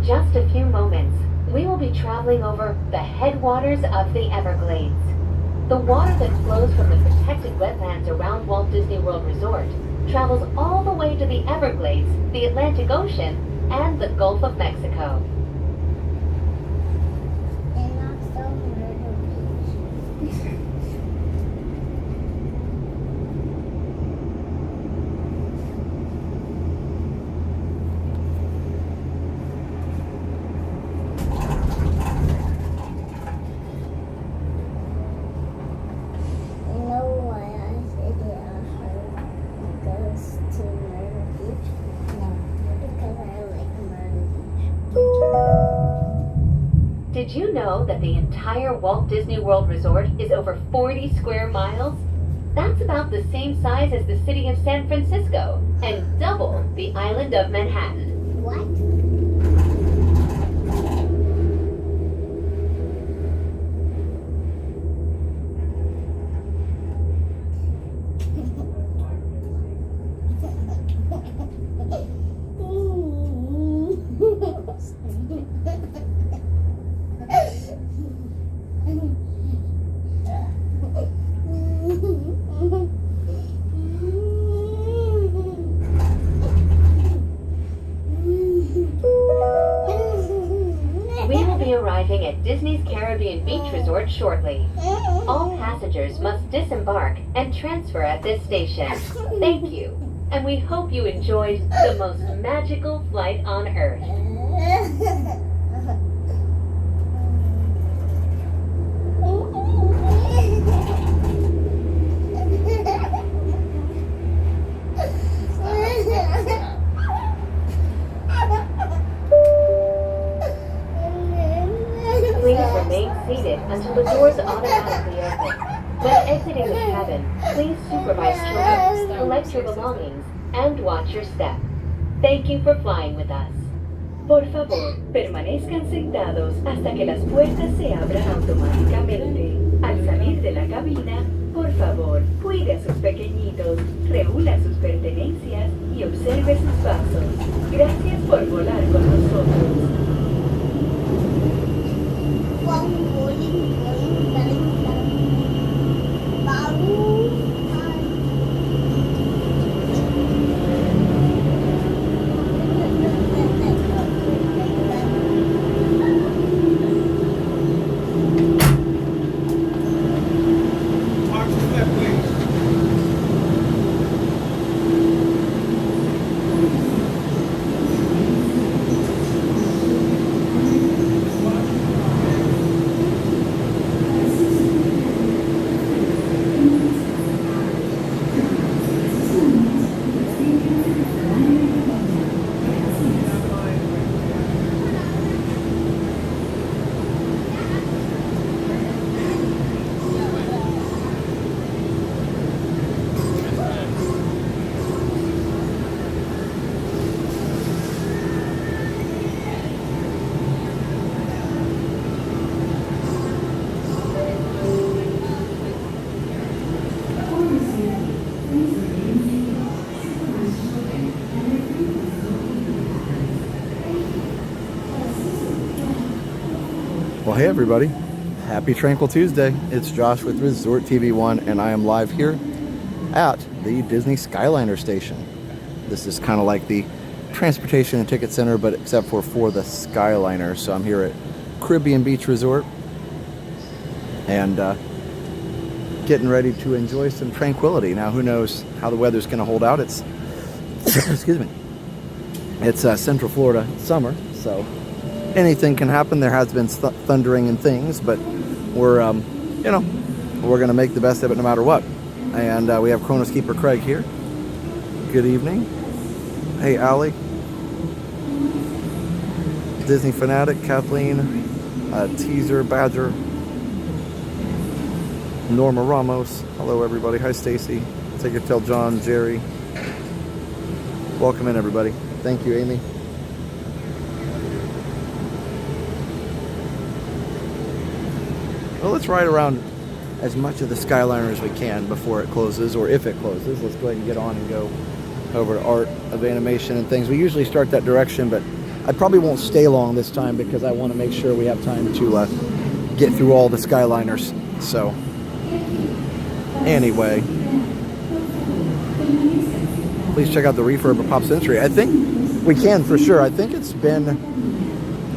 In just a few moments, we will be traveling over the headwaters of the Everglades. The water that flows from the protected wetlands around Walt Disney World Resort travels all the way to the Everglades, the Atlantic Ocean, and the Gulf of Mexico. Did you know that the entire Walt Disney World Resort is over 40 square miles? That's about the same size as the city of San Francisco and double the island of Manhattan. What? We will be arriving at Disney's Caribbean Beach Resort shortly. All passengers must disembark and transfer at this station. Thank you, and we hope you enjoyed the most magical flight on Earth. Please remain seated until the doors automatically open. When exiting the cabin, please supervise children, collect your belongings, and watch your step. Thank you for flying with us. Por favor, permanezcan sentados hasta que las puertas se abran automáticamente. Al salir de la cabina, por favor, cuide a sus pequeñitos, reúna sus pertenencias y observe sus pasos. Gracias por volar con nosotros. Well, hey everybody, happy Tranquil Tuesday. It's Josh with Resort TV1 and I am live here at the Disney Skyliner station. This is kind of like the transportation and ticket center, but except for the Skyliner. So I'm here at Caribbean Beach Resort and getting ready to enjoy some tranquility. Now, who knows how the weather's going to hold out. It's excuse me, it's Central Florida summer, so anything can happen. There has been thundering and things, but we're we're gonna make the best of it no matter what. And we have Kronos Keeper Craig here. Good evening. Hey Allie, Disney Fanatic, Kathleen, Teaser, Badger, Norma Ramos. Hello everybody. Hi Stacy. Take your tell John, Jerry. Welcome in everybody. Thank you, Amy. Well, let's ride around as much of the Skyliner as we can before it closes, or if it closes. Let's go ahead and get on and go over to Art of Animation and things. We usually start that direction, but I probably won't stay long this time because I want to make sure we have time to get through all the Skyliners. So, anyway, please check out the refurb of Pop Century. I think we can for sure. I think it's been,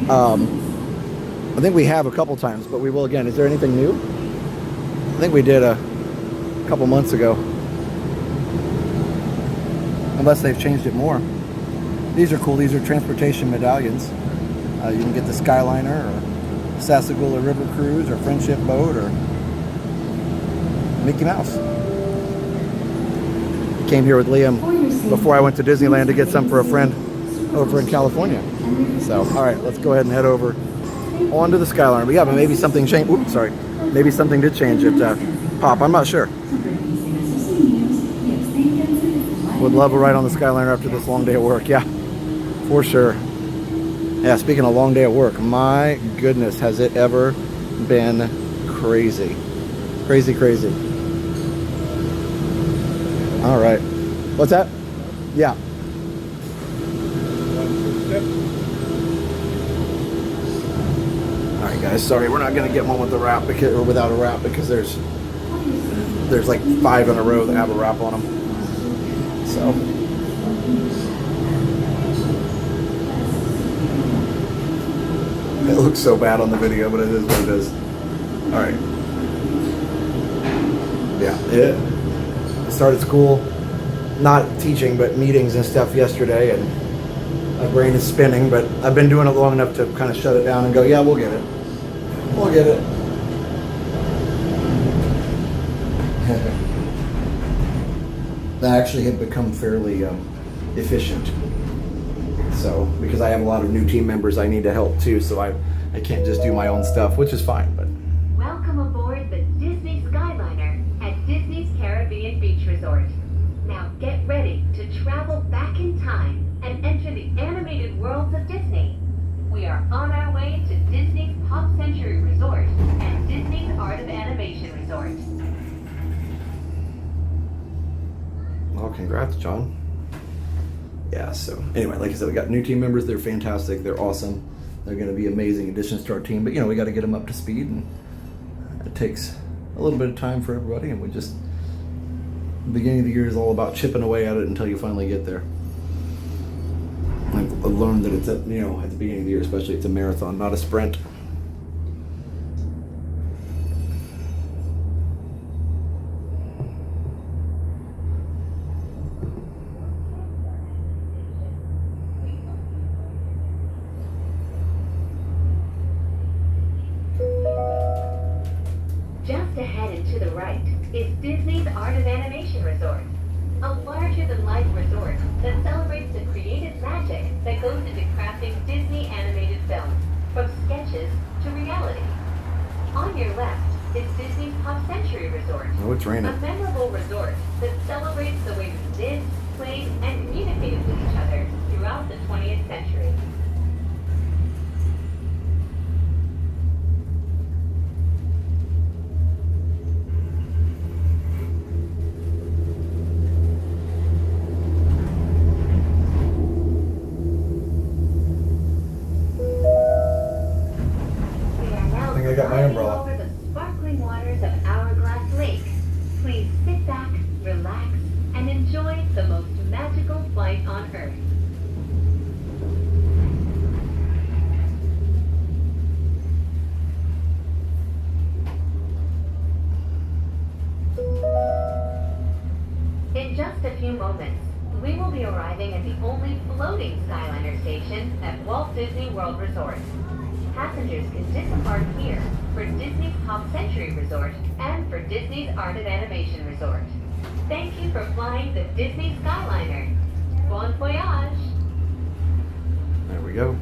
I think we have a couple times, but we will again. Is there anything new? I think we did a couple months ago. Unless they've changed it more. These are cool. These are transportation medallions. You can get the Skyliner or Sassagoula River Cruise or Friendship Boat or Mickey Mouse. Came here with Liam before I went to Disneyland to get some for a friend over in California. So, all right, let's go ahead and head over onto the Skyliner. But yeah, but maybe something changed. Oops, sorry. Maybe something did change at Pop. I'm not sure. Would love a ride on the Skyliner after this long day of work. Yeah, for sure. Yeah, speaking of long day of work, my goodness, has it ever been crazy. Crazy, crazy. All right. What's that? Yeah. All right, guys. Sorry, we're not gonna get one with the wrap because, or without a wrap, because there's like 5 in a row that have a wrap on them. So. It looks so bad on the video, but it is what it is. All right. Yeah, it started school, not teaching, but meetings and stuff yesterday, and my brain is spinning, but I've been doing it long enough to kind of shut it down and go, yeah, we'll get it. We'll get it. That actually had become fairly efficient. So, because I have a lot of new team members I need to help too, so I can't just do my own stuff, which is fine, but. Welcome aboard the Disney Skyliner at Disney's Caribbean Beach Resort. Now get ready to travel back in time and enter the animated worlds of Disney. We are on our way to Disney's Pop Century Resort and Disney's Art of Animation Resort. Well, congrats, John. Yeah, so anyway, like I said, we got new team members. They're fantastic. They're awesome. They're going to be amazing additions to our team. But, you know, we got to get them up to speed, and it takes a little bit of time for everybody. And we just, the beginning of the year is all about chipping away at it until you finally get there. I've learned that it's, at the beginning of the year, especially, it's a marathon, not a sprint. Just ahead and to the right is Disney's Art of Animation Resort, a larger-than-life resort that celebrates the creative magic that goes into crafting Disney animated films, from sketches to reality. On your left is Disney's Pop Century Resort, Oh, it's raining. a memorable resort that celebrates the way we lived, played, and communicated with each other throughout the 20th century. I got my umbrella. Over the sparkling waters of Hourglass Lake. Please sit back, relax, and enjoy the most magical flight on Earth. In just a few moments, we will be arriving at the only floating Skyliner station at Walt Disney World Resort. Passengers can disembark here for Disney's Pop Century Resort and for Disney's Art of Animation Resort. Thank you for flying the Disney Skyliner. Bon voyage! There we go.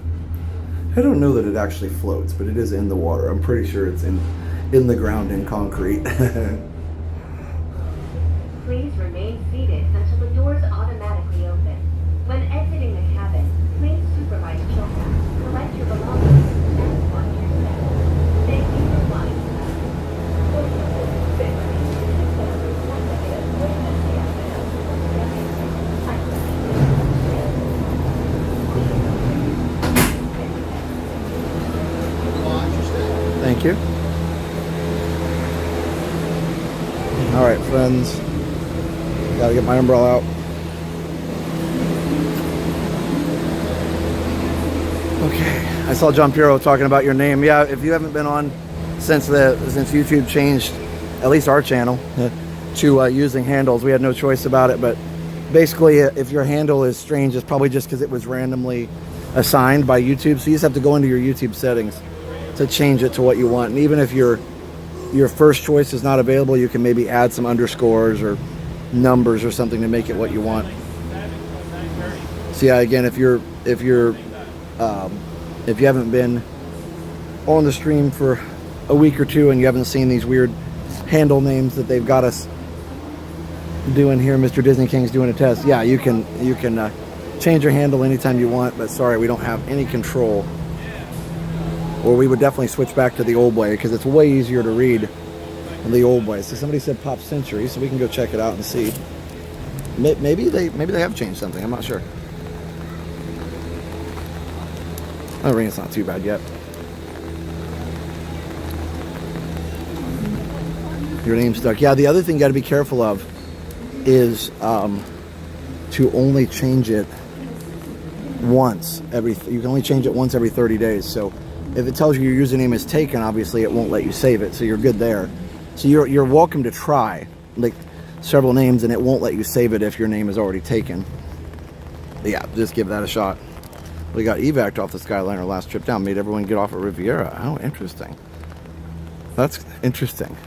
I don't know that it actually floats, but it is in the water. I'm pretty sure it's in the ground in concrete. Please remain seated until the doors automatically open. When exiting the cabin, please supervise children, collect your belongings, and watch your step. Thank you for flying with us. friends. Gotta get my umbrella out. Okay, I saw John Piero talking about your name. Yeah, if you haven't been on since YouTube changed, at least our channel, to using handles, we had no choice about it. But basically, if your handle is strange, it's probably just because it was randomly assigned by YouTube. So you just have to go into your YouTube settings to change it to what you want. And even if your first choice is not available, you can maybe add some underscores or numbers or something to make it what you want. So yeah, again, if you haven't been on the stream for a week or two and you haven't seen these weird handle names that they've got us doing here, Mr. Disney King's doing a test. Yeah, you can change your handle anytime you want, but sorry, we don't have any control. Or we would definitely switch back to the old way because it's way easier to read the old way. So somebody said Pop Century, so we can go check it out and see. Maybe they have changed something. I'm not sure. The rain's not too bad yet. Your name's stuck. Yeah, the other thing you got to be careful of is to only change it once you can only change it once every 30 days. So if it tells you your username is taken, obviously it won't let you save it, so you're good there. So you're welcome to try like several names, and it won't let you save it if your name is already taken. But yeah, just give that a shot. We got evac'd off the Skyliner last trip down, made everyone get off at Riviera. Oh, interesting. That's interesting.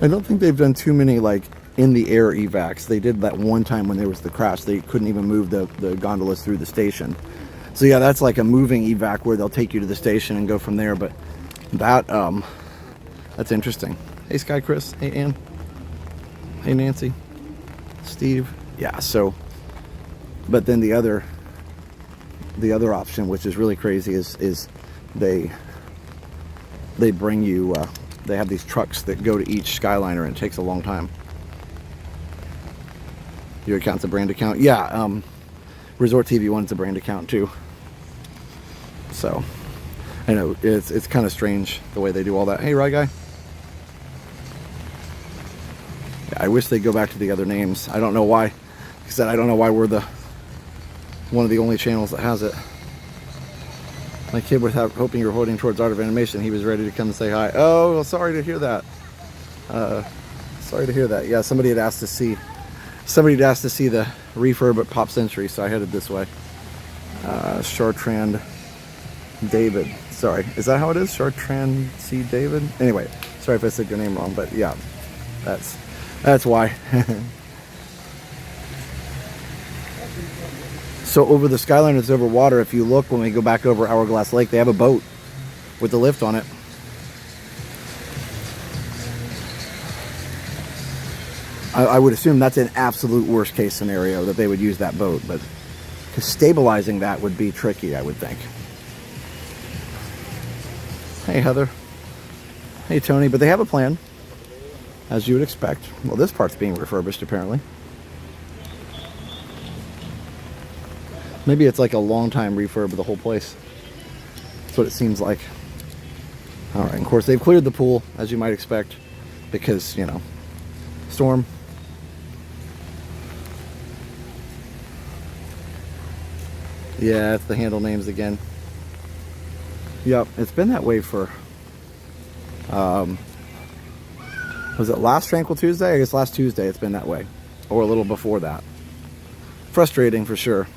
I don't think they've done too many like in the air evacs. They did that one time when there was the crash. They couldn't even move the gondolas through the station. So yeah, that's like a moving evac where they'll take you to the station and go from there. But that's interesting. Hey Sky Chris, hey Ann, hey Nancy, Steve. Yeah, so but then the other option, which is really crazy, is they bring you they have these trucks that go to each Skyliner, and it takes a long time. Your account's a brand account? Yeah, Resort TV 1's a brand account too. So, I know, it's kind of strange the way they do all that. Hey, Rye Guy. Yeah, I wish they'd go back to the other names. I don't know why. Like I said, I don't know why we're one of the only channels that has it. My kid was hoping you were holding towards Art of Animation. He was ready to come and say hi. Oh, well, sorry to hear that. Sorry to hear that. Yeah, somebody had asked to see the refurb at Pop Century, so I headed this way. Chartrand David. Sorry, is that how it is? Chartrand C. David? Anyway, sorry if I said your name wrong, but yeah, that's why. So over the Skyliner, it's over water. If you look, when we go back over Hourglass Lake, they have a boat with the lift on it. I would assume that's an absolute worst case scenario that they would use that boat, but because stabilizing that would be tricky, I would think. Hey Heather. Hey Tony, but they have a plan, as you would expect. Well, this part's being refurbished apparently. Maybe it's like a long time refurb of the whole place. That's what it seems like. All right, and of course they've cleared the pool, as you might expect, because, you know, storm. Yeah, it's the handle names again. Yep, it's been that way for, was it last Tranquil Tuesday? I guess last Tuesday it's been that way. Or a little before that. Frustrating for sure.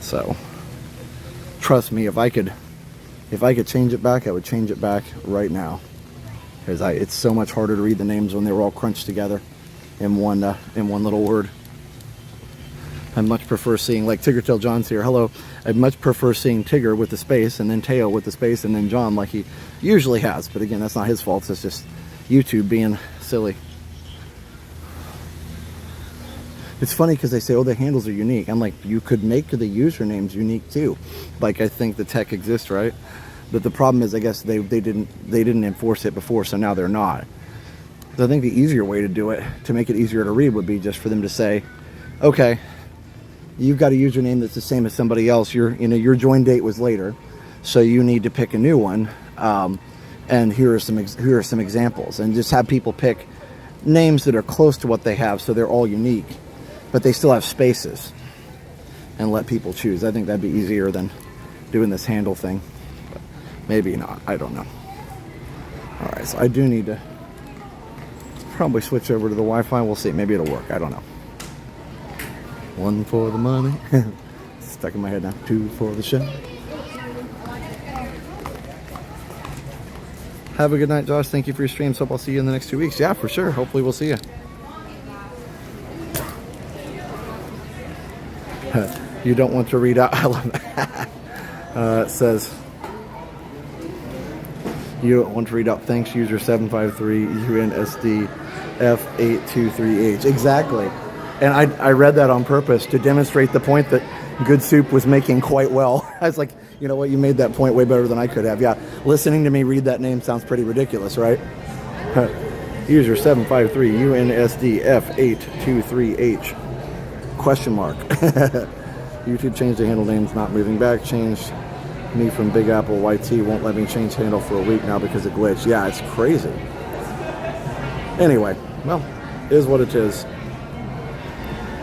So, trust me, if I could change it back, I would change it back right now. Because it's so much harder to read the names when they were all crunched together in one little word. I much prefer seeing, like Tiggertail John's here, hello. I'd much prefer seeing Tigger with the space and then Tail with the space and then John like he usually has. But again, that's not his fault. It's just YouTube being silly. It's funny because they say, oh, the handles are unique. I'm like, you could make the usernames unique too. Like, I think the tech exists, right? But the problem is, I guess they didn't enforce it before, so now they're not. So I think the easier way to do it, to make it easier to read, would be just for them to say, okay, you've got a username that's the same as somebody else. Your join date was later, so you need to pick a new one. and here are some examples, and just have people pick names that are close to what they have, so they're all unique, but they still have spaces, and let people choose. I think that'd be easier than doing this handle thing, but maybe not. I don't know. All right, so I do need to probably switch over to the Wi-Fi. We'll see. Maybe it'll work. I don't know. 1 for the money. Stuck in my head now. 2 for the show. Have a good night, Josh. Thank you for your streams. Hope I'll see you in the next 2 weeks. Yeah, for sure. Hopefully we'll see you. You don't want to read out. I love that. It says, you don't want to read out thanks user 753 UNSD F823H. Exactly. And I read that on purpose to demonstrate the point that Good Soup was making quite well. I was like, you know what, you made that point way better than I could have. Yeah, listening to me read that name sounds pretty ridiculous, right? User 753 UNSD F823H. Question mark. YouTube changed the handle names, not moving back. Changed me from Big Apple YT. Won't let me change handle for a week now because it glitched. Yeah, it's crazy. Anyway, well, it is what it is.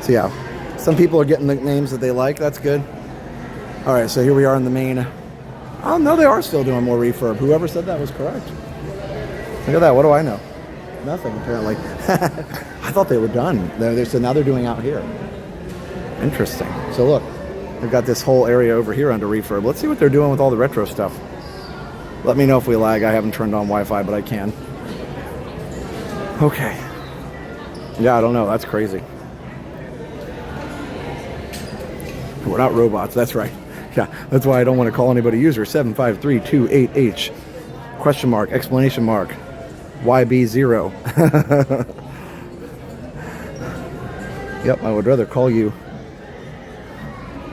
So yeah, some people are getting the names that they like. That's good. All right, so here we are in the main. Oh no, they are still doing more refurb. Whoever said that was correct. Look at that. What do I know? Nothing, apparently. I thought they were done. So now they're doing out here. Interesting. So look, they've got this whole area over here under refurb. Let's see what they're doing with all the retro stuff. Let me know if we lag. I haven't turned on Wi-Fi, but I can. Okay. Yeah, I don't know. That's crazy. We're not robots. That's right. Yeah, that's why I don't want to call anybody user 75328H. Question mark, explanation mark, YB0. Yep, I would rather call you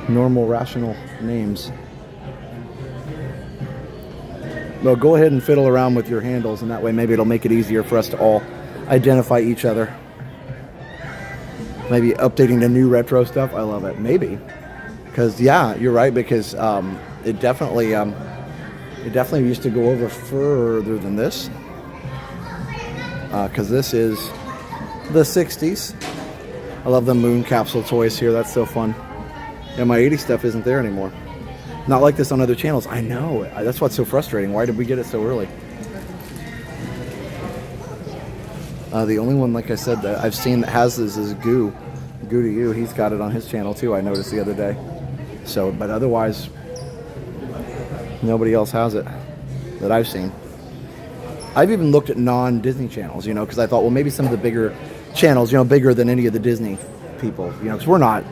normal, rational names. Well, go ahead and fiddle around with your handles, and that way maybe it'll make it easier for us to all identify each other. Maybe updating the new retro stuff. I love it. Maybe. Because, yeah, you're right, because it definitely used to go over further than this. Because this is the 60s. I love the moon capsule toys here. That's so fun. Yeah, my 80s stuff isn't there anymore. Not like this on other channels. I know. That's what's so frustrating. Why did we get it so early? The only one, like I said, that I've seen that has this is Goo. Goo to You. He's got it on his channel, too, I noticed the other day. So, but otherwise, nobody else has it that I've seen. I've even looked at non-Disney channels, you know, because I thought, well, maybe some of the bigger channels, you know, bigger than any of the Disney people, you know, because we're not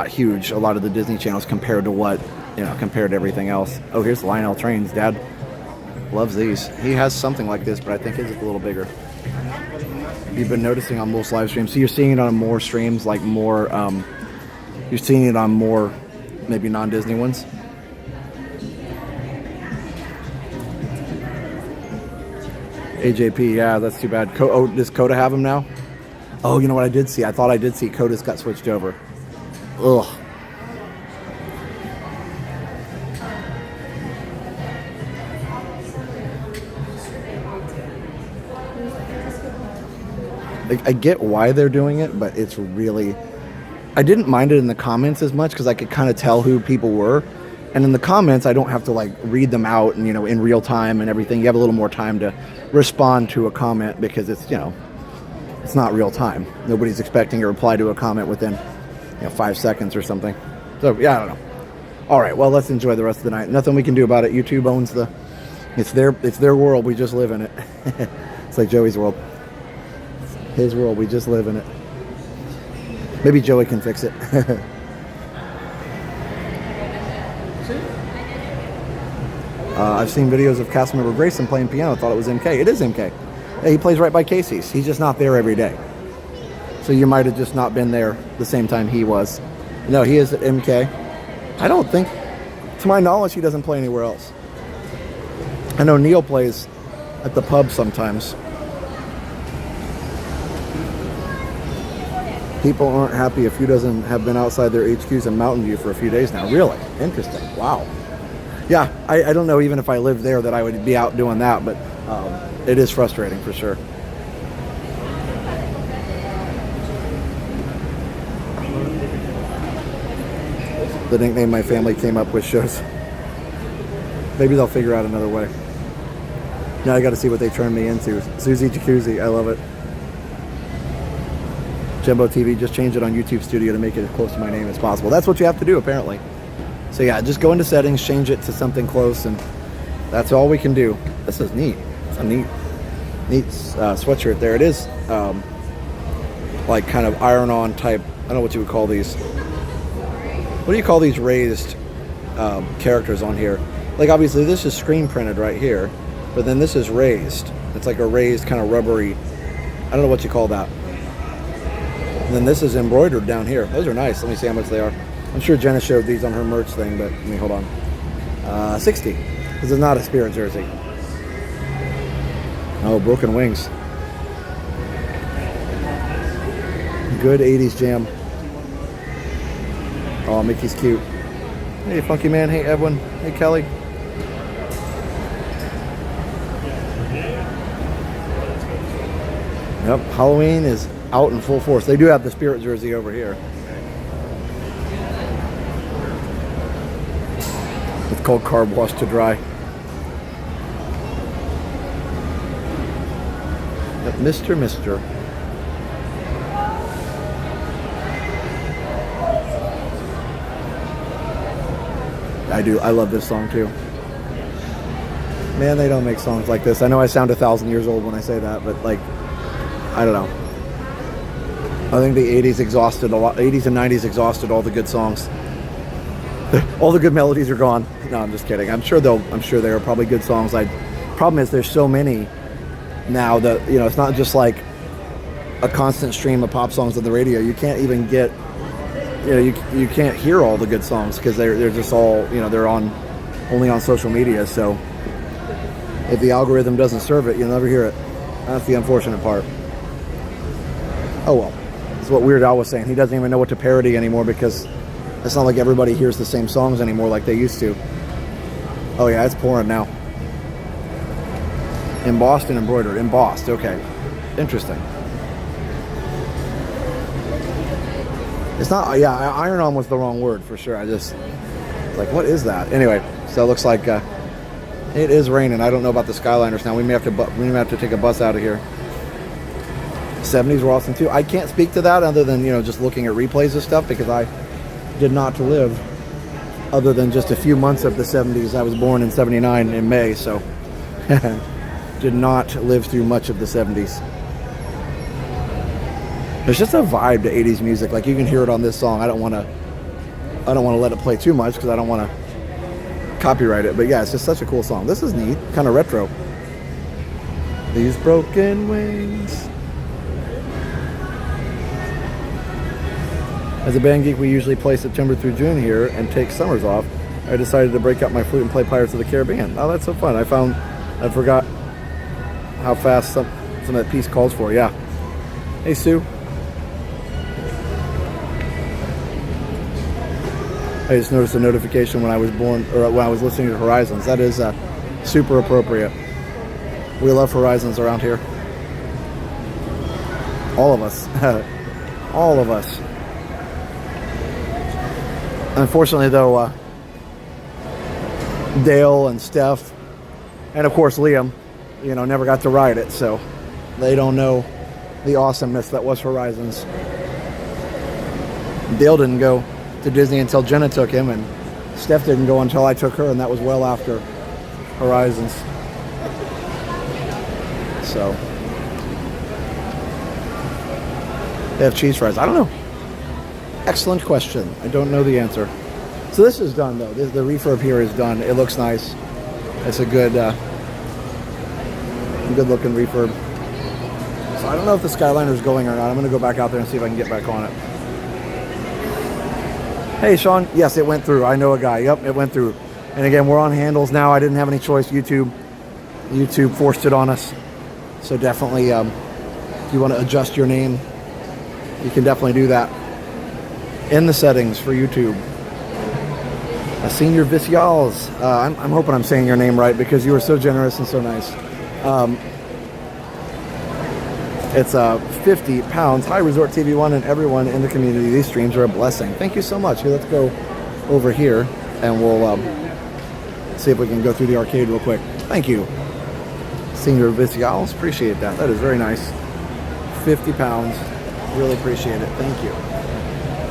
huge, a lot of the Disney channels compared to what, you know, compared to everything else. Oh, here's Lionel Trains. Dad loves these. He has something like this, but I think his is a little bigger. You've been noticing on most live streams. So you're seeing it on more streams, like more, you're seeing it on more, maybe non-Disney ones. AJP, yeah, that's too bad. Oh, does Coda have him now? Oh, you know what I did see? I thought I did see Coda's got switched over. Ugh. I get why they're doing it, but it's really... I didn't mind it in the comments as much because I could kind of tell who people were. And in the comments, I don't have to like read them out and, you know, in real time and everything. You have a little more time to respond to a comment because it's, you know, it's not real time. Nobody's expecting a reply to a comment within, you know, 5 seconds or something. So, yeah, I don't know. All right, well, let's enjoy the rest of the night. Nothing we can do about it. YouTube owns it's their world. We just live in it. It's like Joey's world. His world, we just live in it. Maybe Joey can fix it. I've seen videos of cast member Grayson playing piano. Thought it was MK. It is MK. Yeah, he plays right by Casey's. He's just not there every day. So you might have just not been there the same time he was. No, he is at MK. I don't think, to my knowledge, he doesn't play anywhere else. I know Neil plays at the pub sometimes. People aren't happy if you doesn't have been outside their HQs in Mountain View for a few days now. Really? Interesting. Wow. Yeah, I don't know even if I lived there that I would be out doing that, but it is frustrating for sure. The nickname my family came up with shows. Maybe they'll figure out another way. Now I got to see what they turn me into. Susie Jacuzzi, I love it. Jumbo TV, just change it on YouTube Studio to make it as close to my name as possible. That's what you have to do, apparently. So yeah, just go into settings, change it to something close, and that's all we can do. This is neat. It's a neat sweatshirt there. It is like kind of iron-on type. I don't know what you would call these. What do you call these raised characters on here? Like obviously this is screen printed right here, but then this is raised. It's like a raised kind of rubbery, I don't know what you call that. And then this is embroidered down here. Those are nice. Let me see how much they are. I'm sure Jenna showed these on her merch thing, but let me hold on. 60. This is not a Spirit jersey. Oh, Broken Wings. Good 80s jam. Oh, Mickey's cute. Hey, Funky Man. Hey, Edwin. Hey, Kelly. Yep, Halloween is out in full force. They do have the Spirit jersey over here. It's called Carb Wash to Dry. Yep, Mr. I love this song too. Man, they don't make songs like this. I know I sound 1,000 years old when I say that, but like, I don't know. I think the 80s exhausted a lot. 80s and 90s exhausted all the good songs. All the good melodies are gone. No, I'm just kidding. I'm sure there are probably good songs. Problem is there's so many now that, you know, it's not just like a constant stream of pop songs on the radio. You can't even get, you know, you can't hear all the good songs because they're just all, you know, they're only on social media. So if the algorithm doesn't serve it, you'll never hear it. That's the unfortunate part. Oh well. That's what Weird Al was saying. He doesn't even know what to parody anymore because it's not like everybody hears the same songs anymore like they used to. Oh yeah, it's pouring now. Embossed and embroidered. Embossed, okay. Interesting. It's not, yeah, iron-on was the wrong word for sure. I just, like, what is that? Anyway, so it looks like it is raining. I don't know about the Skyliners now. We may have to take a bus out of here. 70s were awesome too. I can't speak to that other than, you know, just looking at replays of stuff because I did not live other than just a few months of the 70s. I was born in 79 in May, so did not live through much of the 70s. There's just a vibe to 80s music. Like you can hear it on this song. I don't want to let it play too much because I don't want to copyright it. But yeah, it's just such a cool song. This is neat, kind of retro. These broken wings. As a band geek, we usually play September through June here and take summers off. I decided to break out my flute and play Pirates of the Caribbean. Oh, that's so fun. I forgot how fast some of that piece calls for. Yeah. Hey, Sue. I just noticed a notification when I was born, or when I was listening to Horizons. That is super appropriate. We love Horizons around here. All of us. All of us. Unfortunately, though, Dale and Steph, and of course Liam, you know, never got to ride it, so they don't know the awesomeness that was Horizons. Dale didn't go to Disney until Jenna took him, and Steph didn't go until I took her, and that was well after Horizons. So they have cheese fries. I don't know. Excellent question. I don't know the answer. So this is done though. The refurb here is done. It looks nice. It's a good looking refurb. So I don't know if the Skyliner is going or not. I'm going to go back out there and see if I can get back on it. Hey Sean, yes, it went through. I know a guy. Yep, it went through. And again, we're on handles now. I didn't have any choice. YouTube forced it on us. So definitely, if you want to adjust your name, you can definitely do that in the settings for YouTube. Senior Vicials. I'm hoping I'm saying your name right because you were so generous and so nice. It's 50 pounds. Hi, Resort TV1 and everyone in the community. These streams are a blessing. Thank you so much. Here, let's go over here and we'll see if we can go through the arcade real quick. Thank you. Senior Vicials. Appreciate that. That is very nice. 50 pounds. Really appreciate it. Thank you.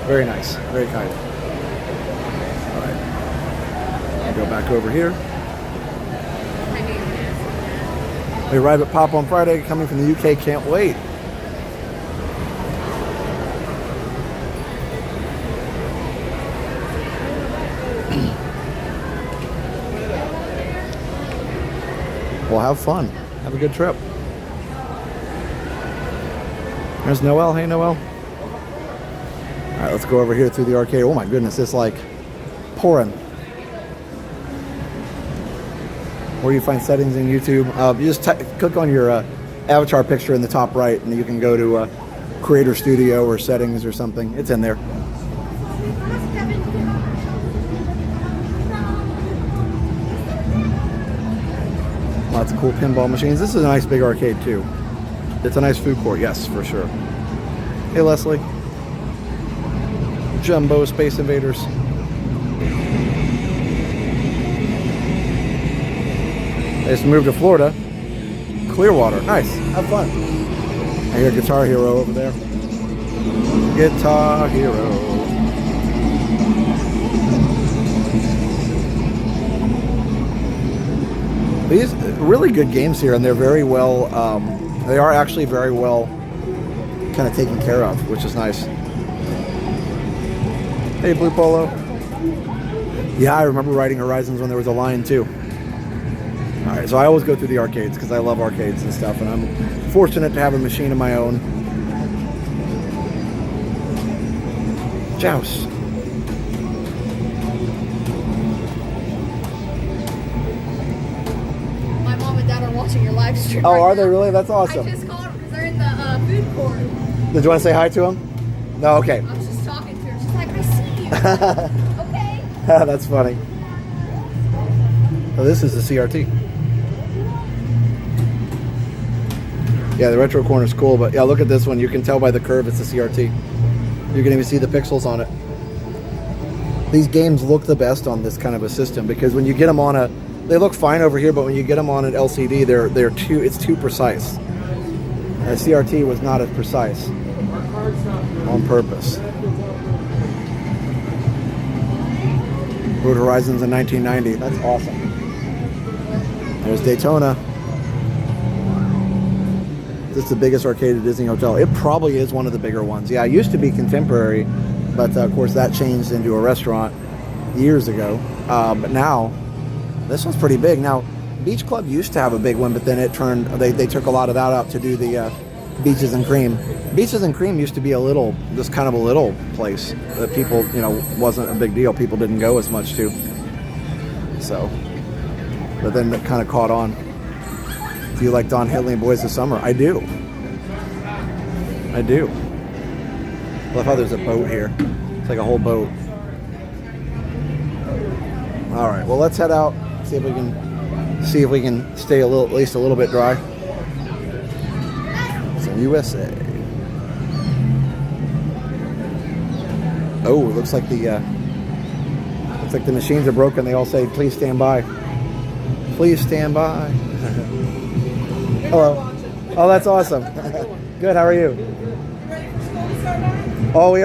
Very nice. Very kind. All right. I'll go back over here. We arrive at Pop on Friday, coming from the UK. Can't wait. Well, have fun. Have a good trip. There's Noelle. Hey, Noelle. All right, let's go over here through the arcade. Oh my goodness, it's like pouring. Where you find settings in YouTube, you just click on your avatar picture in the top right, and you can go to Creator Studio or Settings or something. It's in there. Lots of cool pinball machines. This is a nice big arcade too. It's a nice food court, yes, for sure. Hey, Leslie. Jumbo Space Invaders. I just moved to Florida. Clearwater. Nice. Have fun. I hear Guitar Hero over there. Guitar Hero. These really good games here, and they're very well, they are actually very well kind of taken care of, which is nice. Hey, Blue Polo. Yeah, I remember riding Horizons when there was a line too. All right, so I always go through the arcades because I love arcades and stuff, and I'm fortunate to have a machine of my own. Joust. My mom and dad are watching your live stream. Oh, right are they now. really? That's awesome. I just called them because they're in the food court. Did you want to say hi to them? No, okay. I was just talking to her. She's like, I see you. Okay. That's funny. Oh, this is the CRT. Yeah, the retro corner is cool, but yeah, look at this one. You can tell by the curve it's a CRT. You can even see the pixels on it. These games look the best on this kind of a system because when you get them on a, they look fine over here, but when you get them on an LCD, it's too precise. A CRT was not as precise on purpose. Road Horizons in 1990. That's awesome. There's Daytona. This is the biggest arcade at Disney Hotel. It probably is one of the bigger ones. Yeah, it used to be contemporary, but of course that changed into a restaurant years ago. But now, this one's pretty big. Now, Beach Club used to have a big one, but then it turned, they took a lot of that out to do the Beaches and Cream. Beaches and Cream used to be just kind of a little place that people, wasn't a big deal. People didn't go as much to. So, but then it kind of caught on. Do you like Don Henley and Boys of Summer? I do. I do. Love how there's a boat here. It's like a whole boat. All right, well, let's head out. See if we can stay at least a little bit dry. It's in USA. Oh, it looks like the machines are broken. They all say, "Please stand by." Please stand by. Hello. Oh, that's awesome. Good. How are you? Ready for school to start back? Oh,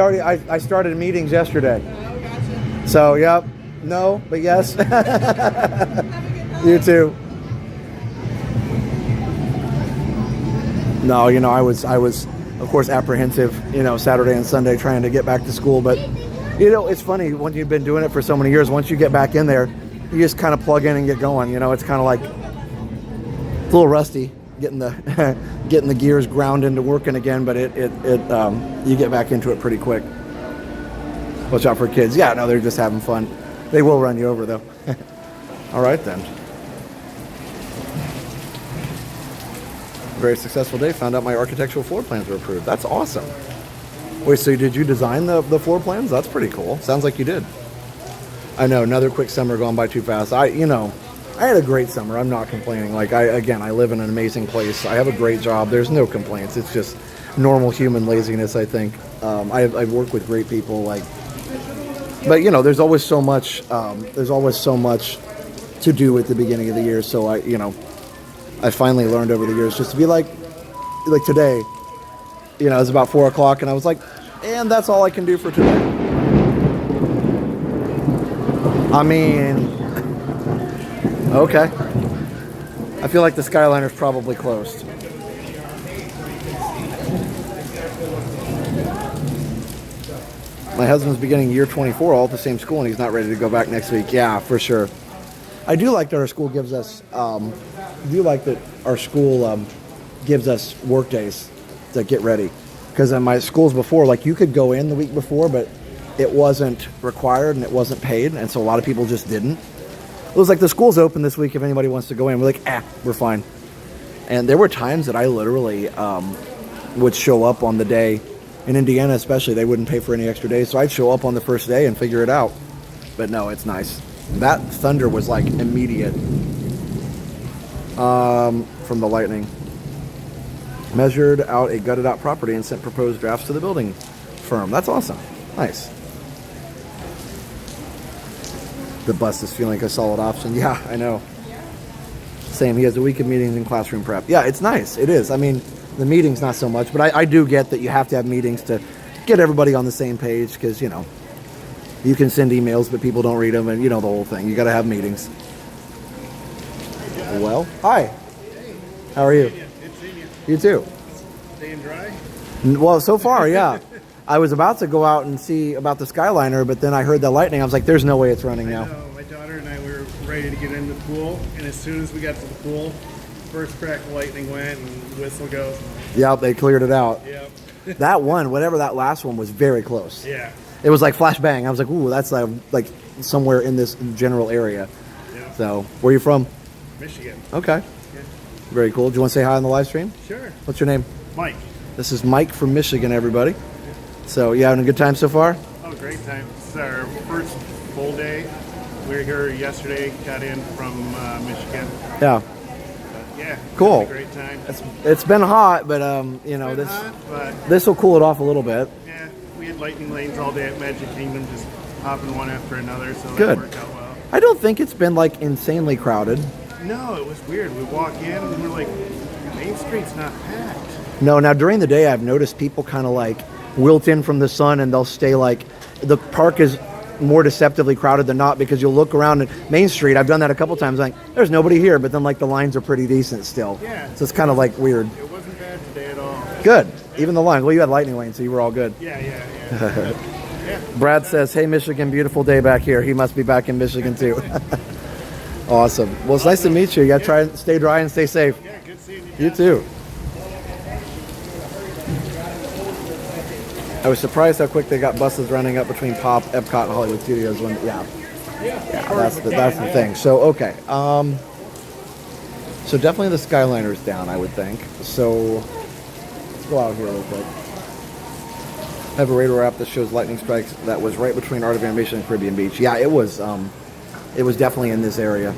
I started meetings yesterday. Oh, gotcha. So, yep. No, but yes. Have a good night. You too. No, I was of course apprehensive, Saturday and Sunday trying to get back to school, but it's funny when you've been doing it for so many years, once you get back in there, you just kind of plug in and get going. It's kind of like a little rusty getting the gears ground into working again, but you get back into it pretty quick. Watch out for kids. Yeah, no, they're just having fun. They will run you over though. All right then. Very successful day. Found out my architectural floor plans were approved. That's awesome. Wait, so did you design the floor plans? That's pretty cool. Sounds like you did. I know, another quick summer gone by too fast. I had a great summer. I'm not complaining. Like, I live in an amazing place. I have a great job. There's no complaints. It's just normal human laziness, I think. I've worked with great people, like, but there's always so much. There's always so much to do at the beginning of the year. So I finally learned over the years just to be like today. It was about 4 o'clock, and I was like, and that's all I can do for today. I mean, okay. I feel like the Skyliner's probably closed. My husband's beginning year 24 all at the same school, and he's not ready to go back next week. Yeah, for sure. I do like that our school gives us. Gives us work days to get ready. Because in my schools before, like, you could go in the week before, but it wasn't required and it wasn't paid, and so a lot of people just didn't. It was like, the school's open this week if anybody wants to go in. We're like, we're fine. And there were times that I literally would show up on the day. In Indiana especially, they wouldn't pay for any extra days, so I'd show up on the first day and figure it out. But no, it's nice. That thunder was like immediate from the lightning. Measured out a gutted out property and sent proposed drafts to the building firm. That's awesome. Nice. The bus is feeling like a solid option. Yeah, I know. Same. He has a week of meetings and classroom prep. Yeah, it's nice. It is. I mean, the meetings not so much, but I do get that you have to have meetings to get everybody on the same page, because you can send emails but people don't read them, and the whole thing. You got to have meetings. Well, hi. How are you? Good seeing you. You too. Staying dry? Well, so far, yeah. I was about to go out and see about the Skyliner, but then I heard the lightning. I was like, there's no way it's running now. I know. My daughter and I were ready to get in the pool, and as soon as we got to the pool, first crack of lightning went and the whistle goes. Yep, they cleared it out. Yep. That one, whatever that last one was, very close. Yeah. It was like flash bang. I was like, ooh, that's like somewhere in this general area. Yep. So, where are you from? Michigan. Okay. Yeah. Very cool. Do you want to say hi on the live stream? Sure. What's your name? Mike. This is Mike from Michigan, everybody. So, you having a good time so far? Oh, great time. This is our first full day. We were here yesterday, got in from Michigan. Yeah. Yeah. Cool. Had a great time. It's been hot, but this will cool it off a little bit. Yeah, we had lightning lanes all day at Magic Kingdom, just popping one after another, so Good. that worked out well. I don't think it's been like insanely crowded. No, it was weird. We walk in and we're like, Main Street's not packed. No, now during the day I've noticed people kind of like wilt in from the sun, and they'll stay like, the park is more deceptively crowded than not, because you'll look around at Main Street. I've done that a couple times, like, there's nobody here, but then like the lines are pretty decent still. Yeah. So it's kind of like weird. It wasn't bad today at all. Good. Even the line. Well, you had lightning lane, so you were all good. Yeah. Yeah. Brad says, hey, Michigan, beautiful day back here. He must be back in Michigan too. Awesome. Well, it's nice to meet you. You got to try and stay dry and stay safe. Yeah, good seeing you. You too. I was surprised how quick they got buses running up between Pop, Epcot, and Hollywood Studios. That's the thing. So, okay. So definitely the Skyliner's down, I would think. So let's go out here real quick. I have a radar app that shows lightning strikes that was right between Art of Animation and Caribbean Beach. Yeah, it was definitely in this area.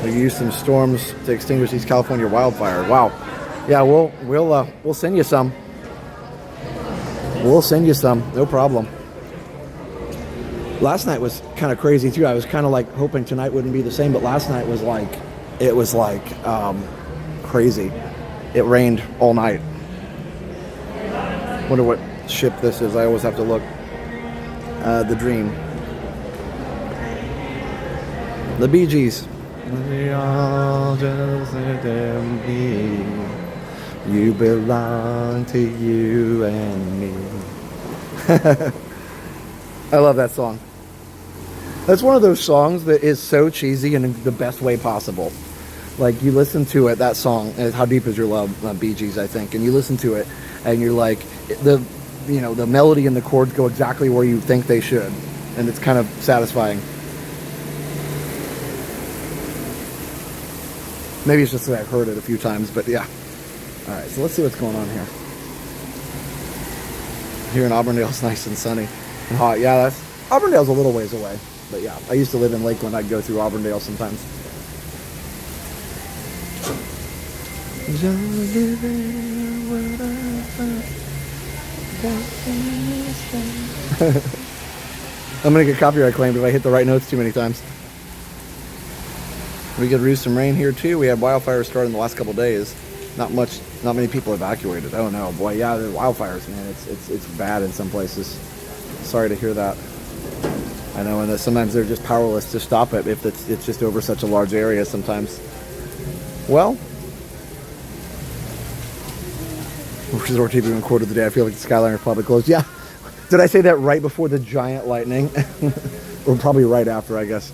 We used some storms to extinguish East California wildfire. Wow. Yeah, we'll send you some. We'll send you some, no problem. Last night was kind of crazy too. I was kind of like hoping tonight wouldn't be the same, but last night was like, crazy. It rained all night. Wonder what ship this is. I always have to look. The Dream. The Bee Gees. We all just me. You belong to you and me. I love that song. That's one of those songs that is so cheesy in the best way possible. Like, you listen to it, that song, How Deep Is Your Love, Bee Gees, I think, and you listen to it, and you're like, the melody and the chords go exactly where you think they should, and it's kind of satisfying. Maybe it's just that I've heard it a few times, but yeah. All right, so let's see what's going on here. Here in Auburndale, it's nice and sunny and hot. Yeah, Auburndale's a little ways away, but yeah, I used to live in Lakeland. I'd go through Auburndale sometimes. I'm gonna get copyright claimed if I hit the right notes too many times. We could lose some rain here too. We had wildfires start in the last couple days. Not many people evacuated. Oh no, boy, yeah, the wildfires, man. It's bad in some places. Sorry to hear that. I know, and sometimes they're just powerless to stop it if it's just over such a large area sometimes. Well, Resort TV been quoted today. I feel like the Skyliner is probably closed. Yeah. Did I say that right before the giant lightning? Or probably right after, I guess.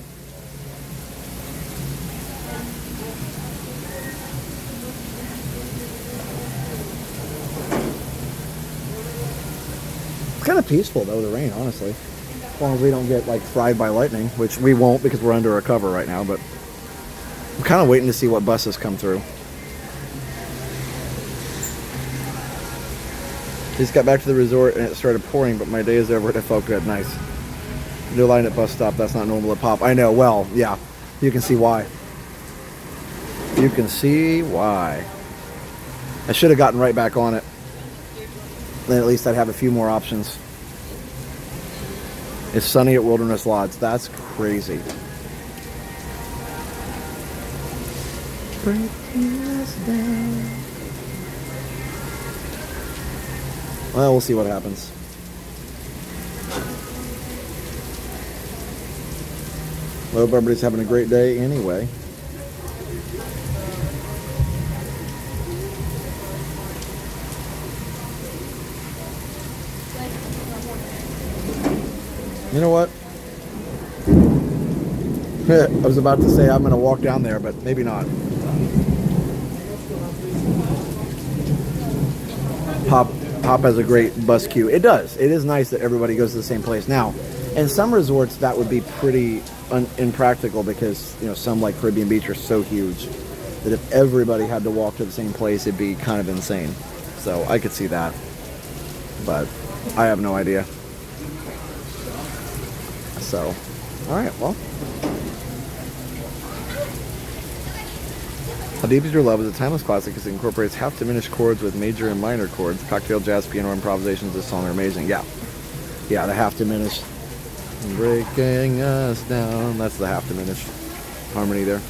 It's kind of peaceful though, the rain, honestly. As long as we don't get like fried by lightning, which we won't because we're under a cover right now, but I'm kind of waiting to see what buses come through. Just got back to the resort and it started pouring, but my day is over and it felt good. Nice. No line at bus stop. That's not normal at Pop. I know. Well, yeah. You can see why. You can see why. I should have gotten right back on it. Then at least I'd have a few more options. It's sunny at Wilderness Lodge. That's crazy. Breaking us down. Well, we'll see what happens. I hope everybody's having a great day anyway. You know what? I was about to say I'm going to walk down there, but maybe not. Pop has a great bus queue. It does. It is nice that everybody goes to the same place. Now, in some resorts, that would be pretty impractical because, you know, some like Caribbean Beach are so huge that if everybody had to walk to the same place, it'd be kind of insane. So I could see that, but I have no idea. So, all right, well. How Deep Is Your Love is a timeless classic because it incorporates half diminished chords with major and minor chords. Cocktail, jazz, piano improvisations of this song are amazing. Yeah, the half diminished. Breaking us down. That's the half diminished harmony there.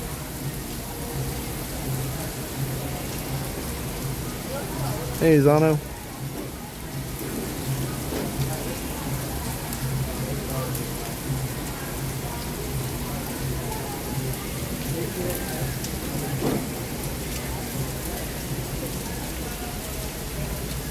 Hey, Zano.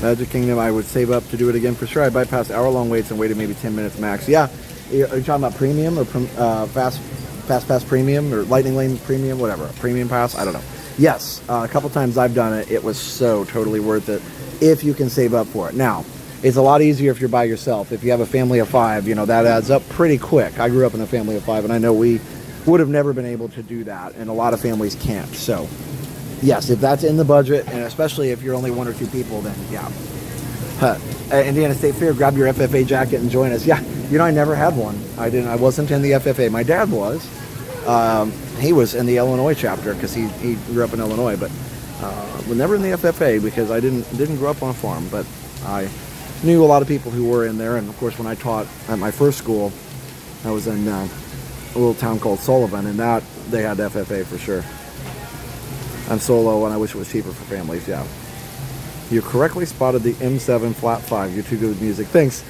Magic Kingdom, I would save up to do it again for sure. I bypassed hour-long waits and waited maybe 10 minutes max. Yeah, are you talking about premium or fast pass premium or lightning lane premium, whatever, premium pass? I don't know. Yes, a couple times I've done it. It was so totally worth it if you can save up for it. Now, it's a lot easier if you're by yourself. If you have a family of 5, you know, that adds up pretty quick. I grew up in a family of 5, and I know we would have never been able to do that, and a lot of families can't. So yes, if that's in the budget, and especially if you're only 1 or 2 people, then yeah. Indiana State Fair, grab your FFA jacket and join us. Yeah, you know, I never had one. I wasn't in the FFA. My dad was. He was in the Illinois chapter because he grew up in Illinois, but was never in the FFA because I didn't grow up on a farm. But I knew a lot of people who were in there, and of course, when I taught at my first school, I was in a little town called Sullivan, and that they had FFA for sure. I'm solo, and I wish it was cheaper for families. Yeah. You correctly spotted the M7 flat 5. You're too good with music. Thanks,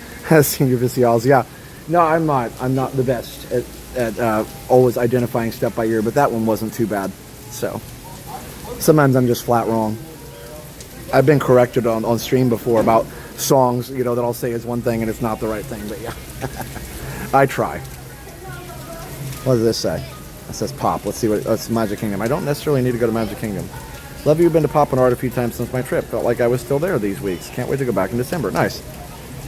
Senior Vicials. Yeah. No, I'm not the best at always identifying stuff by ear, but that one wasn't too bad. So sometimes I'm just flat wrong. I've been corrected on stream before about songs, you know, that I'll say is one thing and it's not the right thing, but yeah. I try. What does this say? It says Pop. Let's see what it's Magic Kingdom. I don't necessarily need to go to Magic Kingdom. Love you. Been to Pop and Art a few times since my trip. Felt like I was still there these weeks. Can't wait to go back in December. Nice.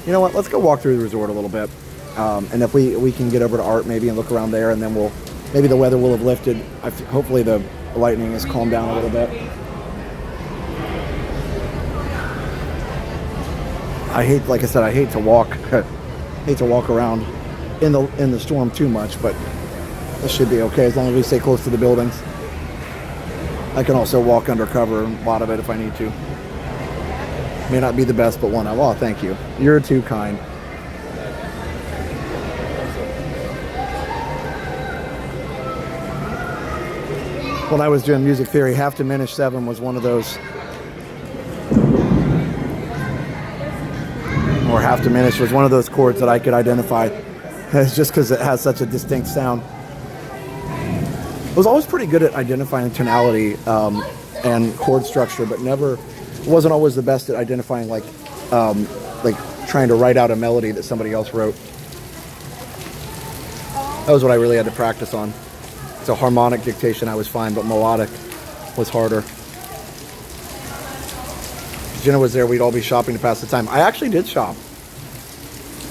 You know what? Let's go walk through the resort a little bit. And if we can get over to Art maybe and look around there, and then maybe the weather will have lifted. Hopefully the lightning has calmed down a little bit. Like I said, I hate to walk around in the storm too much, but it should be okay as long as we stay close to the buildings. I can also walk undercover a lot of it if I need to. May not be the best, but one of. Oh, thank you. You're too kind. When I was doing music theory, half diminished 7 was one of those. Or half diminished was one of those chords that I could identify. It's just because it has such a distinct sound. I was always pretty good at identifying tonality and chord structure, but wasn't always the best at identifying like trying to write out a melody that somebody else wrote. That was what I really had to practice on. So harmonic dictation I was fine, but melodic was harder. Jenna was there, we'd all be shopping to pass the time. I actually did shop.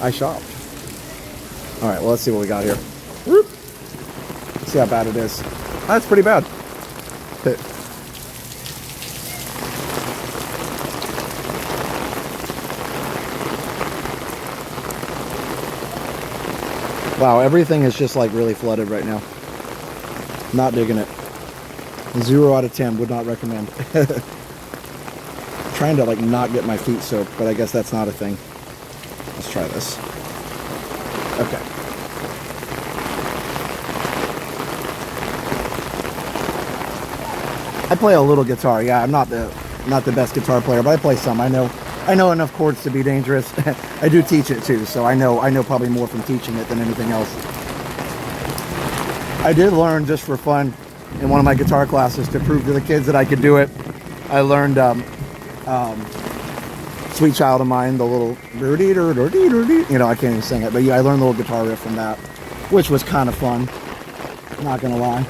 I shopped. All right, well, let's see what we got here. Whoop. Let's see how bad it is. That's pretty bad. Wow, everything is just like really flooded right now. Not digging it. 0 out of 10, would not recommend. Trying to like not get my feet soaked, but I guess that's not a thing. Let's try this. Okay. I play a little guitar. Yeah, I'm not the best guitar player, but I play some. I know enough chords to be dangerous. I do teach it too, so I know probably more from teaching it than anything else. I did learn just for fun in one of my guitar classes to prove to the kids that I could do it. I learned Sweet Child of Mine, the little, you know, I can't even sing it, but yeah, I learned a little guitar riff from that, which was kind of fun, not gonna lie.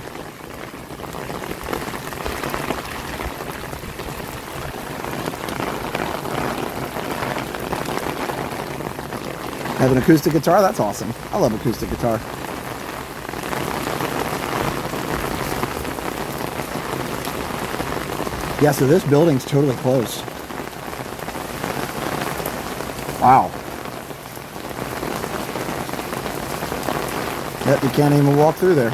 Have an acoustic guitar? That's awesome. I love acoustic guitar. Yeah, so this building's totally closed. Wow. Yep, you can't even walk through there.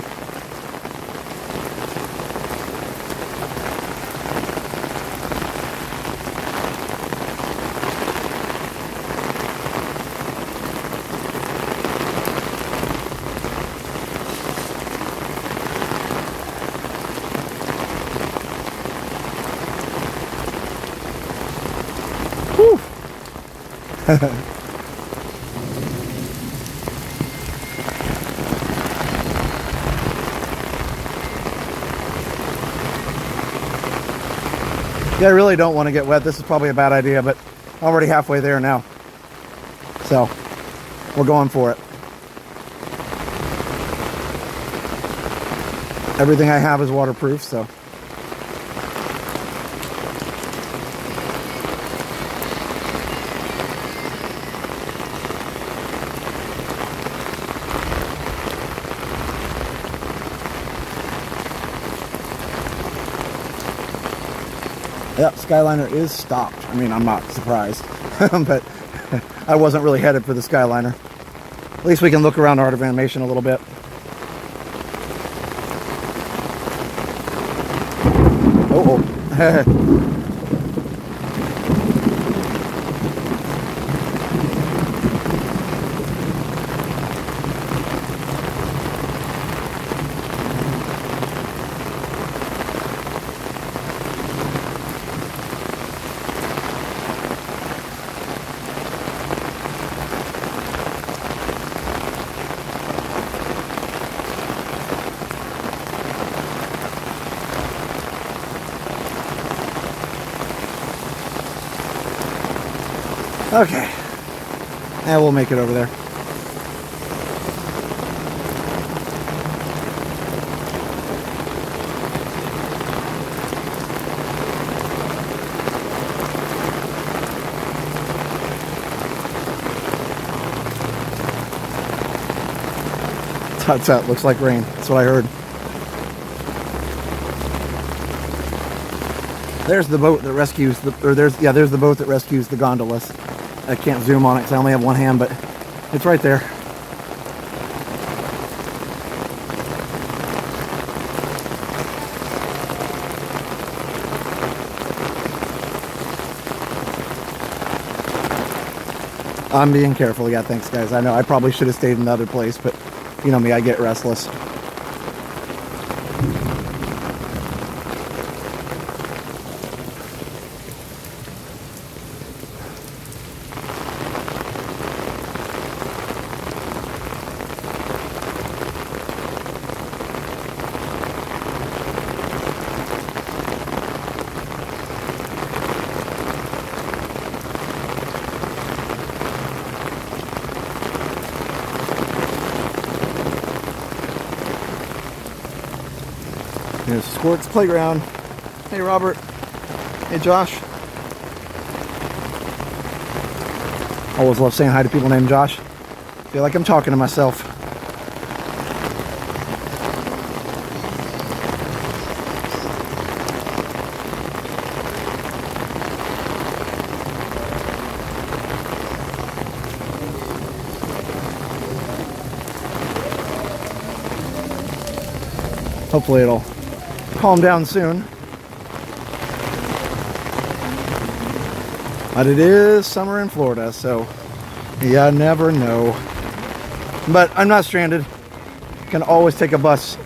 Yeah, I really don't want to get wet. This is probably a bad idea, but I'm already halfway there now. So, we're going for it. Everything I have is waterproof, so. Yep, Skyliner is stopped. I mean, I'm not surprised, but I wasn't really headed for the Skyliner. At least we can look around Art of Animation a little bit. Oh. Okay, and we'll make it over there. Tut-tut, looks like rain. That's what I heard. There's the boat that rescues there's the boat that rescues the gondolas. I can't zoom on it because I only have one hand, but it's right there. I'm being careful. Yeah, thanks, guys. I know I probably should have stayed in another place, but you know me, I get restless. Here's Squirt's Playground. Hey, Robert. Hey, Josh. Always love saying hi to people named Josh. Feel like I'm talking to myself. Hopefully it'll calm down soon. But it is summer in Florida, so you never know. But I'm not stranded. Can always take a bus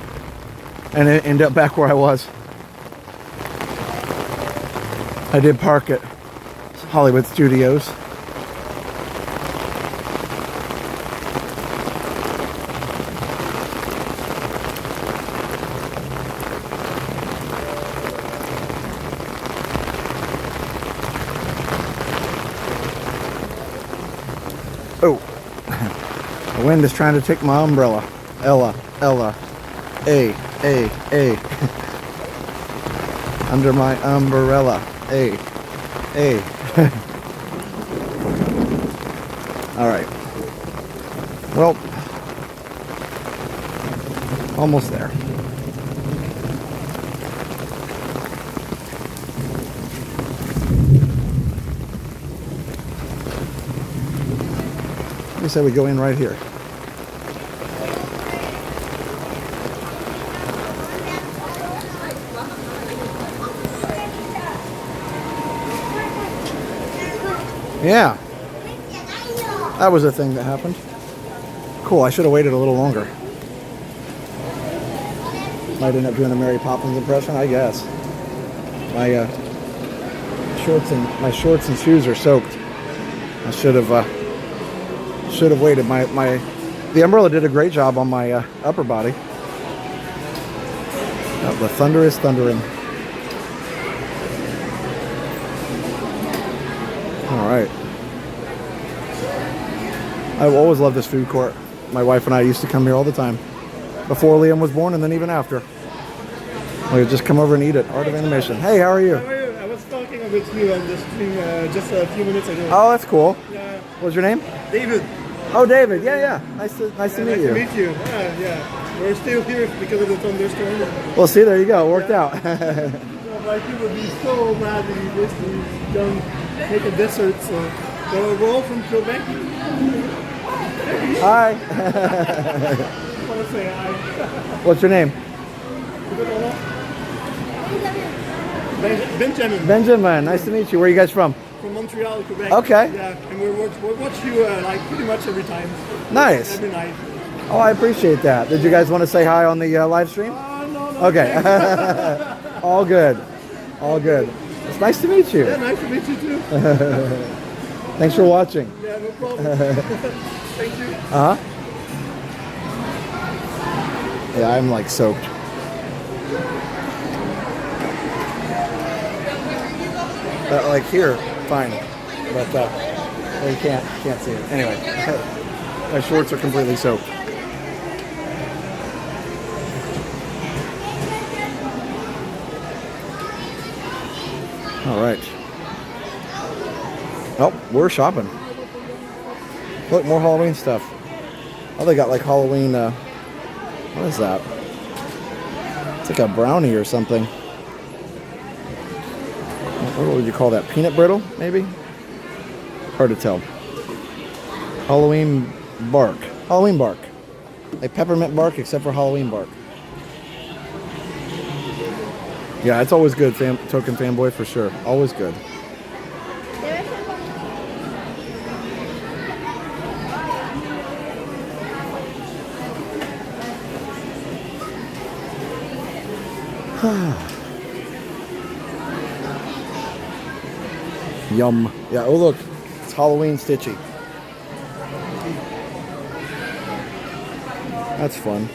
and end up back where I was. I did park at Hollywood Studios. Oh, the wind is trying to take my umbrella. Ella, A. Under my umbrella, A. All right. Well, almost there. We said we go in right here. Yeah. That was a thing that happened. Cool, I should have waited a little longer. Might end up doing a Mary Poppins impression, I guess. My shorts and shoes are soaked. I should have waited. The umbrella did a great job on my upper body. The thunder is thundering. All right. I've always loved this food court. My wife and I used to come here all the time. Before Liam was born and then even after. We would just come over and eat at Art of Animation. Hey, how are you? How are you? I was talking with you on the stream just a few minutes ago. Oh, that's cool. Yeah. What's your name? David. Oh, David. Yeah. Nice to meet you. Nice to meet you. Yeah. We're still here because of the thunderstorm. Well, see, there you go. It worked out. My people would be so mad that you basically don't take a desert. So we're all from Quebec. Hi. I want to say hi. What's your name? Benjamin. Benjamin. Nice to meet you. Where are you guys from? From Montreal, Quebec. Okay. Yeah, and we watch you like pretty much every time. Nice. Every night. Oh, I appreciate that. Did you guys want to say hi on the live stream? No. Okay. All good. All good. It's nice to meet you. Yeah, nice to meet you too. Thanks for watching. Yeah, no problem. Thank you. Uh-huh. Yeah, I'm like soaked. Like here, fine. But you can't see it. Anyway, my shorts are completely soaked. All right. Oh, we're shopping. Look, more Halloween stuff. Oh, they got like Halloween, what is that? It's like a brownie or something. What would you call that? Peanut brittle, maybe? Hard to tell. Halloween bark. Halloween bark. Like peppermint bark, except for Halloween bark. Yeah, it's always good, Token Fanboy, for sure. Always good. Yum. Yeah, oh look, it's Halloween Stitchy. That's fun.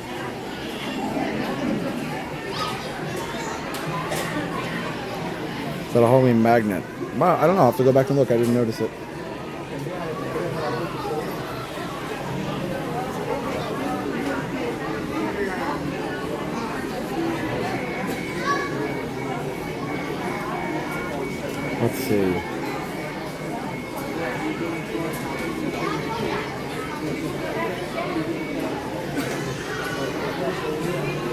Is that a Halloween magnet? Wow, I don't know, I'll have to go back and look, I didn't notice it. Let's see.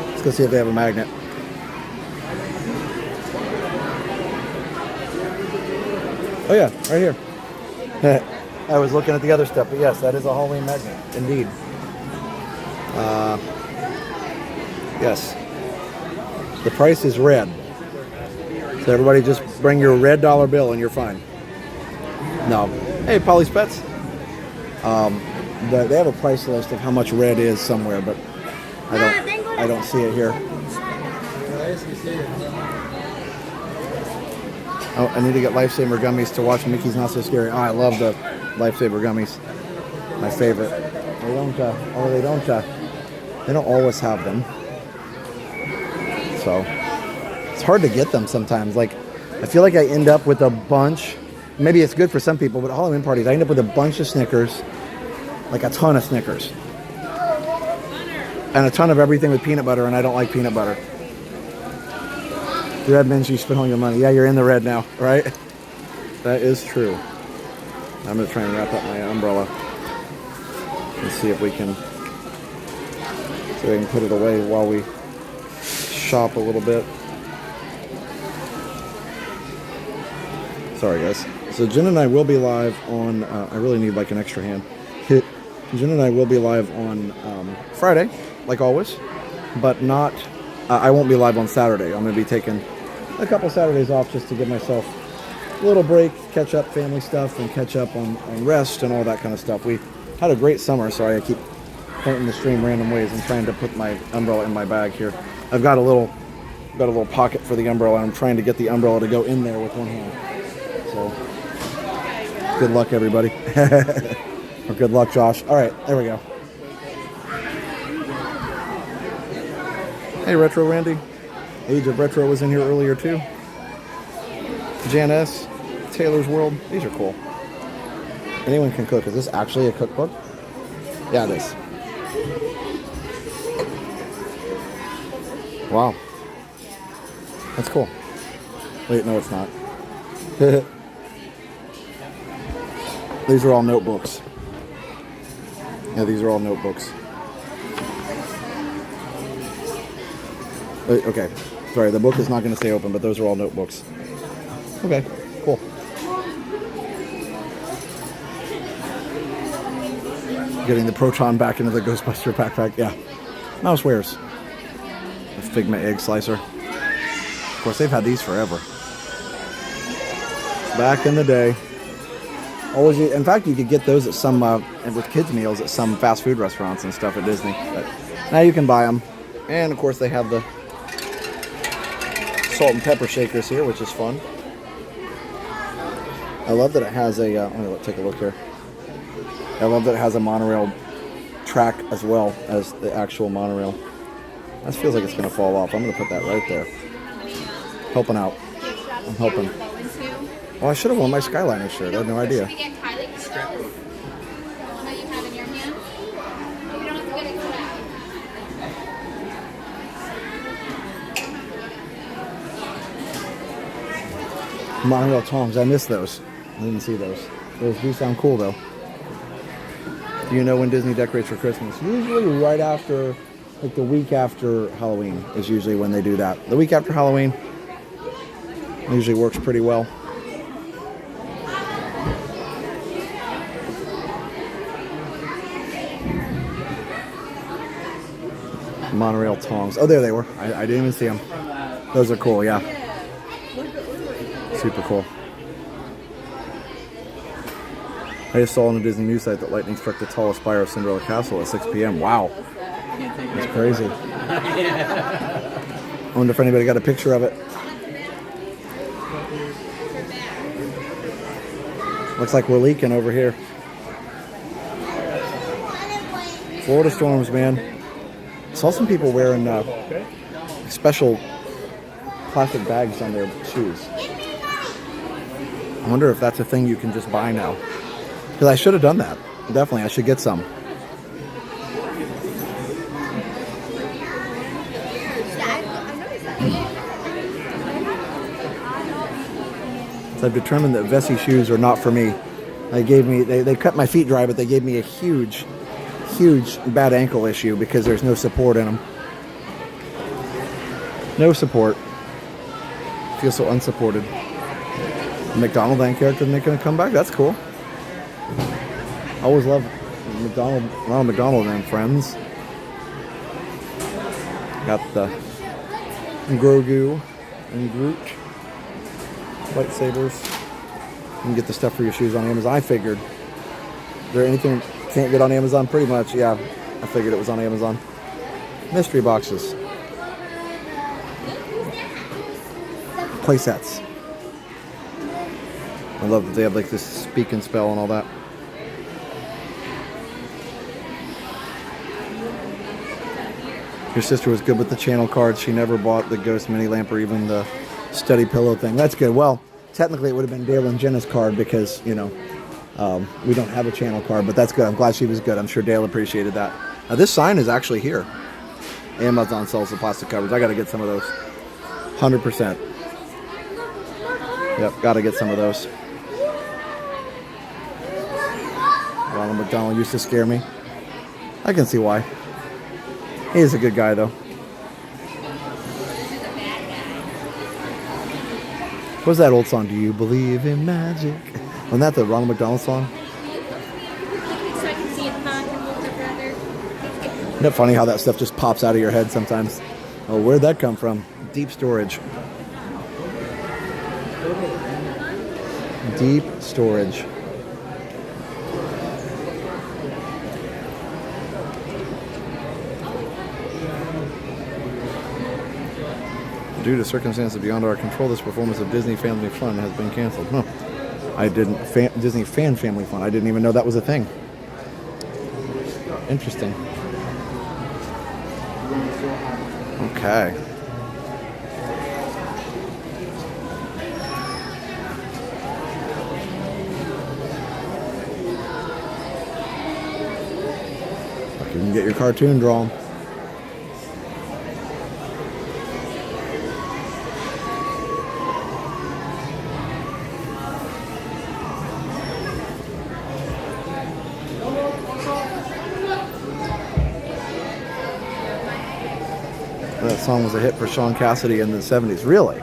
Let's go see if they have a magnet. Oh yeah, right here. I was looking at the other stuff, but yes, that is a Halloween magnet, indeed. Yes. The price is red. So everybody just bring your red dollar bill and you're fine. No. Hey, Polly's Pets. They have a price list of how much red is somewhere, but I don't see it here. Oh, I need to get Lifesaver gummies to watch Mickey's Not So Scary. Oh, I love the Lifesaver gummies. My favorite. They don't always have them. So it's hard to get them sometimes. Like, I feel like I end up with a bunch. Maybe it's good for some people, but at Halloween parties, I end up with a bunch of Snickers, like a ton of Snickers, and a ton of everything with peanut butter, and I don't like peanut butter. The red means you spend all your money. Yeah, you're in the red now, right? That is true. I'm going to try and wrap up my umbrella and see if we can put it away while we shop a little bit. Sorry, guys. So Jen and I will be live on, I really need like an extra hand. Jen and I will be live on Friday, like always, but not, I won't be live on Saturday. I'm going to be taking a couple Saturdays off just to give myself a little break, catch up family stuff, and catch up on rest and all that kind of stuff. We had a great summer. Sorry, I keep pointing the stream random ways. I'm trying to put my umbrella in my bag here. I've got a little pocket for the umbrella, and I'm trying to get the umbrella to go in there with one hand. So, good luck, everybody. Or good luck, Josh. All right, there we go. Hey, Retro Randy. Age of Retro was in here earlier, too. Jan S. Taylor's World. These are cool. Anyone can cook. Is this actually a cookbook? Yeah, it is. Wow. That's cool. Wait, no, it's not. These are all notebooks. Yeah, these are all notebooks. Wait, okay. Sorry, the book is not going to stay open, but those are all notebooks. Okay, cool. Getting the Proton back into the Ghostbuster backpack. Yeah. Mouse wares. The Figma egg slicer. Of course, they've had these forever. Back in the day. Always, in fact, you could get those at some, with kids' meals at some fast food restaurants and stuff at Disney. But now you can buy them. And, of course, they have the salt and pepper shakers here, which is fun. I love that it has a, let me take a look here. I love that it has a monorail track as well as the actual monorail. That feels like it's going to fall off. I'm going to put that right there. Helping out. I'm helping. Oh, I should have worn my Skyliner shirt. I had no idea. Monorail tongs. I missed those. I didn't see those. Those do sound cool, though. Do you know when Disney decorates for Christmas? Usually right after, like the week after Halloween is usually when they do that. The week after Halloween usually works pretty well. Monorail tongs. Oh, there they were. I didn't even see them. Those are cool, yeah. Super cool. I just saw on the Disney news site that lightning struck the tallest spire of Cinderella Castle at 6 p.m. Wow. That's crazy. I wonder if anybody got a picture of it. Looks like we're leaking over here. Florida storms, man. Saw some people wearing special plastic bags on their shoes. I wonder if that's a thing you can just buy now. Because I should have done that. Definitely, I should get some. So I've determined that VIII shoes are not for me. They cut my feet dry, but they gave me a huge bad ankle issue because there's no support in them. No support. I feel so unsupported. McDonald and character making a comeback. That's cool. I always love Ronald McDonald and Friends. Got the Grogu and Groot lightsabers. You can get the stuff for your shoes on Amazon. I figured. Is there anything you can't get on Amazon? Pretty much, yeah. I figured it was on Amazon. Mystery boxes. Play sets. I love that they have like this speak and spell and all that. Your sister was good with the channel cards. She never bought the Ghost mini lamp or even the study pillow thing. That's good. Well, technically it would have been Dale and Jenna's card because, you know, we don't have a channel card, but that's good. I'm glad she was good. I'm sure Dale appreciated that. Now, this sign is actually here. Amazon sells the plastic covers. I got to get some of those. 100%. Yep, got to get some of those. Ronald McDonald used to scare me. I can see why. He is a good guy, though. What was that old song? Do you believe in magic? Wasn't that the Ronald McDonald song? Isn't it funny how that stuff just pops out of your head sometimes? Oh, where'd that come from? Deep storage. Deep storage. Due to circumstances beyond our control, this performance of Disney Family Fun has been canceled. No, I didn't. Disney Fan Family Fun. I didn't even know that was a thing. Interesting. Okay. You can get your cartoon drawn. That song was a hit for Sean Cassidy in the 70s. Really?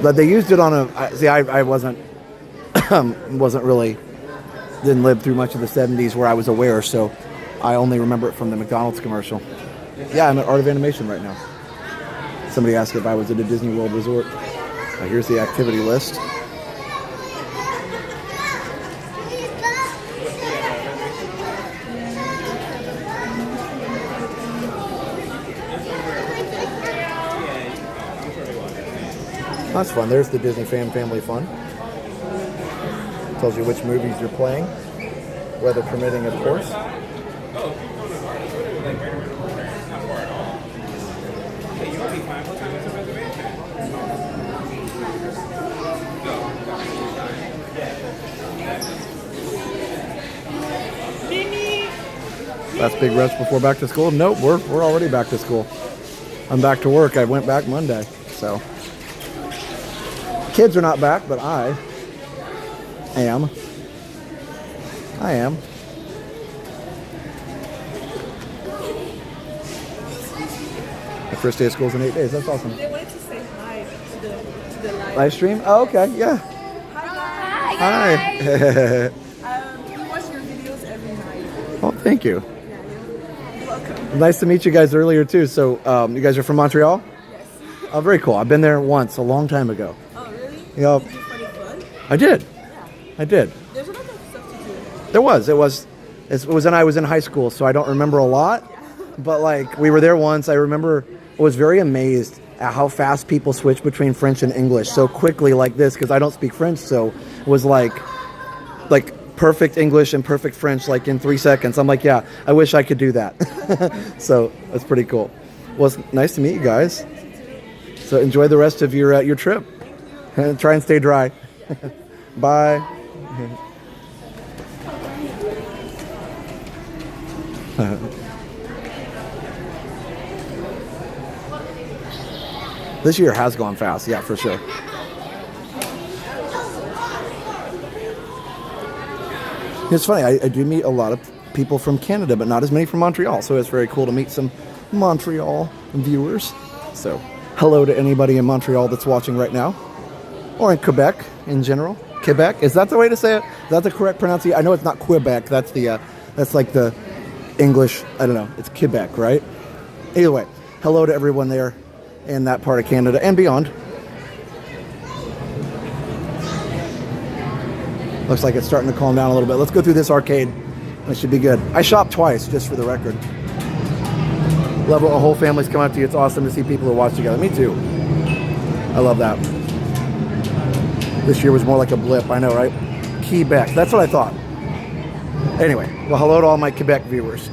But they used it on a... See, I wasn't really... Didn't live through much of the 70s where I was aware, so I only remember it from the McDonald's commercial. Yeah, I'm at Art of Animation right now. Somebody asked if I was at a Disney World resort. Here's the activity list. That's fun. There's the Disney Family Fun. Tells you which movies you're playing, weather permitting, of course. That's big rush before back to school. Nope, we're already back to school. I'm back to work. I went back Monday, so kids are not back, but I am. The first day of school's in 8 days. That's awesome. They wanted to say hi to the Live stream? Oh, okay, yeah. Hi. We watch your videos every night. Oh, thank you. Yeah, you're welcome. Nice to meet you guys earlier too. So, you guys are from Montreal? Yes. Oh, very cool. I've been there once, a long time ago. Oh, really? Yep. Did you find it fun? I did. Yeah. I did. There's a lot of stuff to do. There was. It was when I was in high school, so I don't remember a lot. But like, we were there once. I remember was very amazed at how fast people switch between French and English so quickly like this, because I don't speak French, so it was like perfect English and perfect French like in 3 seconds. I'm like, yeah, I wish I could do that. So that's pretty cool. Well, it's nice to meet you guys. So enjoy the rest of your trip. And try and stay dry. Bye. This year has gone fast, yeah, for sure. It's funny, I do meet a lot of people from Canada, but not as many from Montreal, so it's very cool to meet some Montreal viewers. So, hello to anybody in Montreal that's watching right now, or in Quebec in general. Quebec, is that the way to say it? Is that the correct pronunciation? I know it's not Quebec, that's the, that's like the English, I don't know, it's Quebec, right? Either way, hello to everyone there in that part of Canada and beyond. Looks like it's starting to calm down a little bit. Let's go through this arcade. It should be good. I shopped twice, just for the record. Love when a whole family's come up to you. It's awesome to see people who watch together. Me too. I love that. This year was more like a blip, I know, right? Quebec, that's what I thought. Anyway, well, hello to all my Quebec viewers.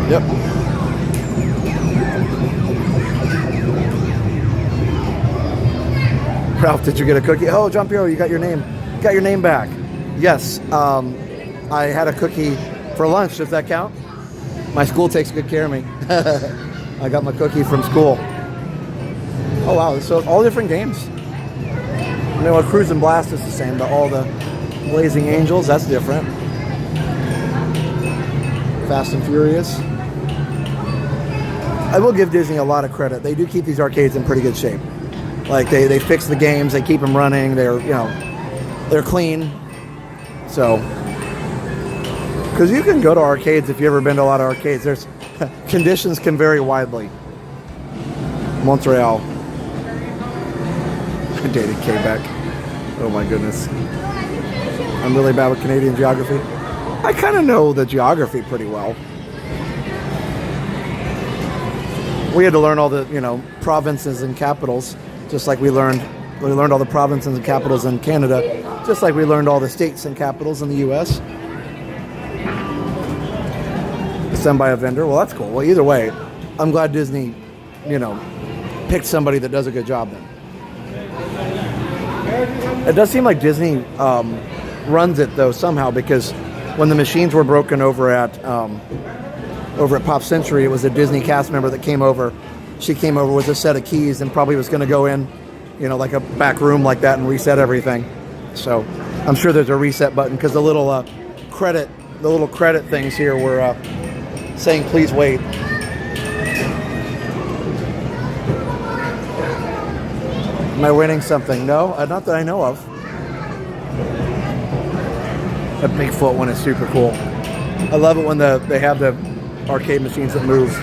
Yep. Ralph, did you get a cookie? Oh, John Piero, you got your name. Got your name back. Yes. I had a cookie for lunch. Does that count? My school takes good care of me. I got my cookie from school. Oh wow! So all different games. You know, Cruise and Blast is the same, but all the Blazing Angels, that's different. Fast and Furious. I will give Disney a lot of credit. They do keep these arcades in pretty good shape. Like they fix the games, they keep them running. They're, you know, they're clean. So, because you can go to arcades if you've ever been to a lot of arcades. There's conditions can vary widely. Montreal. I dated Quebec. Oh my goodness. I'm really bad with Canadian geography. I kind of know the geography pretty well. We had to learn all the, you know, provinces and capitals, just like we learned all the provinces and capitals in Canada, just like we learned all the states and capitals in the U.S. Sent by a vendor. Well, that's cool. Well, either way, I'm glad Disney, you know, picked somebody that does a good job then. It does seem like Disney runs it, though, somehow, because when the machines were broken over at Pop Century, it was a Disney cast member that came over. She came over with a set of keys and probably was going to go in, you know, like a back room like that and reset everything. So I'm sure there's a reset button, because the little credit things here were saying please wait. Am I winning something? No, not that I know of. That Bigfoot one is super cool. I love it when they have the arcade machines that move.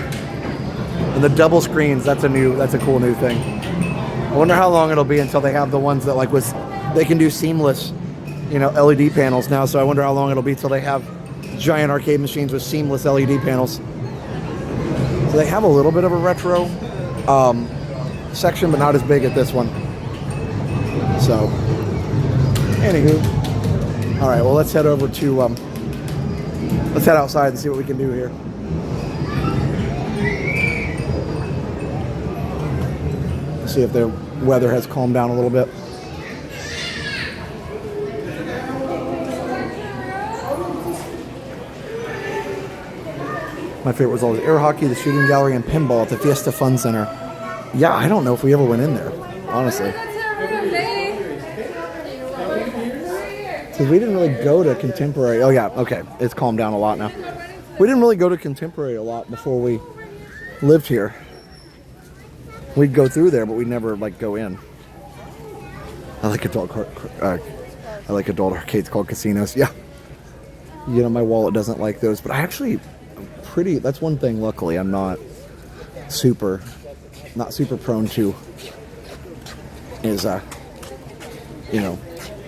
And the double screens, that's a cool new thing. I wonder how long it'll be until they have the ones that they can do seamless, you know, LED panels now. So I wonder how long it'll be till they have giant arcade machines with seamless LED panels. So they have a little bit of a retro section, but not as big at this one. So, anywho, all right. Well, let's head over to let's head outside and see what we can do here. See if the weather has calmed down a little bit. My favorite was always air hockey, the shooting gallery, and pinball at the Fiesta Fun Center. Yeah, I don't know if we ever went in there, honestly. Because we didn't really go to Contemporary. Oh yeah, okay, it's calmed down a lot now. We didn't really go to Contemporary a lot before we lived here. We'd go through there, but we'd never go in. I like adult arcades called casinos. Yeah, you know, my wallet doesn't like those, but I actually that's one thing. Luckily, I'm not super prone to is you know,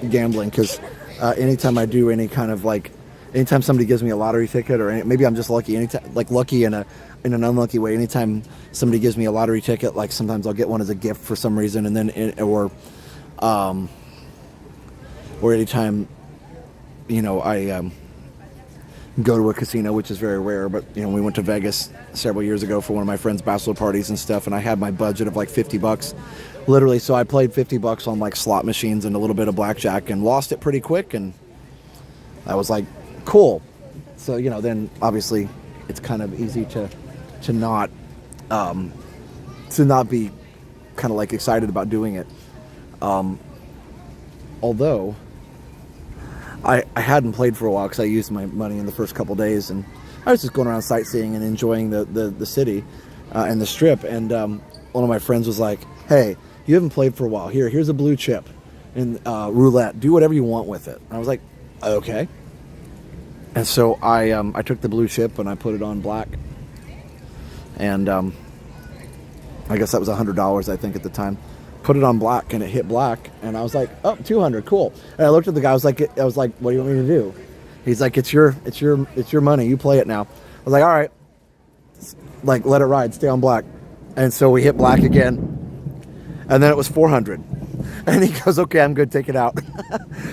gambling, because anytime I do any kind of anytime somebody gives me a lottery ticket, or maybe I'm just lucky, anytime, like lucky in an unlucky way, anytime somebody gives me a lottery ticket, like sometimes I'll get one as a gift for some reason, and then or anytime, you know, I go to a casino, which is very rare, but you know, we went to Vegas several years ago for one of my friends' bachelor parties and stuff, and I had my budget of like $50 literally, so I played $50 on like slot machines and a little bit of blackjack and lost it pretty quick, and I was like, cool. So, you know, then obviously it's kind of easy to not be kind of like excited about doing it. Although I hadn't played for a while because I used my money in the first couple days, and I was just going around sightseeing and enjoying the city and the strip. And one of my friends was like, "Hey, you haven't played for a while. Here's a blue chip and roulette. Do whatever you want with it." And I was like, "Okay." And so I took the blue chip and I put it on black, and I guess that was $100 I think at the time. Put it on black and it hit black, and I was like, "Oh, 200, cool." And I looked at the guy. I was like, "What do you want me to do?" He's like, "It's your money. You play it now." I was like, "All right, like let it ride. Stay on black." And so we hit black again, and then it was 400. And he goes, "Okay, I'm good. Take it out."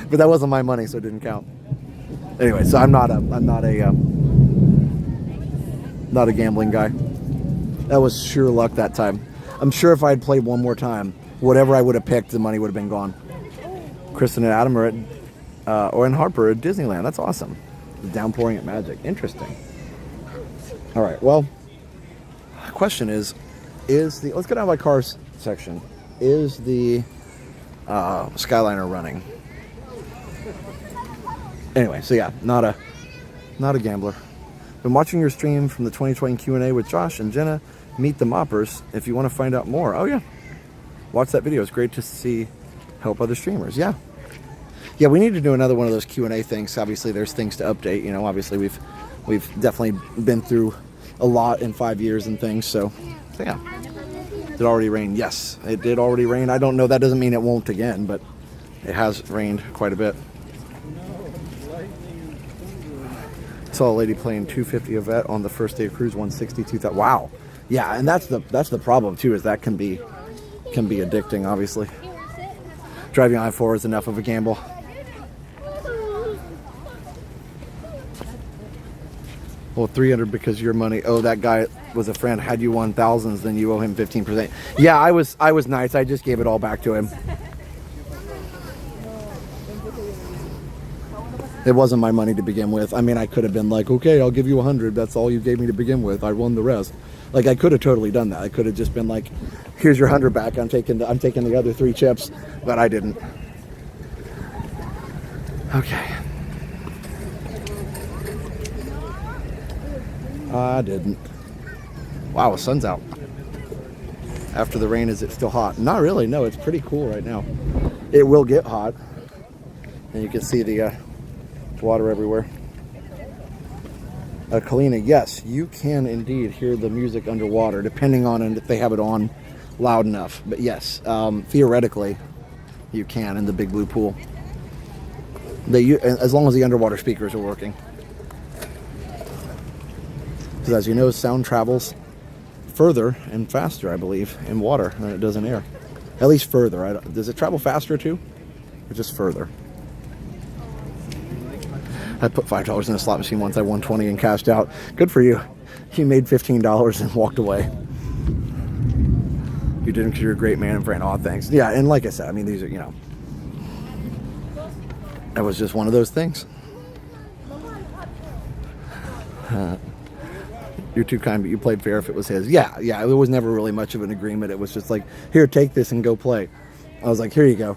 But that wasn't my money, so it didn't count. Anyway, so I'm not a gambling guy. That was sheer luck that time. I'm sure if I had played one more time, whatever I would have picked, the money would have been gone. Kristen and Adam are at, or in Harper at Disneyland. That's awesome. Downpouring at Magic. Interesting. All right. Well, the question is the, let's go down by cars section. Is the Skyliner running? Anyway, so yeah, not a gambler. Been watching your stream from the 2020 Q&A with Josh and Jenna. Meet the Moppers. If you want to find out more, oh yeah, watch that video. It's great to see help other streamers. Yeah, we need to do another one of those Q&A things. Obviously, there's things to update. You know, obviously we've definitely been through a lot in 5 years and things. So yeah, did it already rain? Yes, it did already rain. I don't know. That doesn't mean it won't again, but it has rained quite a bit. Saw a lady playing 250 Yvette on the first day of cruise, 162,000. Wow. Yeah, and that's the problem too, is that can be addicting, obviously. Driving I-4 is enough of a gamble. Well, 300 because your money. Oh, that guy was a friend. Had you won thousands, then you owe him 15%. Yeah, I was nice. I just gave it all back to him. It wasn't my money to begin with. I mean, I could have been like, okay, I'll give you 100. That's all you gave me to begin with. I won the rest. Like, I could have totally done that. I could have just been like, here's your 100 back. I'm taking the other 3 chips, but I didn't. Okay. I didn't. Wow, the sun's out. After the rain, is it still hot? Not really. No, it's pretty cool right now. It will get hot. And you can see the water everywhere. Kalina, yes, you can indeed hear the music underwater, depending on if they have it on loud enough. But yes, theoretically, you can in the big blue pool. As long as the underwater speakers are working. Because as you know, sound travels further and faster, I believe, in water than it does in air. At least further. Does it travel faster too? Or just further? I put $5 in a slot machine once. I won 20 and cashed out. Good for you. You made $15 and walked away. You didn't because you're a great man and friend. Oh, thanks. Yeah, and like I said, I mean, these are, you know, that was just one of those things. You're too kind, but you played fair if it was his. Yeah, it was never really much of an agreement. It was just like, here, take this and go play. I was like, here you go.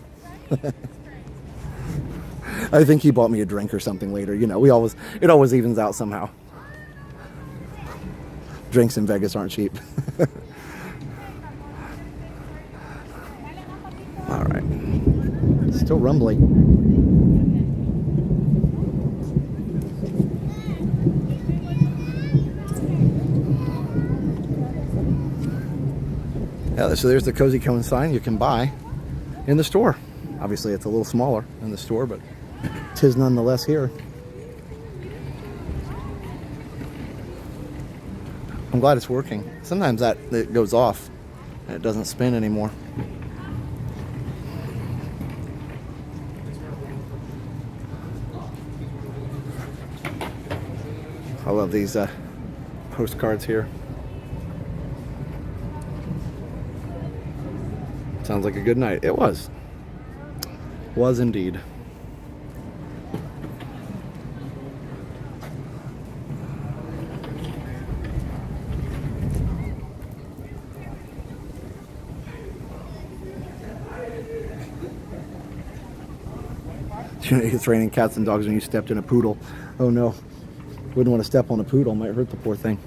I think he bought me a drink or something later. You know, it always evens out somehow. Drinks in Vegas aren't cheap. All right. Still rumbling. Yeah, so there's the Cozy Cone sign you can buy in the store. Obviously, it's a little smaller in the store, but 'tis nonetheless here. I'm glad it's working. Sometimes it goes off and it doesn't spin anymore. I love these postcards here. Sounds like a good night. It was. Was indeed. It's raining cats and dogs when you stepped in a poodle. Oh no. Wouldn't want to step on a poodle. Might hurt the poor thing.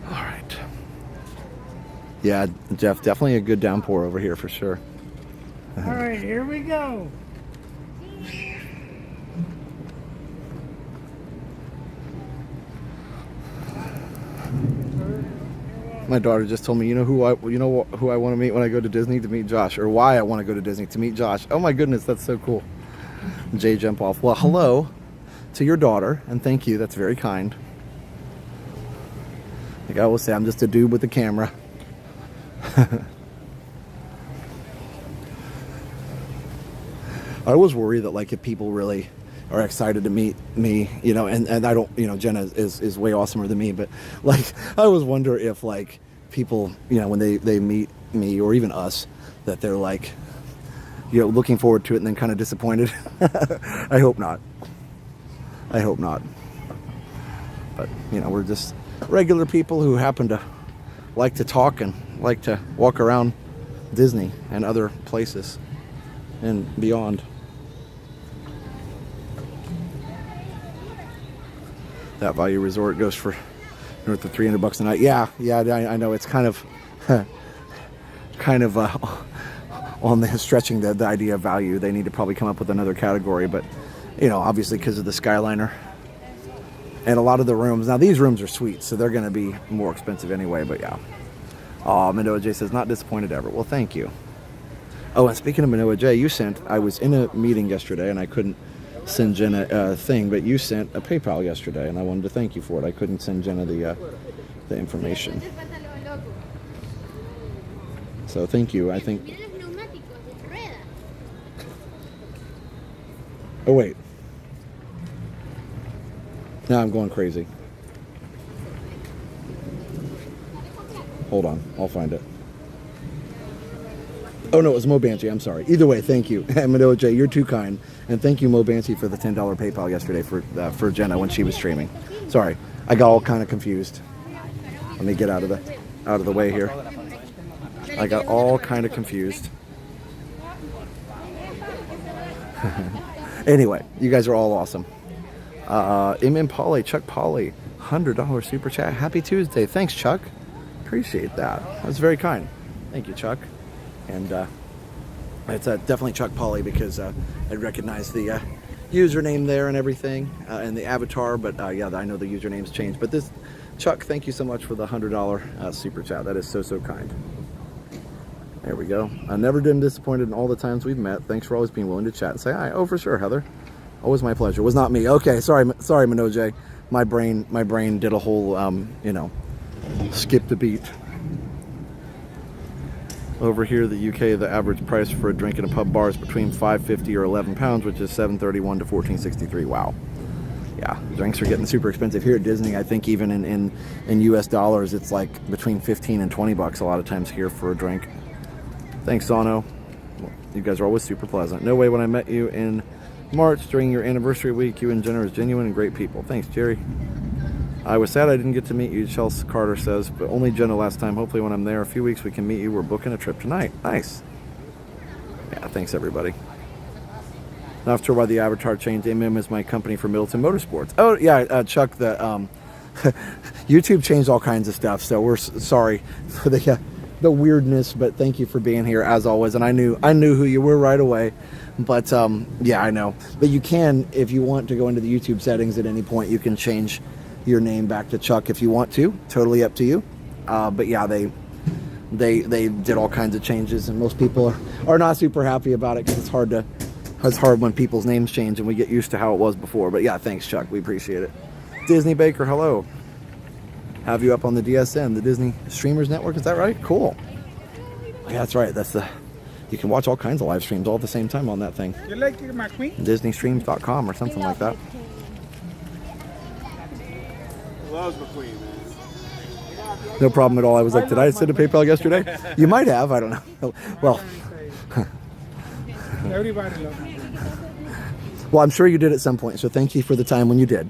Alright. Yeah, Jeff, definitely a good downpour over here for sure. Alright, here we go. My daughter just told me, you know who I want to meet when I go to Disney? To meet Josh. Or why I want to go to Disney? To meet Josh. Oh my goodness, that's so cool. Jay jump off. Well, hello to your daughter, and thank you. That's very kind. Like I always say, I'm just a dude with a camera. I always worry that like if people really are excited to meet me, you know, and I don't, you know, Jenna is way awesomer than me, but like I always wonder if like people, you know, when they meet me or even us, that they're like, you know, looking forward to it and then kind of disappointed. I hope not. I hope not. But, you know, we're just regular people who happen to like to talk and like to walk around Disney and other places and beyond. That Value Resort goes for north of $300 a night. Yeah, I know it's kind of on the stretching the idea of value. They need to probably come up with another category, but you know, obviously because of the Skyliner and a lot of the rooms. Now these rooms are suites, so they're going to be more expensive anyway. But yeah. Oh, Manoa J says not disappointed ever. Well, thank you. Oh, and speaking of Manoa J, I was in a meeting yesterday and I couldn't send Jenna a thing, but you sent a PayPal yesterday, and I wanted to thank you for it. I couldn't send Jenna the information, so thank you. I think. Oh wait, now I'm going crazy. Hold on, I'll find it. Oh no, it was Mo Banshee. I'm sorry. Either way, thank you. Manoa J, you're too kind. And thank you, Mo Banshee, for the $10 PayPal yesterday for Jenna when she was streaming. Sorry, I got all kind of confused. Let me get out of the way here. I got all kind of confused. Anyway, you guys are all awesome. M. Polly, Chuck Polly, $100 super chat. Happy Tuesday. Thanks, Chuck. Appreciate that. That was very kind. Thank you, Chuck. And it's definitely Chuck Polly because I recognize the username there and everything and the avatar, but yeah, I know the username's changed. But this, Chuck, thank you so much for the $100 super chat. That is so kind. There we go. I've never been disappointed in all the times we've met. Thanks for always being willing to chat and say hi. Oh, for sure, Heather. Always my pleasure. It was not me. Okay, sorry, Manoa J. My brain did a whole, you know, skip the beat. Over here, the UK, the average price for a drink in a pub bar is between £5.50 or £11, which is $7.31 to $14.63. Wow. Yeah, drinks are getting super expensive here at Disney. I think even in US dollars, it's like between $15 and $20 a lot of times here for a drink. Thanks, Sano. Well, you guys are always super pleasant. No way when I met you in March during your anniversary week, you and Jenna are genuine and great people. Thanks, Jerry. I was sad I didn't get to meet you, Chelsea Carter says, but only Jenna last time. Hopefully when I'm there, a few weeks, we can meet you. We're booking a trip tonight. Nice. Yeah, thanks, everybody. Not sure why the avatar changed. MM is my company for Middleton Motorsports. Oh, yeah, Chuck, the YouTube changed all kinds of stuff, so we're sorry for the weirdness, but thank you for being here, as always. And I knew who you were right away. But, yeah, I know. But you can, if you want to go into the YouTube settings at any point, you can change your name back to Chuck if you want to. Totally up to you. But yeah, they did all kinds of changes, and most people are not super happy about it because it's hard It's hard when people's names change and we get used to how it was before. But yeah, thanks, Chuck. We appreciate it. Disney Baker, hello. Have you up on the DSN, the Disney Streamers Network? Is that right? Cool. Yeah, that's right. That's the. You can watch all kinds of live streams all at the same time on that thing. You like my queen? DisneyStreams.com or something like that. Loves McQueen, man. No problem at all. I was like, did I send a PayPal yesterday? You might have. I don't know. Well. Everybody loves me. Well, I'm sure you did at some point, so thank you for the time when you did.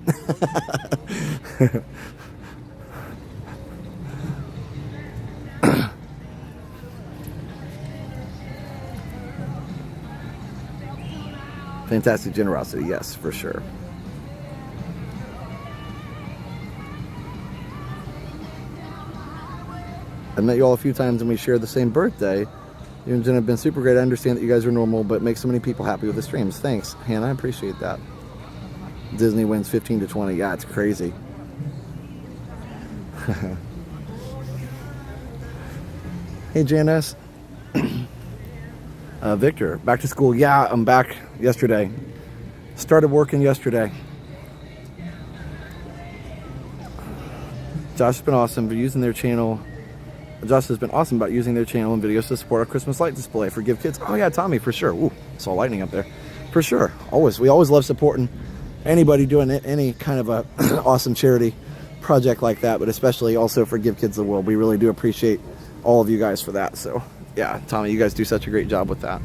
Fantastic generosity, yes, for sure. I've met you all a few times and we share the same birthday. You and Jen have been super great. I understand that you guys are normal, but make so many people happy with the streams. Thanks, Hannah. I appreciate that. Disney wins 15 to 20. Yeah, it's crazy. Hey, Janice. Victor, back to school. Yeah, I'm back yesterday. Started working yesterday. Josh has been awesome for using their channel. Josh has been awesome about using their channel and videos to support our Christmas light display for Give Kids. Oh yeah, Tommy, for sure. Ooh, saw lightning up there. For sure. Always. We always love supporting anybody doing any kind of a awesome charity project like that, but especially also for Give Kids the World. We really do appreciate all of you guys for that. So yeah, Tommy, you guys do such a great job with that.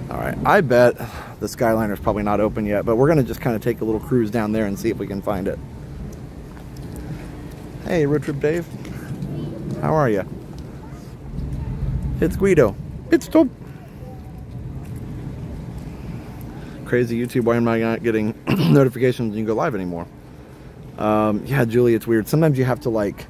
All right, I bet the Skyliner is probably not open yet, but we're going to just kind of take a little cruise down there and see if we can find it. Hey, Road Trip Dave. How are you? It's Guido. It's Top. Crazy YouTube, why am I not getting notifications when you go live anymore? Yeah, Julie, it's weird. Sometimes you have to like,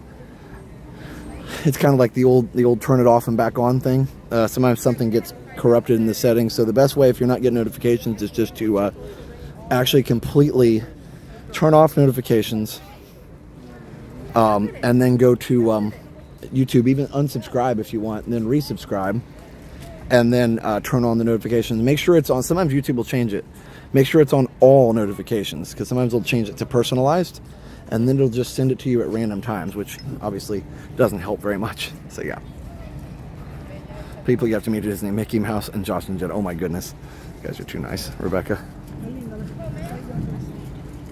it's kind of like the old turn it off and back on thing. Sometimes something gets corrupted in the settings. So the best way if you're not getting notifications is just to actually completely turn off notifications. And then go to YouTube, even unsubscribe if you want, and then resubscribe, and then turn on the notifications. Make sure it's on. Sometimes YouTube will change it. Make sure it's on all notifications, because sometimes they'll change it to personalized, and then it'll just send it to you at random times, which obviously doesn't help very much. So yeah. People you have to meet at Disney, Mickey Mouse and Josh and Jed. Oh my goodness. You guys are too nice. Rebecca.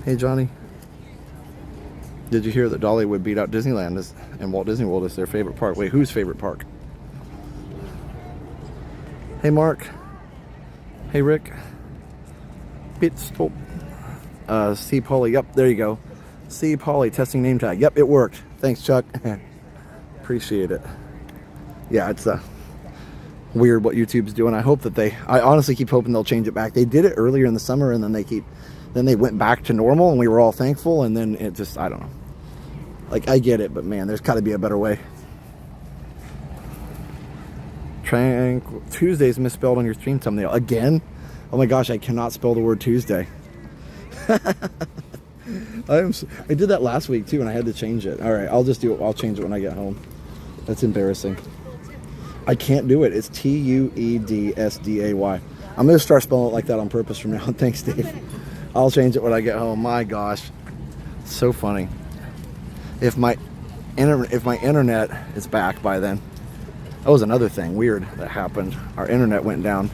Hey Johnny. Did you hear that Dollywood beat out Disneyland and Walt Disney World is their favorite park? Wait, whose favorite park? Hey, Mark. Hey, Rick. Bit stop. C. Polly. Yep, there you go. C. Polly, testing name tag. Yep, it worked. Thanks, Chuck. Appreciate it. Yeah, it's weird what YouTube's doing. I hope that I honestly keep hoping they'll change it back. They did it earlier in the summer, and then they went back to normal, and we were all thankful, and then it just, I don't know. Like, I get it, but man, there's got to be a better way. Tranquil Tuesday's misspelled on your stream thumbnail. Again? Oh my gosh, I cannot spell the word Tuesday. I did that last week too, and I had to change it. All right, I'll just do it. I'll change it when I get home. That's embarrassing. I can't do it. It's Tuedsday. I'm going to start spelling it like that on purpose from now on. Thanks, Dave. I'll change it when I get home. My gosh, so funny. If my internet is back by then. That was another thing weird that happened. Our internet went down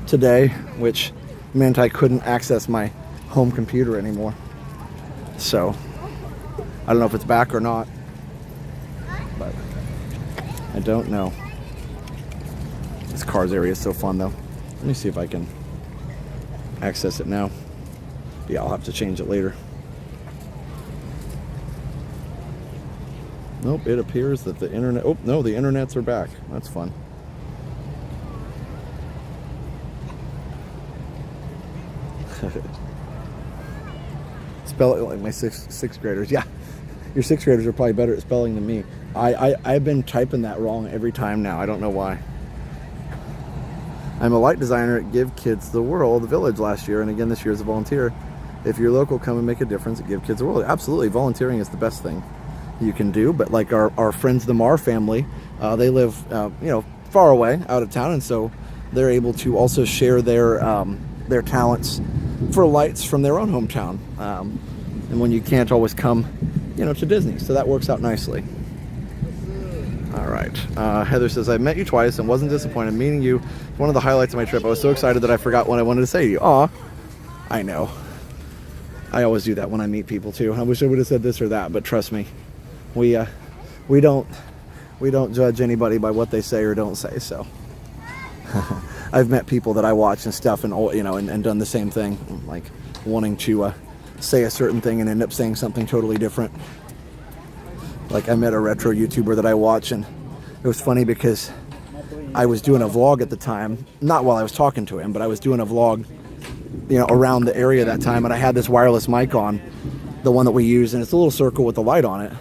today, which meant I couldn't access my home computer anymore. So I don't know if it's back or not, but I don't know. This Cars area is so fun though. Let me see if I can access it now. Yeah, I'll have to change it later. Nope, it appears that the internet... Oh, no, the internets are back. That's fun. Spell it like my sixth graders. Yeah, your sixth graders are probably better at spelling than me. I've been typing that wrong every time now. I don't know why. I'm a light designer at Give Kids the World, the Village, last year, and again this year as a volunteer. If you're local, come and make a difference at Give Kids the World. Absolutely, volunteering is the best thing you can do. But like our friends, the Marr family, they live far away out of town, and so they're able to also share their talents for lights from their own hometown. And when you can't always come, to Disney. So that works out nicely. All right. Heather says, I met you twice and wasn't disappointed. Meeting you, one of the highlights of my trip. I was so excited that I forgot what I wanted to say to you. Aw, I know. I always do that when I meet people too. I wish I would have said this or that, but trust me, we don't judge anybody by what they say or don't say. So I've met people that I watch and stuff, and and done the same thing, like wanting to say a certain thing and end up saying something totally different. Like I met a retro YouTuber that I watch, and it was funny because I was doing a vlog at the time, not while I was talking to him, but I was doing a vlog, around the area that time, and I had this wireless mic on, the one that we use, and it's a little circle with the light on it.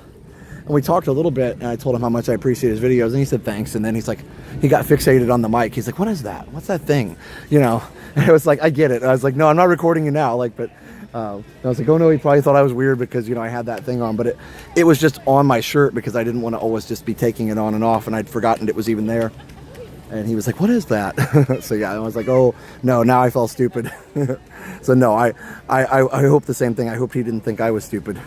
And we talked a little bit, and I told him how much I appreciate his videos, and he said thanks. And then he's like, he got fixated on the mic. He's like, what is that? What's that thing? And it was like, I get it. I was like, no, I'm not recording you now. But I was like, oh no, he probably thought I was weird because, I had that thing on. But it was just on my shirt because I didn't want to always just be taking it on and off, and I'd forgotten it was even there. And he was like, what is that? So yeah, I was like, oh no, now I felt stupid. So no, I hope the same thing. I hope he didn't think I was stupid.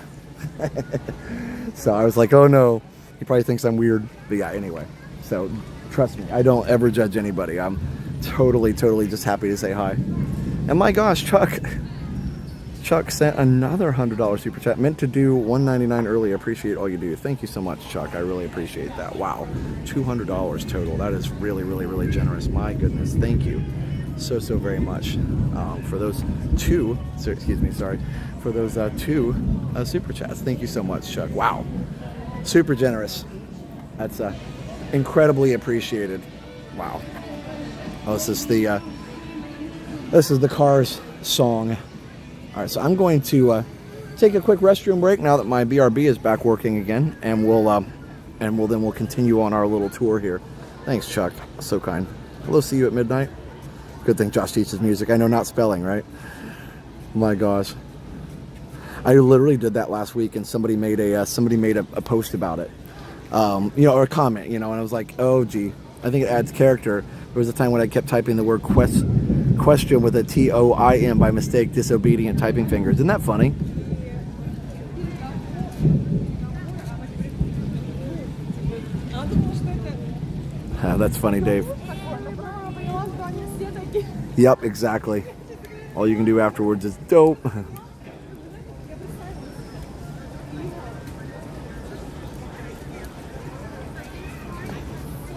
So I was like, oh no, he probably thinks I'm weird. But yeah, anyway. So trust me, I don't ever judge anybody. I'm totally just happy to say hi. And my gosh, Chuck sent another $100 super chat. Meant to do $199 early. Appreciate all you do. Thank you so much, Chuck. I really appreciate that. Wow, $200 total. That is really generous. My goodness, thank you so very much for those two. For those two super chats. Thank you so much, Chuck. Wow, super generous. That's incredibly appreciated. Wow. Oh, this is the Cars song. All right, so I'm going to take a quick restroom break now that my BRB is back working again, and we'll continue on our little tour here. Thanks, Chuck. So kind. Hello, see you at midnight. Good thing Josh teaches music. I know, not spelling, right? My gosh. I literally did that last week, and somebody made a post about it, or a comment, and I was like, oh gee, I think it adds character. There was a time when I kept typing the word question with a TOIM by mistake, disobedient typing fingers. Isn't that funny? That's funny, Dave. Yep, exactly. All you can do afterwards is dope.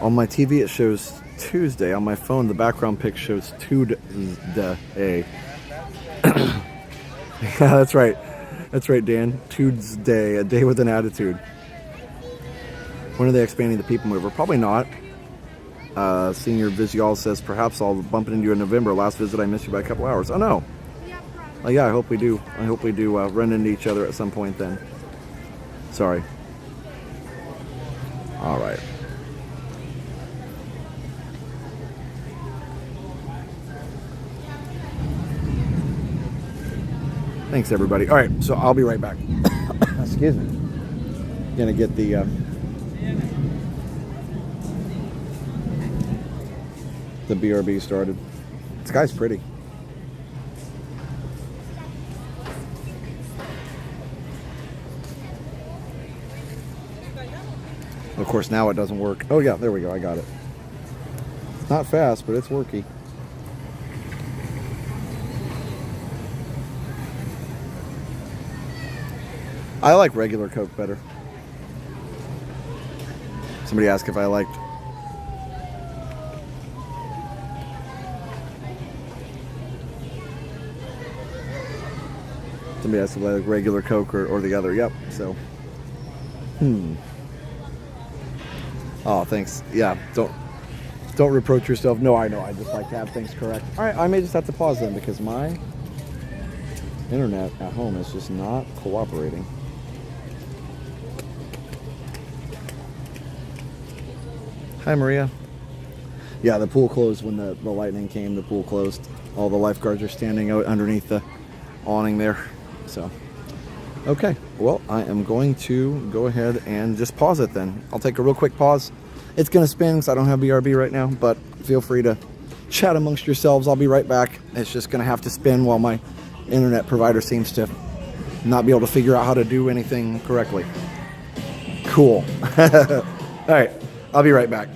On my TV it shows Tuesday. On my phone the background pic shows Tuesday. Yeah, that's right, Dan. Tuesday, a day with an attitude. When are they expanding the People Mover? Probably not. Senior Visual says, perhaps I'll bump into you in November. Last visit I missed you by a couple hours. Oh no. Oh yeah, I hope we do. Run into each other at some point then. Sorry. All right. Thanks, everybody. All right, so I'll be right back. Excuse me. Gonna get the BRB started. This guy's pretty. Of course, now it doesn't work. Oh yeah, there we go. I got it. It's not fast, but it's worky. I like regular Coke better. Somebody asked if I liked regular Coke or the other. Yep. So. Oh, thanks. Yeah. Don't reproach yourself. No, I know. I just like to have things correct. All right. I may just have to pause then because my internet at home is just not cooperating. Hi, Maria. Yeah, the pool closed when the lightning came. The pool closed. All the lifeguards are standing out underneath the awning there. So, okay. Well, I am going to go ahead and just pause it then. I'll take a real quick pause. It's going to spin because I don't have BRB right now, but feel free to chat amongst yourselves. I'll be right back. It's just going to have to spin while my internet provider seems to not be able to figure out how to do anything correctly. Cool. All right, I'll be right back.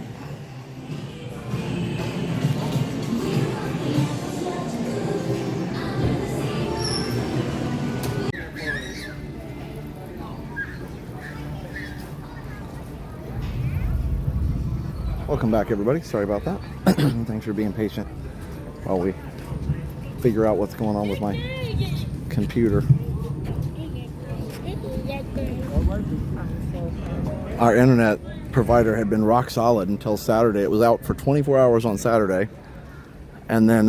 Welcome back, everybody. Sorry about that. Thanks for being patient while we figure out what's going on with my computer. Our internet provider had been rock solid until Saturday. It was out for 24 hours on Saturday. And then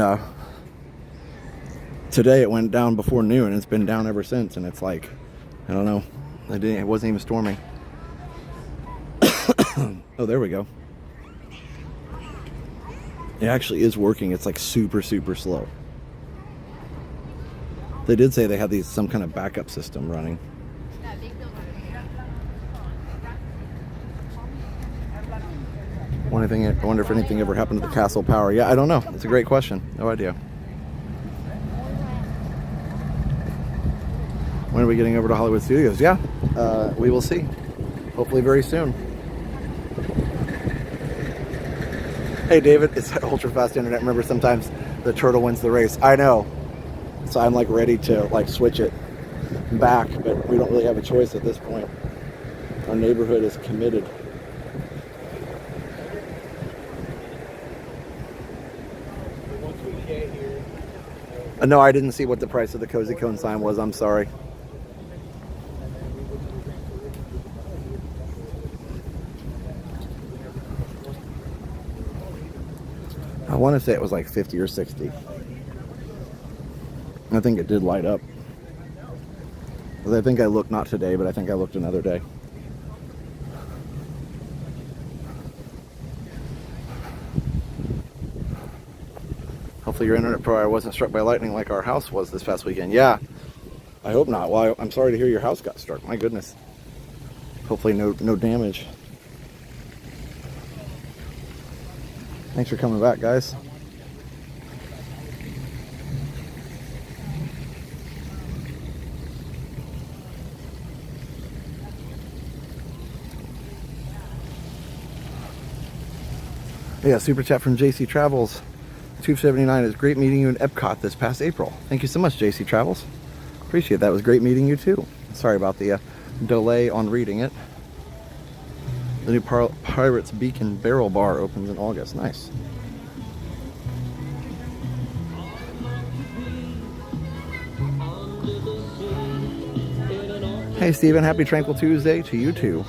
today it went down before noon, and it's been down ever since. And it's like, I don't know. It wasn't even storming. Oh, there we go. It actually is working. It's like super, super slow. They did say they had some kind of backup system running. I wonder if anything ever happened to the castle power. Yeah, I don't know. It's a great question. No idea. When are we getting over to Hollywood Studios? Yeah, we will see. Hopefully very soon. Hey David, it's ultra fast internet. Remember, sometimes the turtle wins the race. I know. So I'm like ready to like switch it back, but we don't really have a choice at this point. Our neighborhood is committed. No, I didn't see what the price of the Cozy Cone sign was. I'm sorry. I want to say it was like 50 or 60. I think it did light up. I think I looked not today, but I think I looked another day. Hopefully your internet provider wasn't struck by lightning like our house was this past weekend. Yeah, I hope not. Well, I'm sorry to hear your house got struck. My goodness. Hopefully no damage. Thanks for coming back, guys. Yeah, super chat from JC Travels. 279 is great meeting you in Epcot this past April. Thank you so much, JC Travels. Appreciate that. It was great meeting you too. Sorry about the delay on reading it. The new Pirates Beacon Barrel Bar opens in August. Nice. Hey Steven, happy Tranquil Tuesday to you too.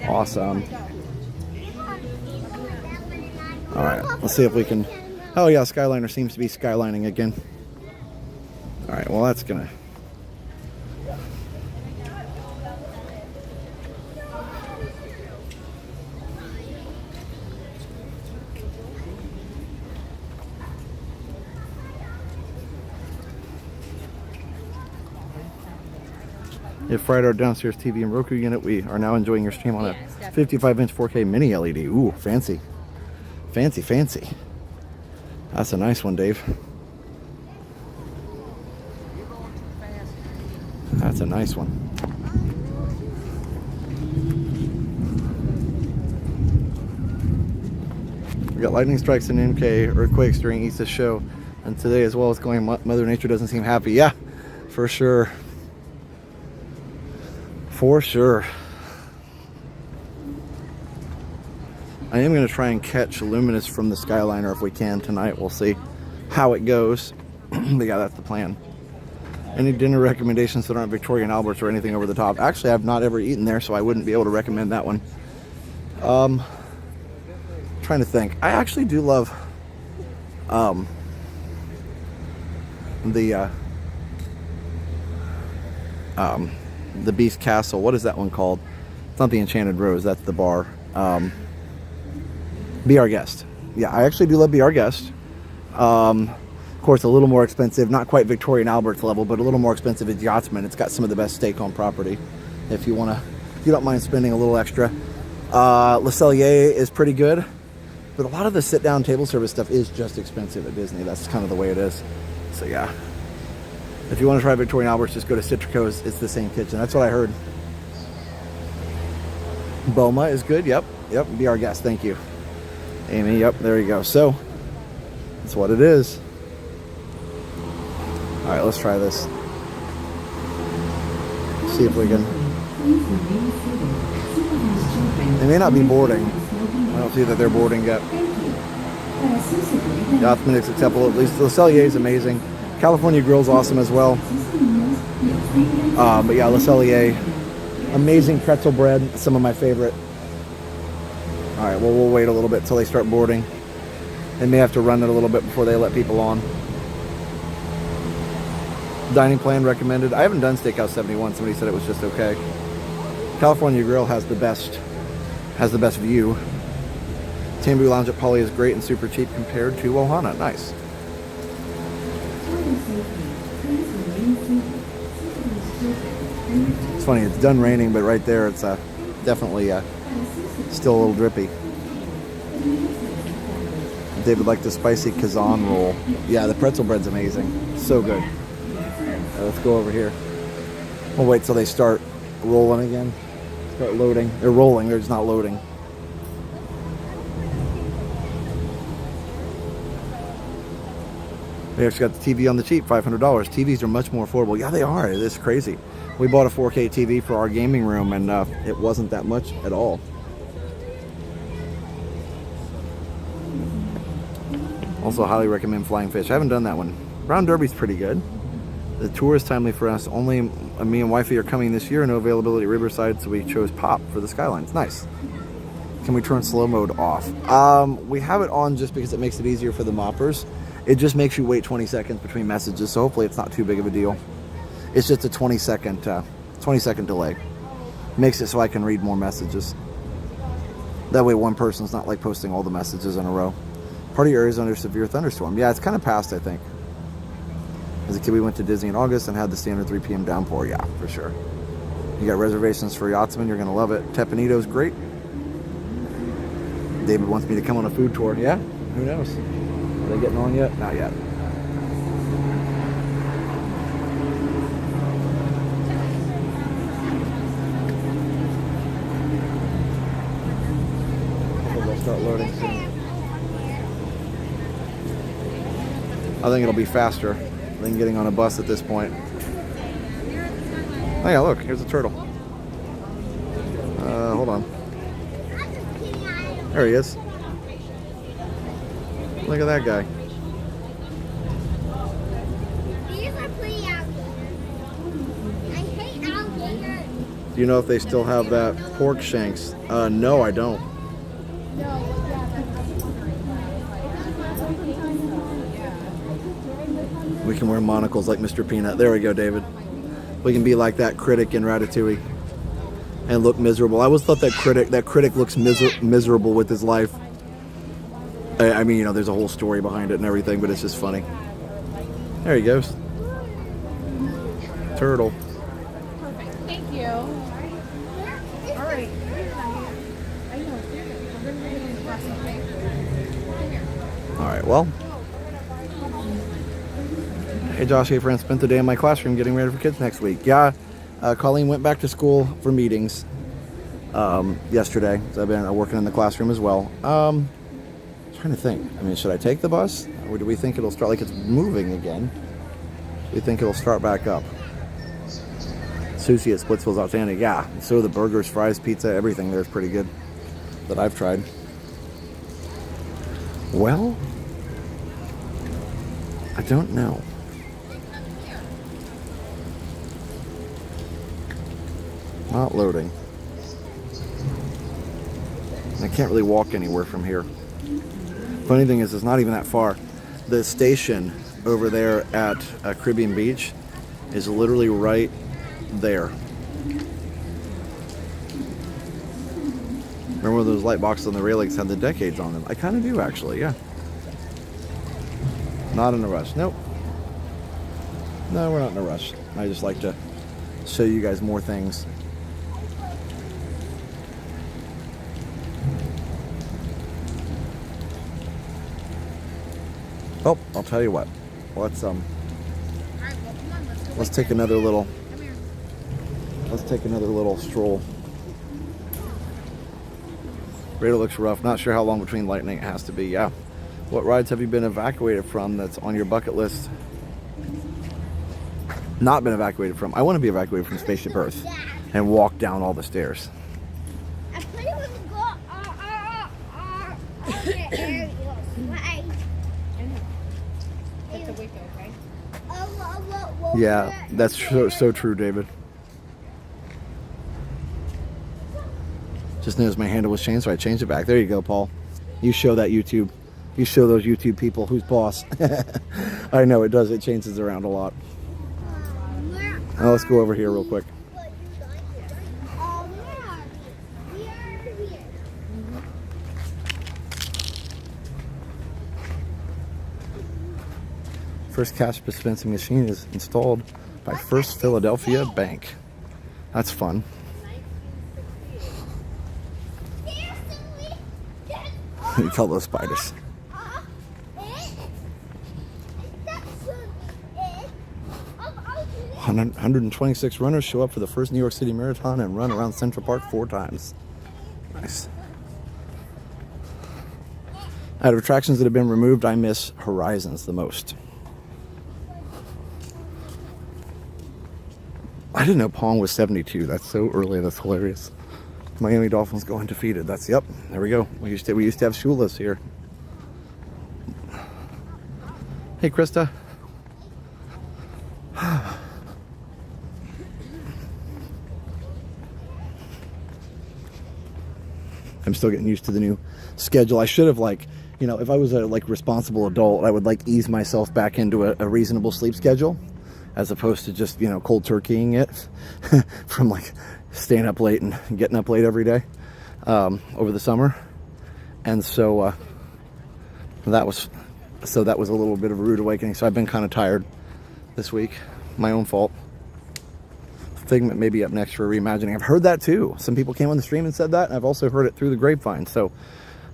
Awesome. Alright, let's see if we can... Oh yeah, Skyliner seems to be skylining again. Alright, well that's gonna... If fried our downstairs TV and Roku unit, we are now enjoying your stream on a 55-inch 4K mini LED. Ooh, fancy. Fancy, fancy. That's a nice one, Dave. That's a nice one. We got lightning strikes in MK, earthquakes during Easter's show, and today as well as going, Mother Nature doesn't seem happy. Yeah, for sure. For sure. I am going to try and catch Luminous from the Skyliner if we can tonight. We'll see how it goes. But yeah, that's the plan. Any dinner recommendations that aren't Victoria and Albert's or anything over the top? Actually, I've not ever eaten there, so I wouldn't be able to recommend that one. Trying to think. I actually do love the Beast Castle. What is that one called? It's not the Enchanted Rose. That's the bar. Be Our Guest. Yeah, I actually do love Be Our Guest. Of course, a little more expensive. Not quite Victoria and Albert's level, but a little more expensive at Yachtsman. It's got some of the best steak on property. If you don't mind spending a little extra. Le Cellier is pretty good. But a lot of the sit-down table service stuff is just expensive at Disney. That's kind of the way it is. So yeah. If you want to try Victoria and Albert's, just go to Citrico's. It's the same kitchen. That's what I heard. Boma is good. Yep. Be our guest. Thank you. Amy, yep. There you go. So, that's what it is. All right, let's try this. See if we can. They may not be boarding. I don't see that they're boarding yet. The Authentic's acceptable. At least Le Cellier is amazing. California Grill's awesome as well. But yeah, Le Cellier, amazing pretzel bread. Some of my favorite. All right, well, we'll wait a little bit until they start boarding. They may have to run it a little bit before they let people on. Dining plan recommended. I haven't done Steakhouse 71. Somebody said it was just okay. California Grill has the best view. Tambu Lounge at Poly is great and super cheap compared to Ohana. Nice. It's funny, it's done raining, but right there it's definitely still a little drippy. David liked the spicy Kazan roll. Yeah, the pretzel bread's amazing. So good. Let's go over here. We'll wait till they start rolling again. Start loading. They're rolling, they're just not loading. They actually got the TV on the cheap, $500. TVs are much more affordable. Yeah, they are. It's crazy. We bought a 4K TV for our gaming room, and it wasn't that much at all. Also, highly recommend Flying Fish. I haven't done that one. Brown Derby's pretty good. The tour is timely for us. Only me and wifey are coming this year. No availability at Riverside, so we chose Pop for the Skylines. Nice. Can we turn slow mode off? We have it on just because it makes it easier for the moppers. It just makes you wait 20 seconds between messages, so hopefully it's not too big of a deal. It's just a 20-second delay. Makes it so I can read more messages. That way one person's not like posting all the messages in a row. Party areas under severe thunderstorm. Yeah, it's kind of past, I think. As a kid, we went to Disney in August and had the standard 3 p.m. downpour. Yeah, for sure. You got reservations for Yachtsman. You're going to love it. Tepanito's great. David wants me to come on a food tour. Yeah, who knows? Are they getting on yet? Not yet. They'll start loading soon. I think it'll be faster than getting on a bus at this point. Oh yeah, look, here's a turtle. Hold on. There he is. Look at that guy. These are pretty alligators. I hate alligators. Do you know if they still have that pork shanks? No, I don't. We can wear monocles like Mr. Peanut. There we go, David. We can be like that critic in Ratatouille and look miserable. I always thought that critic looks miserable with his life. I mean, you know, there's a whole story behind it and everything, but it's just funny. There he goes. Turtle. Perfect. Thank you. All right. All right, well. Hey, Josh, hey, friends. Spent the day in my classroom getting ready for kids next week. Yeah, Colleen went back to school for meetings yesterday. So I've been working in the classroom as well. Trying to think. I mean, should I take the bus? Or do we think it'll start like it's moving again? Do we think it'll start back up? Sushi at Splitsville's outstanding. Yeah. So the burgers, fries, pizza, everything there is pretty good that I've tried. Well, I don't know. Not loading. I can't really walk anywhere from here. Funny thing is, it's not even that far. The station over there at Caribbean Beach is literally right there. Remember when those light boxes on the railings had the decades on them? I kind of do, actually, yeah. Not in a rush. Nope. No, we're not in a rush. I just like to show you guys more things. Oh, I'll tell you what. Let's All right, well, come on, let's go. let's take another little Come here. let's take another little stroll. Radar looks rough. Not sure how long between lightning it has to be. Yeah. What rides have you been evacuated from that's on your bucket list? Not been evacuated from. I want to be evacuated from Spaceship Earth and walk down all the stairs. I pretty want to go other areas, right? That's a wait though, okay? Yeah, that's so true, David. Just noticed my handle was changed, so I changed it back. There you go, Paul. You show that YouTube. You show those YouTube people who's boss. I know it does. It changes around a lot. Now let's go over here real quick. First cash dispensing machine is installed by First Philadelphia Bank. That's fun. You tell those spiders. 126 runners show up for the first New York City Marathon and run around Central Park 4 times. Nice. Out of attractions that have been removed, I miss Horizons the most. I didn't know Pong was 72. That's so early. That's hilarious. Miami Dolphins go undefeated. That's, yep, there we go. We used to have Shula's here. Hey, Krista. I'm still getting used to the new schedule. I should have, like, you know, if I was a responsible adult, I would ease myself back into a reasonable sleep schedule, as opposed to just, you know, cold turkeying it from staying up late and getting up late every day over the summer. And so that was a little bit of a rude awakening. So I've been kind of tired this week. My own fault. Figment may be up next for reimagining. I've heard that too. Some people came on the stream and said that, and I've also heard it through the grapevine. So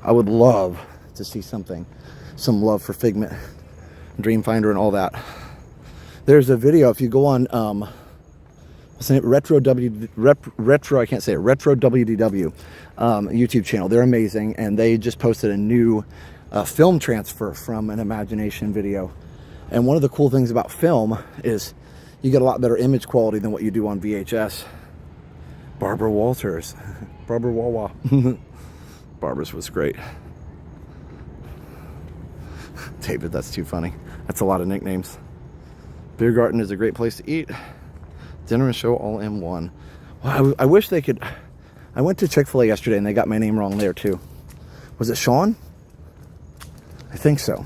I would love to see some love for Figment, Dreamfinder, and all that. There's a video, if you go on what's the name? Retro WDW YouTube channel. They're amazing, and they just posted a new film transfer from an Imagination video. And one of the cool things about film is you get a lot better image quality than what you do on VHS. Barbara Walters. Barbara Wawa. Barbara's was great. David, that's too funny. That's a lot of nicknames. Beer Garden is a great place to eat. Dinner and show all in one. Well, I wish they could. I went to Chick-fil-A yesterday and they got my name wrong there too. Was it Sean? I think so.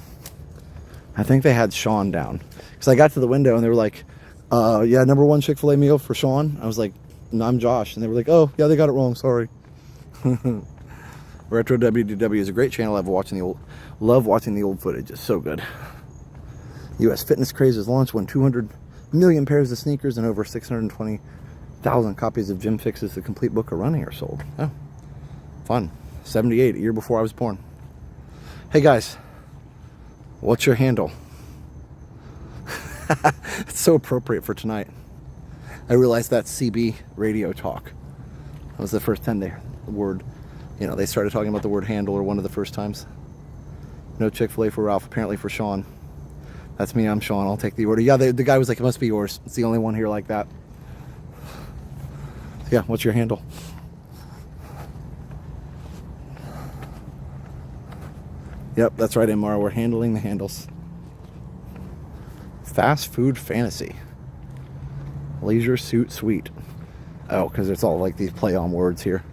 I think they had Sean down. Because I got to the window and they were like, yeah, number 1 Chick-fil-A meal for Sean. I was like, no, I'm Josh. And they were like, oh, yeah, they got it wrong. Sorry. Retro WDW is a great channel. I love watching the old footage. It's so good. U.S. fitness craze has launched when 200 million pairs of sneakers and over 620,000 copies of Gym Fix's The Complete Book of Running are sold. Oh, fun. 78, a year before I was born. Hey guys, what's your handle? It's so appropriate for tonight. I realized that's CB radio talk. That was the first time the word, you know, they started talking about the word handle, or one of the first times. No Chick-fil-A for Ralph, apparently for Sean. That's me, I'm Sean, I'll take the order. Yeah, the guy was like, it must be yours. It's the only one here like that. Yeah, what's your handle? Yep, that's right, Mara. We're handling the handles. Fast food fantasy. Leisure suit suite. Oh, because it's all like these play on words here.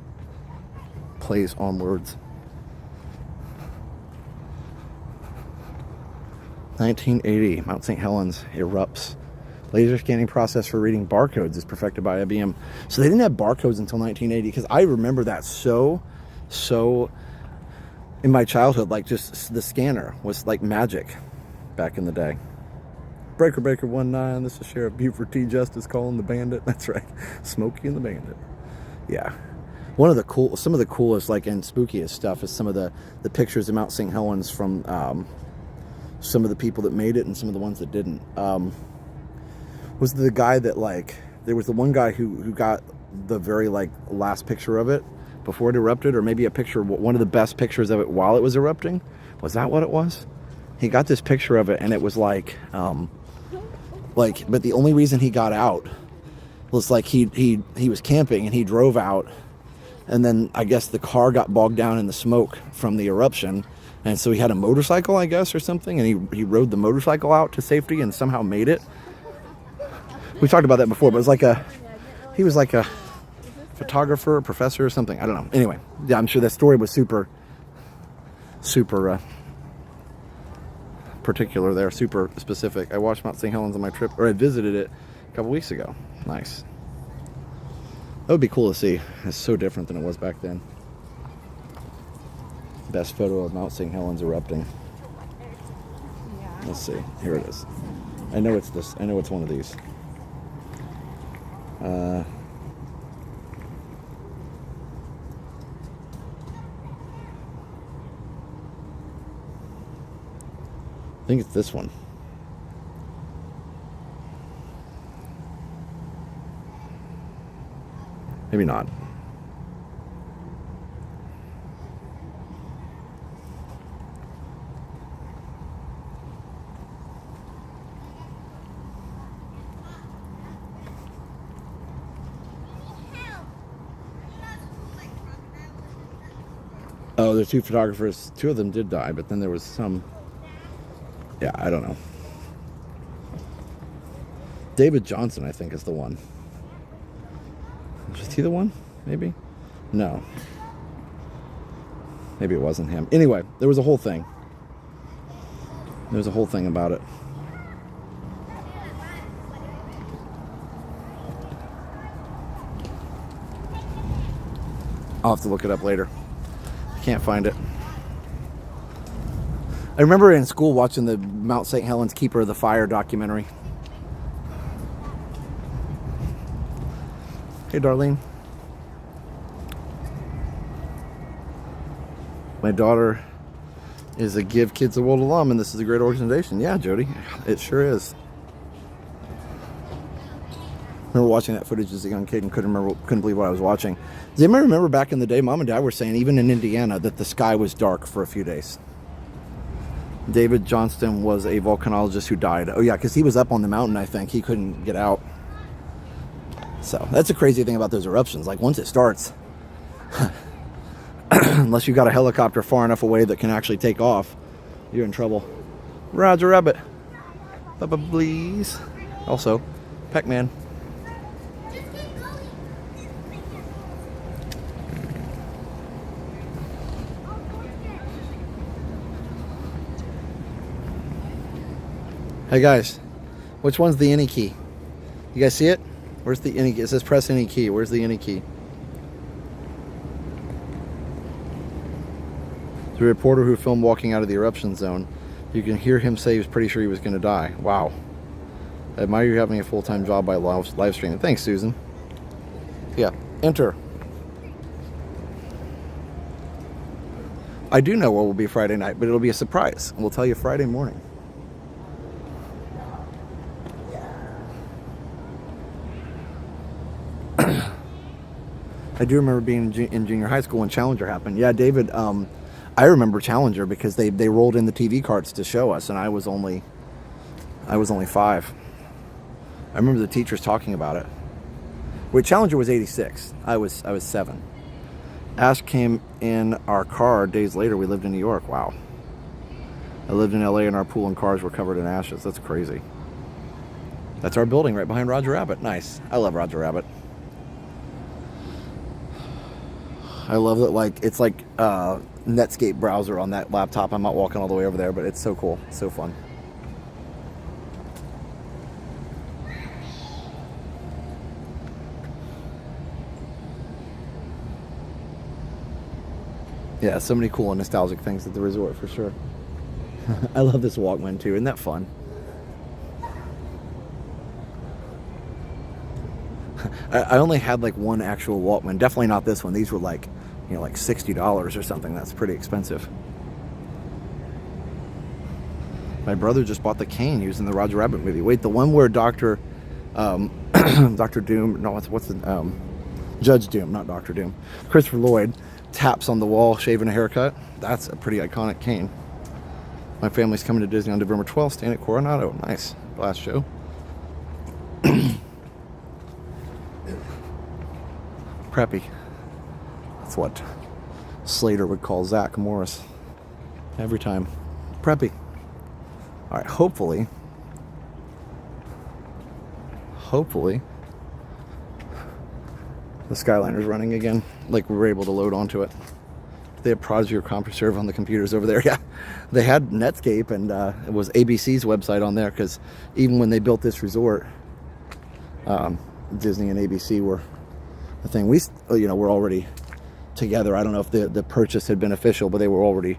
Plays on words. 1980, Mount St. Helens erupts. Laser scanning process for reading barcodes is perfected by IBM. So they didn't have barcodes until 1980, because I remember that so in my childhood, like just the scanner was like magic back in the day. Breaker 19, this is Sheriff Buford T. Justice calling the bandit. That's right, Smokey and the Bandit. Yeah. Some of the coolest, like, and spookiest stuff is some of the pictures of Mount St. Helens from some of the people that made it and some of the ones that didn't. Was the guy that, like, there was the one guy who got the very, like, last picture of it before it erupted, or maybe a picture, one of the best pictures of it while it was erupting. Was that what it was? He got this picture of it, and it was like, but the only reason he got out was like he was camping and he drove out, and then I guess the car got bogged down in the smoke from the eruption, and so he had a motorcycle, I guess, or something, and he rode the motorcycle out to safety and somehow made it. We talked about that before, but it was he was like a photographer, or professor, or something. I don't know. Anyway, yeah, I'm sure that story was super particular there, super specific. I watched Mount St. Helens on my trip, or I visited it a couple weeks ago. Nice. That would be cool to see. It's so different than it was back then. Best photo of Mount St. Helens erupting. Let's see. Here it is. I know it's this. I know it's one of these. I think it's this one. Maybe not. Oh, the two photographers, two of them did die, but then there was some, yeah, I don't know. David Johnson, I think, is the one. Was he the one? Maybe? No. Maybe it wasn't him. Anyway, there was a whole thing. There was a whole thing about it. I'll have to look it up later. Can't find it. I remember in school watching the Mount St. Helens Keeper of the Fire documentary. Hey, Darlene. My daughter is a Give Kids the World alum, and this is a great organization. Yeah, Jody, it sure is. I remember watching that footage as a young kid and couldn't believe what I was watching. Does anybody remember back in the day, Mom and Dad were saying, even in Indiana, that the sky was dark for a few days? David Johnston was a volcanologist who died. Oh yeah, because he was up on the mountain, I think. He couldn't get out. So that's a crazy thing about those eruptions. Like, once it starts, unless you've got a helicopter far enough away that can actually take off, you're in trouble. Roger Rabbit. Bubba, please. Also, Pac-Man. Hey guys, which one's the any key? You guys see it? Where's the any key? It says press any key. Where's the any key? The reporter who filmed walking out of the eruption zone, you can hear him say he was pretty sure he was going to die. Wow. I admire you having a full-time job by live streaming. Thanks, Susan. Yeah, enter. I do know what will be Friday night, but it'll be a surprise. We'll tell you Friday morning. I do remember being in junior high school when Challenger happened. Yeah, David, I remember Challenger because they rolled in the TV carts to show us, and I was only 5. I remember the teachers talking about it. Wait, Challenger was 86. I was 7. Ash came in our car days later. We lived in New York. Wow. I lived in LA and our pool and cars were covered in ashes. That's crazy. That's our building right behind Roger Rabbit. Nice. I love Roger Rabbit. I love that, like, it's like Netscape browser on that laptop. I'm not walking all the way over there, but it's so cool. It's so fun. Yeah, so many cool and nostalgic things at the resort for sure. I love this Walkman too. Isn't that fun? I only had like one actual Walkman. Definitely not this one. These were like, you know, like $60 or something. That's pretty expensive. My brother just bought the cane using the Roger Rabbit movie. Wait, the one where Dr. Dr. Doom, no, what's the, Judge Doom, not Dr. Doom. Christopher Lloyd taps on the wall, shaving a haircut. That's a pretty iconic cane. My family's coming to Disney on November 12th, staying at Coronado. Nice. Last show. Preppy. That's what Slater would call Zach Morris every time. Preppy. All right, hopefully the Skyliner's running again, like we were able to load onto it. They have Prodigy or CompuServe on the computers over there. Yeah, they had Netscape, and it was ABC's website on there, because even when they built this resort, Disney and ABC were the thing. We, we're already together. I don't know if the purchase had been official, but they were already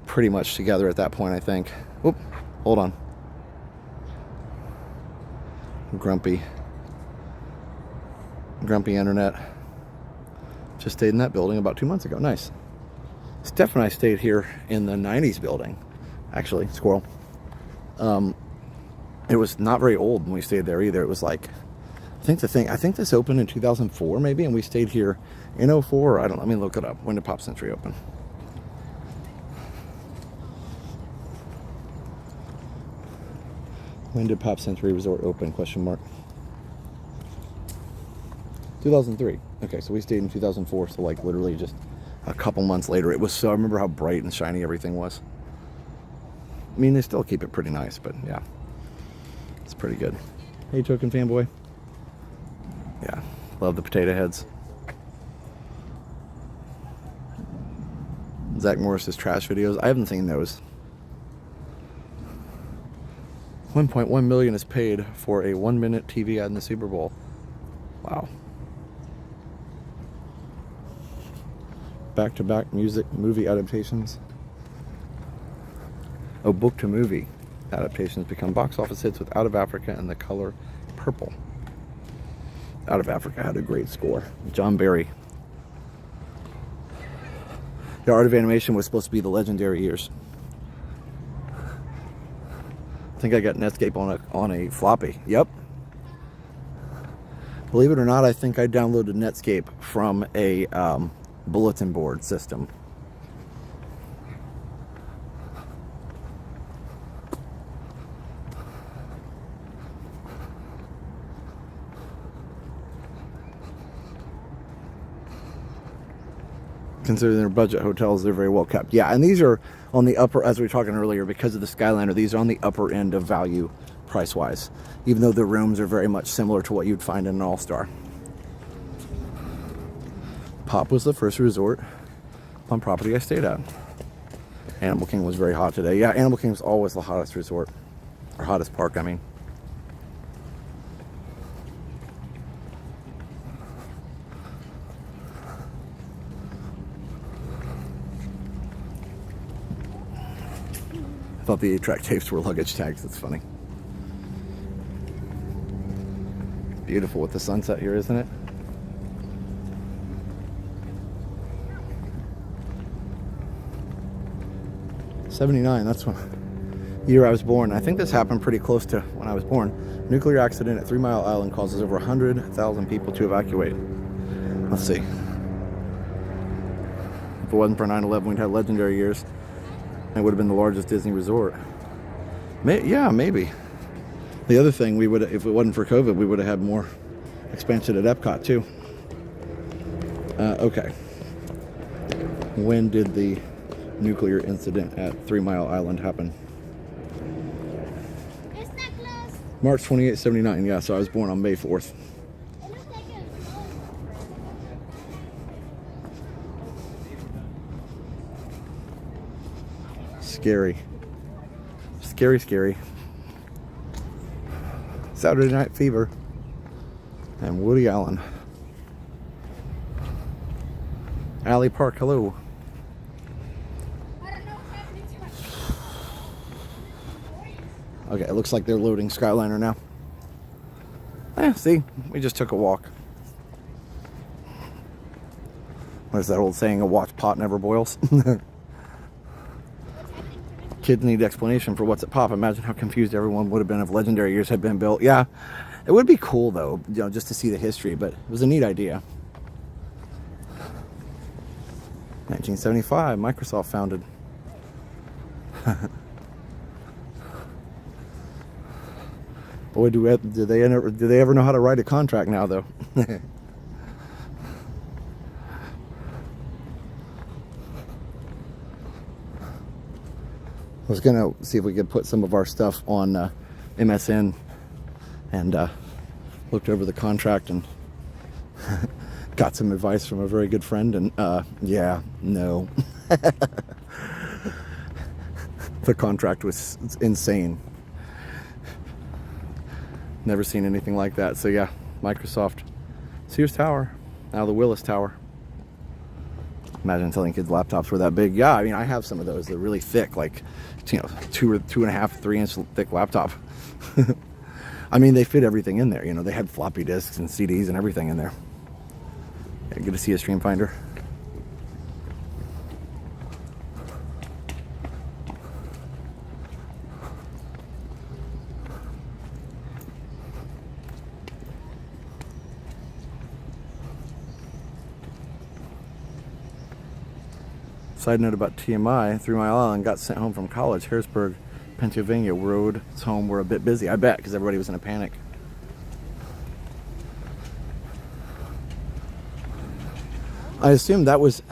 pretty much together at that point, I think. Oop, hold on. Grumpy internet. Just stayed in that building about 2 months ago. Nice. Steph and I stayed here in the 90s building. Actually, squirrel. It was not very old when we stayed there either. It was like, I think this opened in 2004 maybe, and we stayed here in 04. Let me look it up. When did Pop Century open? When did Pop Century Resort open? Question mark. 2003. Okay, so we stayed in 2004, so like literally just a couple months later. It was so, I remember how bright and shiny everything was. I mean, they still keep it pretty nice, but yeah, it's pretty good. Hey, Token fanboy. Yeah, love the potato heads. Zach Morris's trash videos. I haven't seen those. 1.1 million is paid for a 1-minute TV ad in the Super Bowl. Wow. Back-to-back movie adaptations. Oh, book-to-movie adaptations become box office hits with Out of Africa and The Color Purple. Out of Africa had a great score. John Barry. The Art of Animation was supposed to be the legendary years. I think I got Netscape on a floppy. Yep. Believe it or not, I think I downloaded Netscape from a bulletin board system. Considering they're budget hotels, they're very well kept. Yeah, and these are on the upper, as we were talking earlier, because of the Skyliner, these are on the upper end of value price-wise, even though the rooms are very much similar to what you'd find in an All-Star. Pop was the first resort on property I stayed at. Animal Kingdom was very hot today. Yeah, Animal Kingdom is always the hottest resort, or hottest park, I mean. I thought the 8-track tapes were luggage tags. That's funny. Beautiful with the sunset here, isn't it? '79, that's when year I was born. I think this happened pretty close to when I was born. Nuclear accident at 3 Mile Island causes over 100,000 people to evacuate. Let's see. If it wasn't for 9/11, we'd have legendary years. It would have been the largest Disney resort. Yeah, maybe. The other thing, if it wasn't for COVID, we would have had more expansion at Epcot too. Okay. When did the nuclear incident at 3 Mile Island happen? March 28, 79. Yeah, so I was born on May 4th. Scary. Scary, scary. Saturday Night Fever and Woody Allen. Alley Park, hello. Okay, it looks like they're loading Skyliner now. See, we just took a walk. What is that old saying? A watch pot never boils. kids need explanation for what's at Pop. Imagine how confused everyone would have been if Legendary Years had been built. Yeah, it would be cool though, you know, just to see the history, but it was a neat idea. 1975, Microsoft founded. Boy, do they ever know how to write a contract now, though? I was gonna see if we could put some of our stuff on MSN, and looked over the contract and got some advice from a very good friend, and yeah, no. The contract was insane. Never seen anything like that. So yeah, Microsoft. Sears Tower, now the Willis Tower. Imagine telling kids laptops were that big. Yeah, I mean, I have some of those. They're really thick, like, you know, 2.5, 3 inch thick laptop. I mean, they fit everything in there. You know, they had floppy disks and CDs and everything in there. Yeah, good to see a Stream Finder. Side note about TMI, 3 Mile Island got sent home from college. Harrisburg, Pennsylvania roads home were a bit busy. I bet, because everybody was in a panic. I assume this was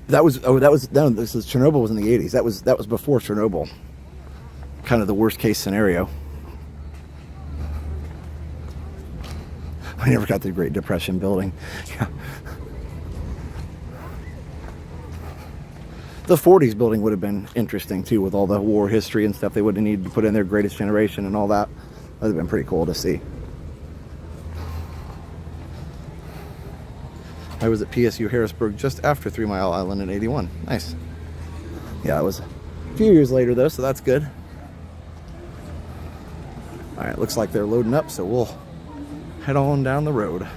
Chernobyl was in the 80s. That was before Chernobyl. Kind of the worst case scenario. I never got the Great Depression building. Yeah. The 40s building would have been interesting too, with all the war history and stuff they would have needed to put in their Greatest Generation and all that. That would have been pretty cool to see. I was at PSU Harrisburg just after 3 Mile Island in 81. Nice. Yeah, it was a few years later though, so that's good. All right, looks like they're loading up, so we'll head on down the road.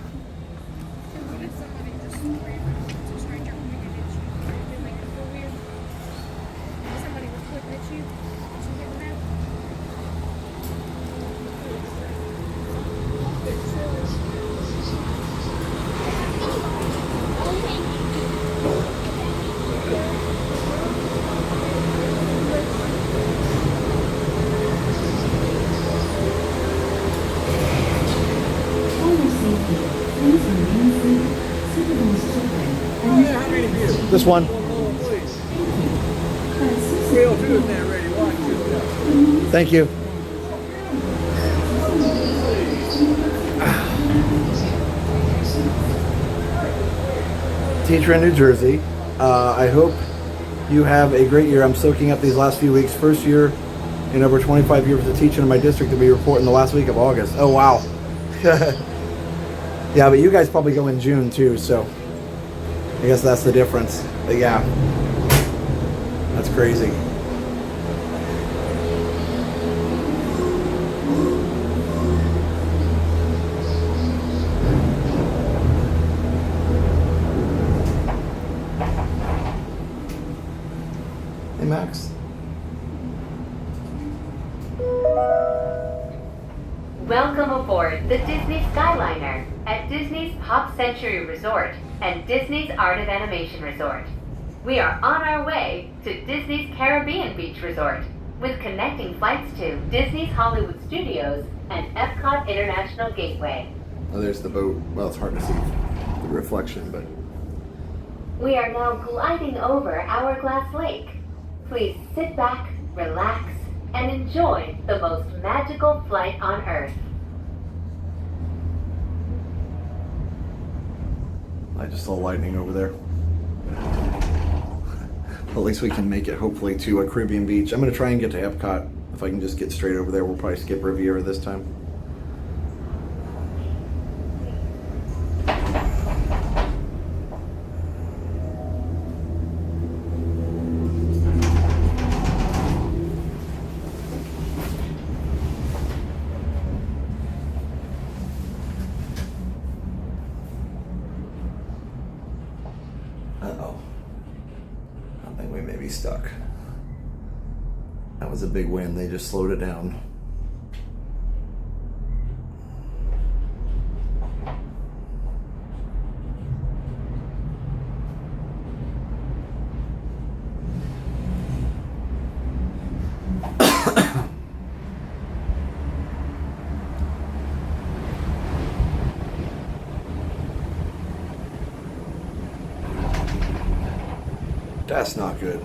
This one. Thank you. Teacher in New Jersey. I hope you have a great year. I'm soaking up these last few weeks. First year in over 25 years of teaching in my district to be reporting the last week of August. Oh, wow. Yeah, but you guys probably go in June too, so I guess that's the difference. But yeah, that's crazy. Hey, Max. Welcome aboard the Disney Skyliner at Disney's Pop Century Resort and Disney's Art of Animation Resort. We are on our way to Disney's Caribbean Beach Resort with connecting flights to Disney's Hollywood Studios and Epcot International Gateway. Oh, there's the boat. Well, it's hard to see the reflection, but... We are now gliding over Hourglass Lake. Please sit back, relax, and enjoy the most magical flight on Earth. I just saw lightning over there. At least we can make it, hopefully, to a Caribbean beach. I'm going to try and get to Epcot. If I can just get straight over there, we'll probably skip Riviera this time. Uh-oh. I think we may be stuck. That was a big win. They just slowed it down. That's not good.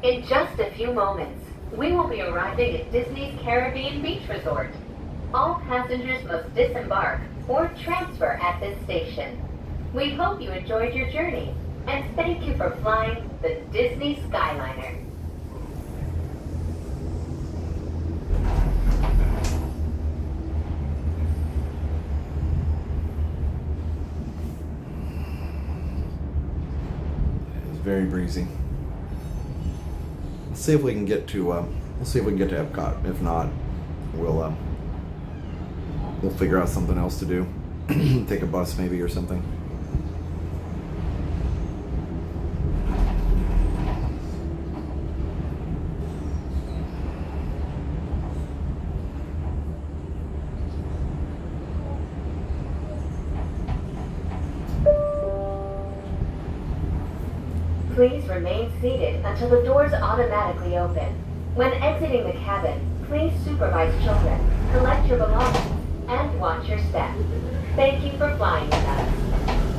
In just a few moments, we will be arriving at Disney's Caribbean Beach Resort. All passengers must disembark or transfer at this station. We hope you enjoyed your journey, and thank you for flying the Disney Skyliner. It's very breezy. Let's see if we can get to Epcot. If not, we'll figure out something else to do. Take a bus maybe or something. Please remain seated until the doors automatically open. When exiting the cabin, please supervise children, collect your belongings, and watch your step. Thank you for flying with us.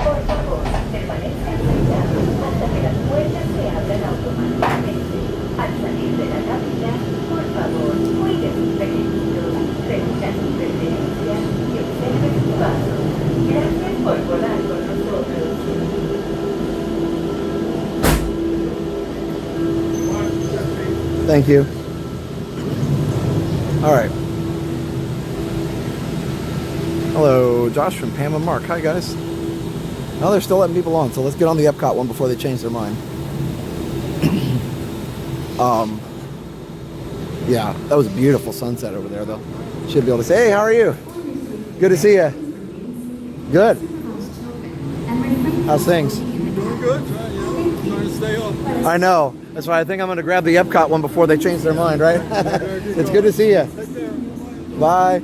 Por favor, permanezcan sentados hasta que las puertas se abran automáticamente. Al salir de la cabina, por favor, cuide sus pequeñitos, reúna sus pertenencias y observe su paso. Gracias por volar con nosotros. Thank you. All right. Hello, Josh from Pam and Mark. Hi, guys. Well, they're still letting people on, so let's get on the Epcot one before they change their mind. Yeah, that was a beautiful sunset over there, though. Should be able to say, hey, how are you? Good to see you. Good. How's things? Doing good, trying to stay on. I know. That's why I think I'm going to grab the Epcot one before they change their mind, right? It's good to see you. Take care. Bye.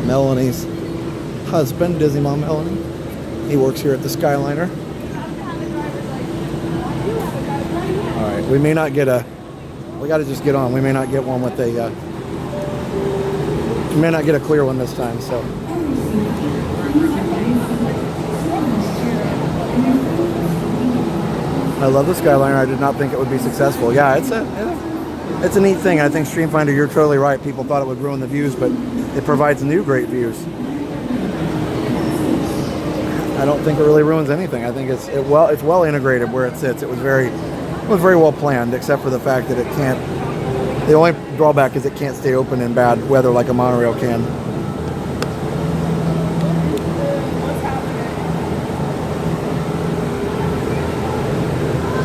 Melanie's husband, Disney Mom Melanie. He works here at the Skyliner. All right, we may not get a. We got to just get on. We may not get one with a. We may not get a clear one this time. So. I love the Skyliner. I did not think it would be successful. Yeah, it's a neat thing. I think Streamfinder, you're totally right. People thought it would ruin the views, but it provides new great views. I don't think it really ruins anything. I think it's well integrated where it sits. It was very well planned, except for the fact that it can't. The only drawback is it can't stay open in bad weather like a monorail can.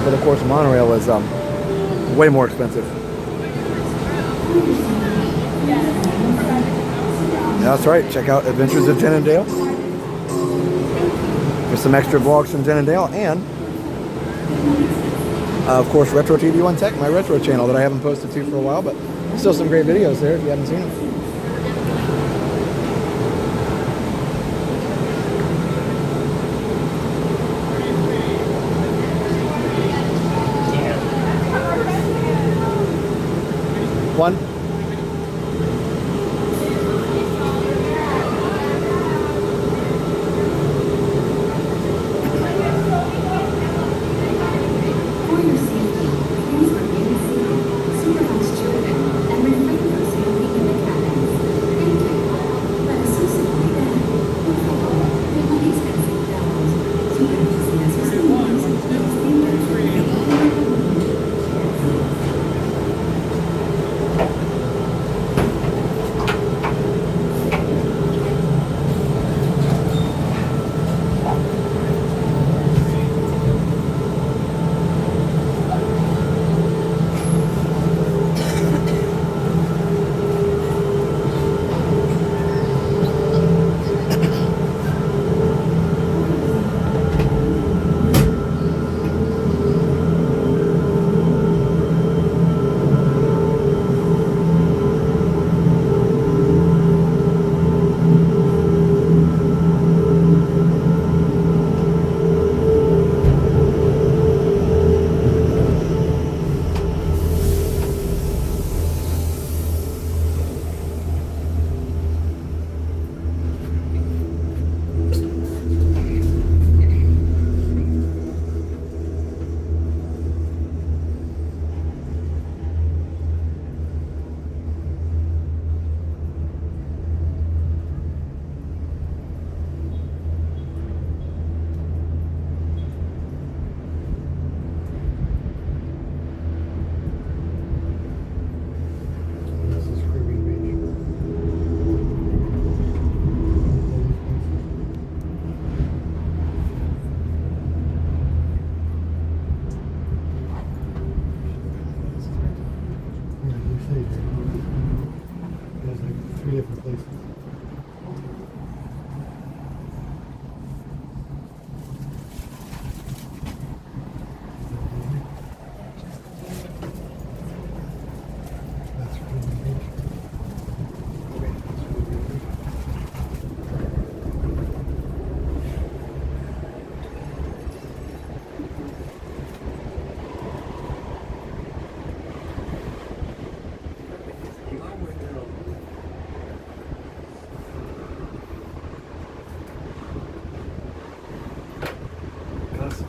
But of course, a monorail is way more expensive. Yeah, that's right. Check out Adventures of Jen and Dale. There's some extra vlogs from Jen and Dale, and of course, Retro TV One Tech, my retro channel that I haven't posted to for a while, but still some great videos there if you haven't seen them. One.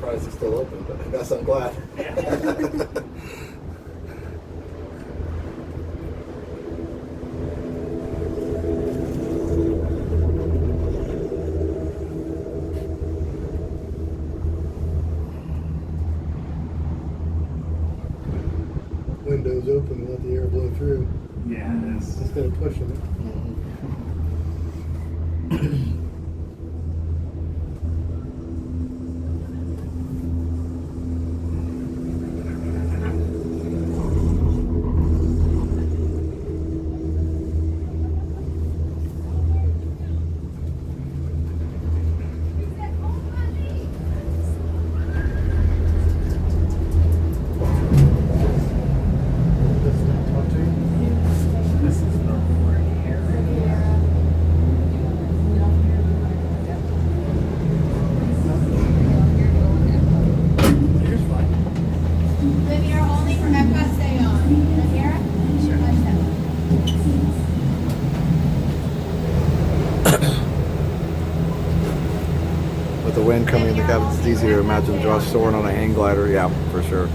surprised it's still open, but I guess I'm glad. Windows open and let the air blow through Yeah, it is. instead of pushing it. This is the Riviera. Here's fine. Riviera only for Epcot, stay on. Riviera? With the wind coming in the cabin, it's easy to imagine Josh soaring on a hang glider. Yeah, for sure.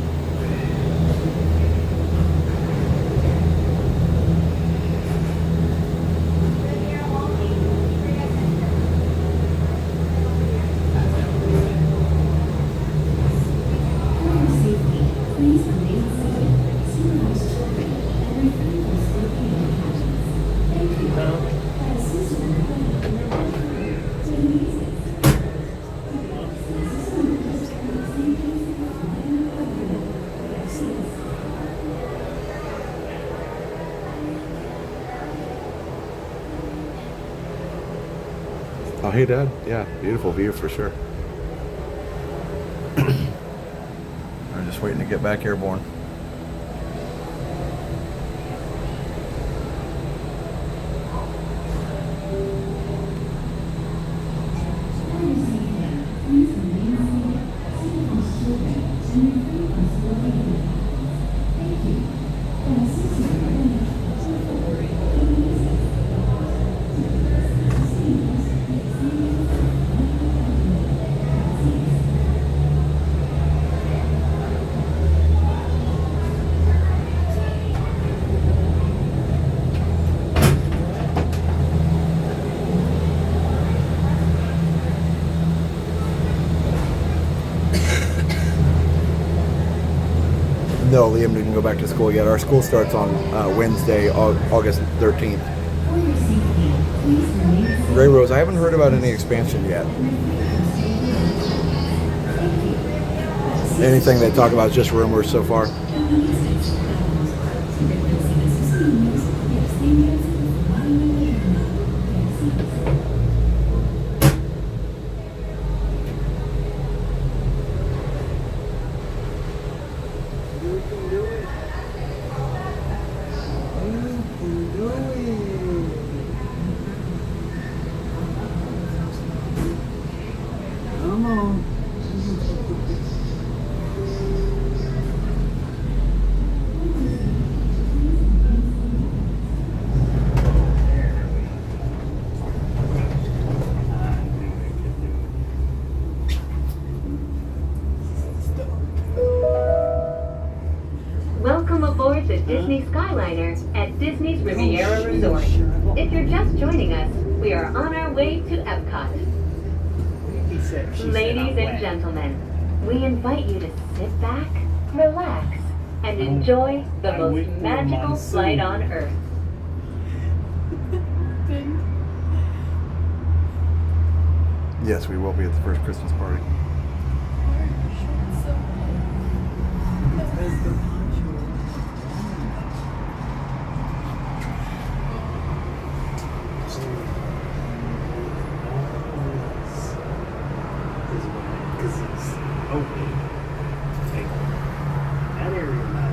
Oh, hey, Dad. Yeah, beautiful view for sure. I'm just waiting to get back airborne. No, Liam didn't go back to school yet. Our school starts on Wednesday, August 13th. Ray Rose, I haven't heard about any expansion yet. Anything they talk about is just rumors so far. Come on. Welcome aboard the Disney Skyliner at Disney's Riviera Resort. If you're just joining us, we are on our way to Epcot. Ladies and gentlemen, we invite you to sit back, relax, and enjoy the most magical flight on Earth. Yes, we will be at the first Christmas party. That area not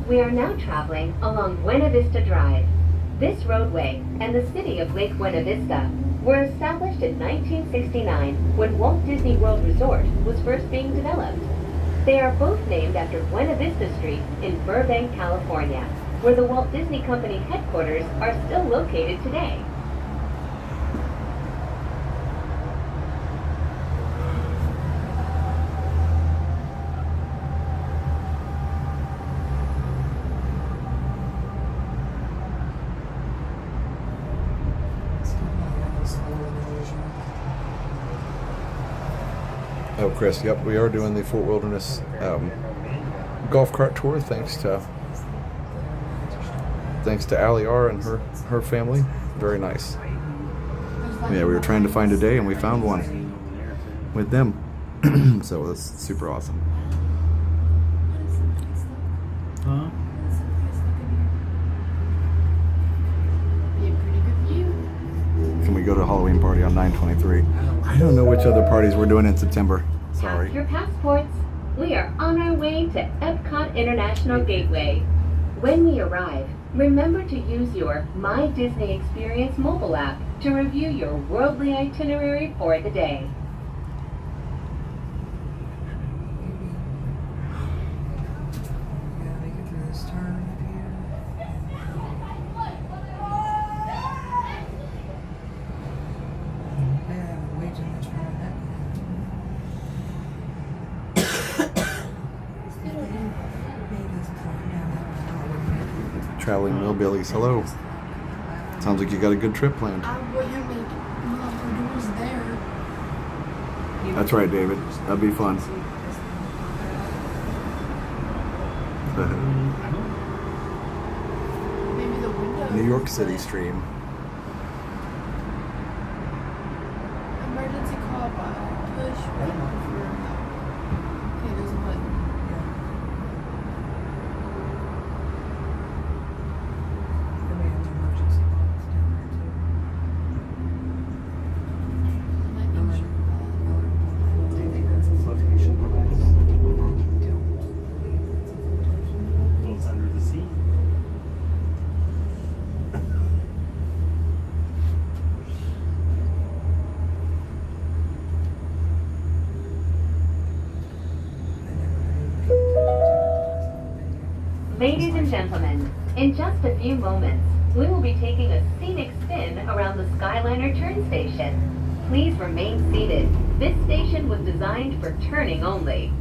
We are now traveling along Buena Vista Drive. This roadway and the city of Lake Buena Vista were established in 1969 when Walt Disney World Resort was first being developed. They are both named after Buena Vista Street in Burbank, California, where the Walt Disney Company headquarters are still located today. Oh, Chris, yep, we are doing the Fort Wilderness golf cart tour thanks to Allie R and her family. Very nice. Yeah, we were trying to find a day and we found one with them. So that's super awesome. Huh? Be a pretty good view. Can we go to a Halloween party on 9/23? I don't know which other parties we're doing in September. Pass Sorry. your passports. We are on our way to Epcot International Gateway. When we arrive, remember to use your My Disney Experience mobile app to review your worldly itinerary for the day. Gotta make it through this turn up here. Yeah, way too much fun. Traveling Millbillies, hello. Sounds like you got a good trip planned. I wouldn't make motherfucker was there. That's right, David. That'd be fun. Maybe the window. New York City stream. Emergency call by push button for. Okay, there's a button. Goes under the seat. Ladies and gentlemen, in just a few moments, we will be taking a scenic spin around the Skyliner turn station. Please remain seated. This station was designed for turning only.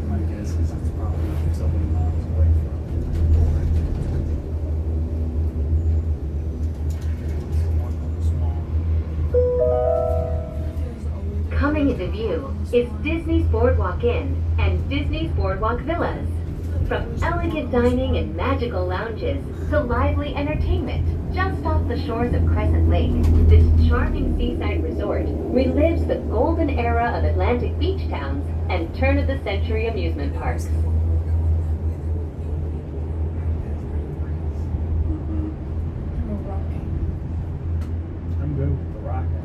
My guess is it's probably so many miles away from. Coming into view is Disney's Boardwalk Inn and Disney's Boardwalk Villas. From elegant dining and magical lounges to lively entertainment just off the shores of Crescent Lake, this charming seaside resort relives the golden era of Atlantic beach towns and turn-of-the-century amusement parks. I'm good with the rocket.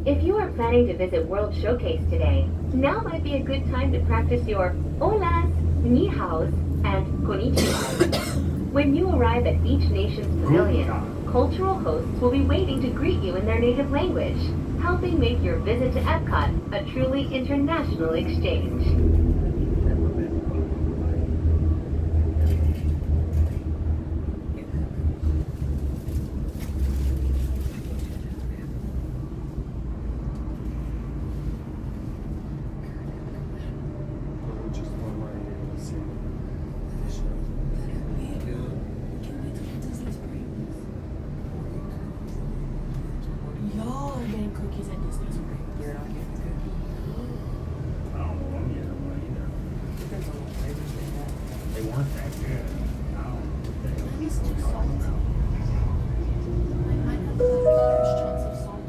If you are planning to visit World Showcase today, now might be a good time to practice your holas, ni haos, and konnichiwas. When you arrive at each nation's pavilion, cultural hosts will be waiting to greet you in their native language, helping make your visit to Epcot a truly international exchange. He's too salty. I might have to have large chunks of salt.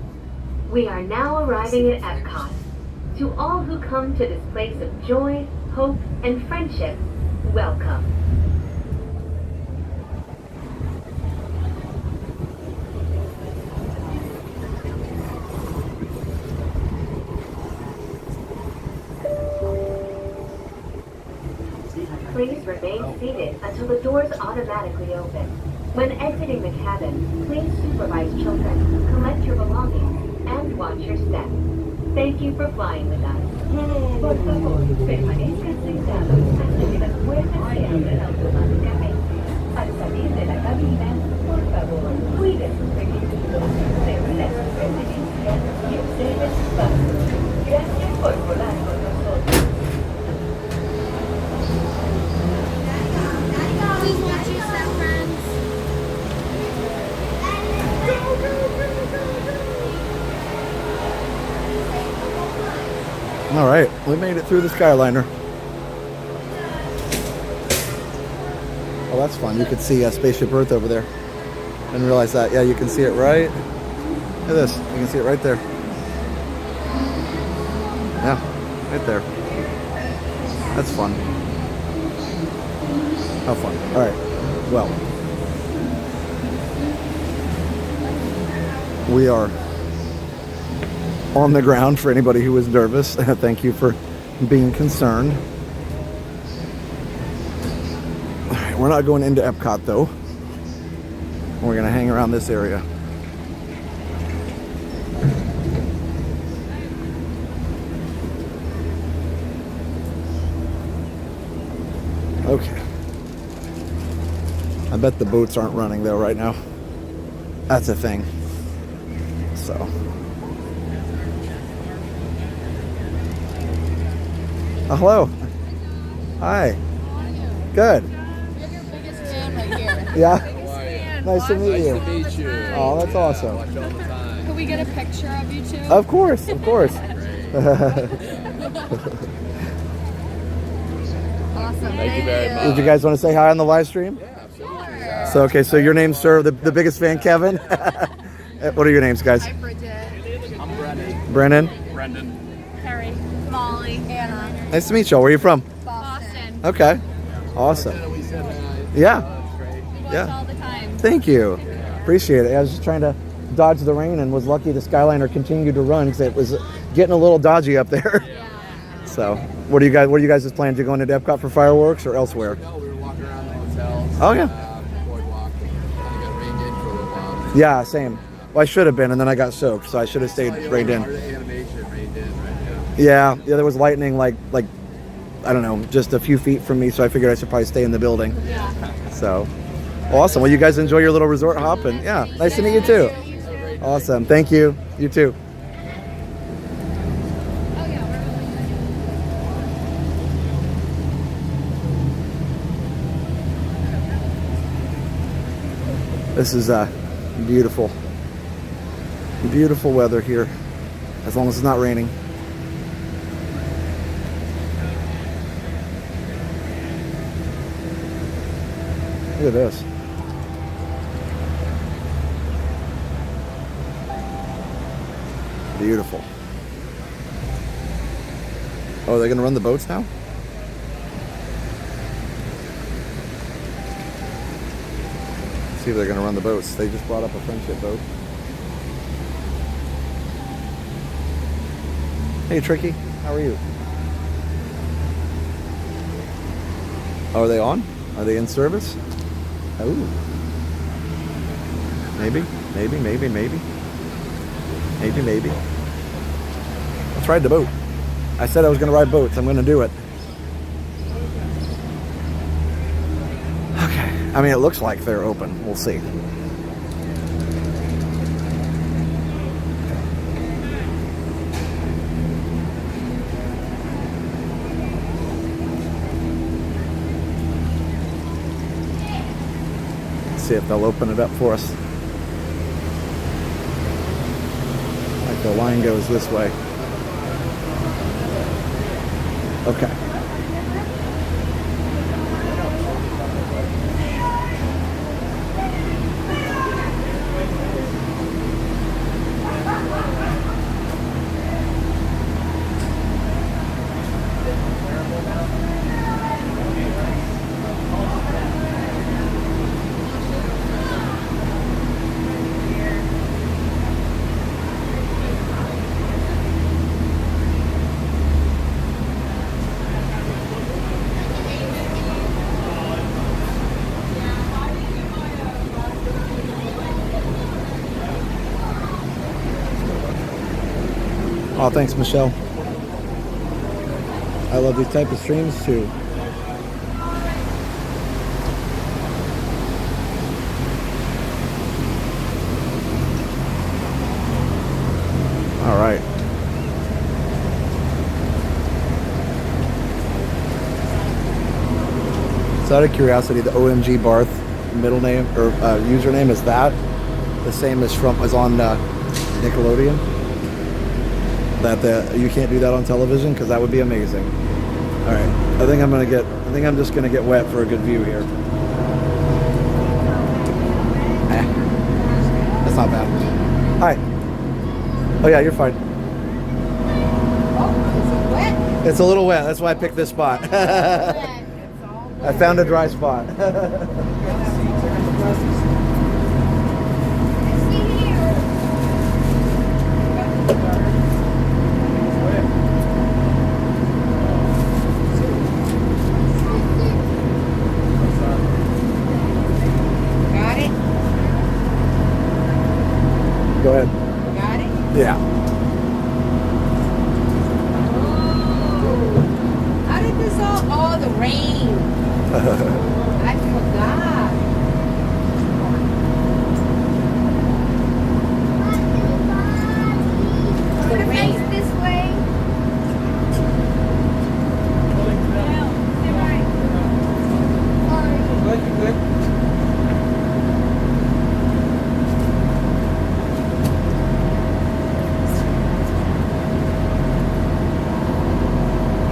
We are now arriving at Epcot. To all who come to this place of joy, hope, and friendship, welcome. Please remain seated until the doors automatically open. When exiting the cabin, please supervise children, collect your belongings, and watch your step. Thank you for flying with us. Por favor, permanezcan sentados hasta que las puertas se abran automáticamente. Al salir de la cabina, por favor, cuide sus pequeñitos, reúna sus pertenencias y observe sus pasos. Gracias por volar con nosotros. Please watch your step, friends. All right, we made it through the Skyliner. Oh, that's fun. You could see Spaceship Earth over there. Didn't realize that. Yeah, you can see it right. Look at this. You can see it right there. Yeah, right there. That's fun. How fun. All right. Well, we are on the ground for anybody who was nervous. Thank you for being concerned. All right, we're not going into Epcot though. We're gonna hang around this area. Okay. I bet the boats aren't running though right now. That's a thing. So. Oh, hello. Hi. Good. You're your biggest fan right here. Yeah. Nice to meet you. Nice to meet you. Oh, that's awesome. Watch all the time. Can we get a picture of you two? Of course, of course. Awesome. Thank you very much. Did you guys want to say hi on the live stream? Yeah, absolutely. So, okay, so your names, sir, the biggest fan, Kevin. What are your names, guys? Hi, Bridget. I'm Brennan. Brennan. Brendan. Harry. Molly. Anna. Nice to meet you. Where are you from? Boston. Okay. Awesome. We said hi. Yeah. That's great. We watch Yeah. all the time. Thank you. Appreciate it. I was just trying to dodge the rain and was lucky the Skyliner continued to run because it was getting a little dodgy up there. So, what are you guys' plans? You going to Epcot for fireworks or elsewhere? No, we were walking around the hotels. Oh, yeah. Boardwalk. Kind of got rained in for a little while. Yeah, same. Well, I should have been, and then I got soaked, so I should have stayed rained in. Art animation rained in right now. Yeah, there was lightning like I don't know, just a few feet from me, so I figured I should probably stay in the building. So, awesome. Well, you guys enjoy your little resort hop, and yeah, nice to meet you too. Awesome. Thank you. You too. This is beautiful. Beautiful weather here, as long as it's not raining. Look at this. Beautiful. Oh, are they going to run the boats now? See if they're going to run the boats. They just brought up a friendship boat. Hey, Tricky. How are you? Oh, are they on? Are they in service? Oh. Maybe. Let's ride the boat. I said I was going to ride boats. I'm going to do it. Okay. I mean, it looks like they're open. We'll see. Let's see if they'll open it up for us. Like the line goes this way. Okay. Oh, thanks, Michelle. I love these type of streams too. All right. So out of curiosity, the OMG Barth middle name or username, is that the same as was on Nickelodeon? That you can't do that on television, because that would be amazing. All right, I think I'm just gonna get wet for a good view here. That's not bad. Hi. Oh yeah, you're fine. Oh, is it wet? It's a little wet. That's why I picked this spot. I found a dry spot. Got it? Go ahead. Got it? Yeah. How did this all the rain? I forgot. The rain this way.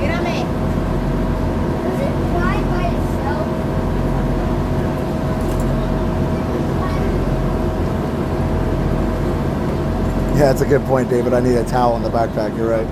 Mírame. Does it fly by itself? Yeah, that's a good point, David. I need a towel in the backpack. You're right.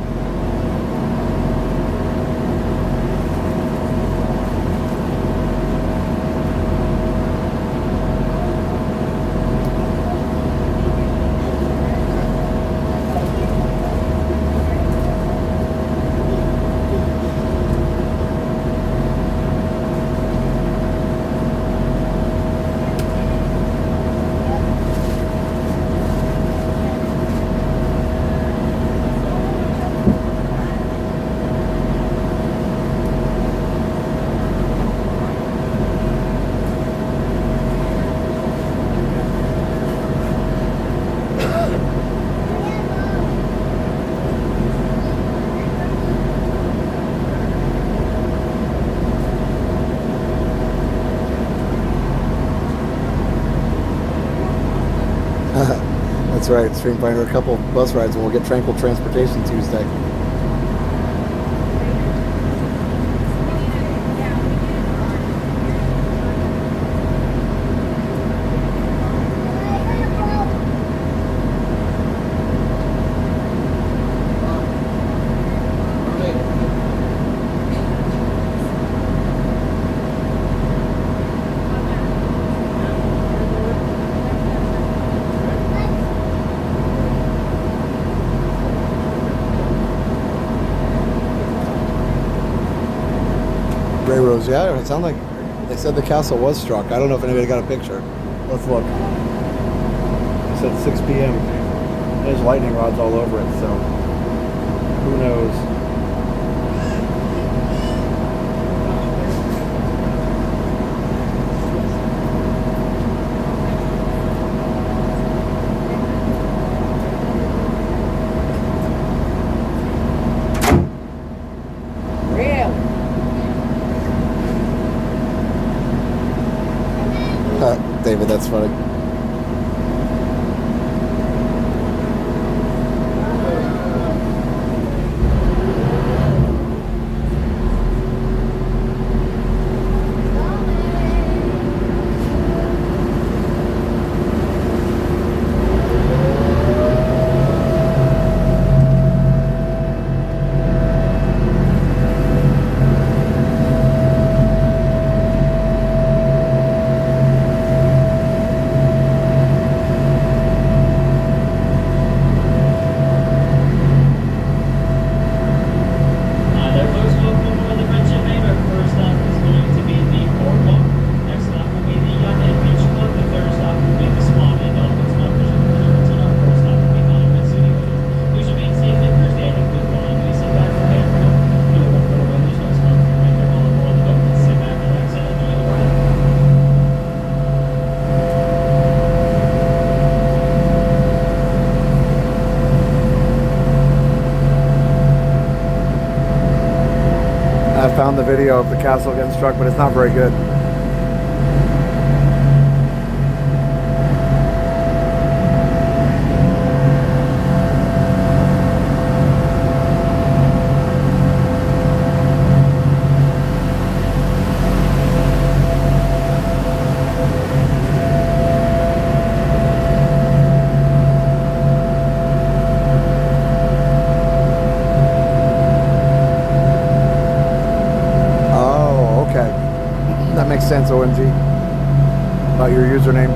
That's right. Streamfinder, a couple bus rides, and we'll get Tranquil Transportation Tuesday. Ray Rose, yeah, it sounded like they said the castle was struck. I don't know if anybody got a picture. Let's look. It said 6 p.m. There's lightning rods all over it, so who knows? David, that's funny. I found the video of the castle getting struck, but it's not very good. Sense, OMG, about your username.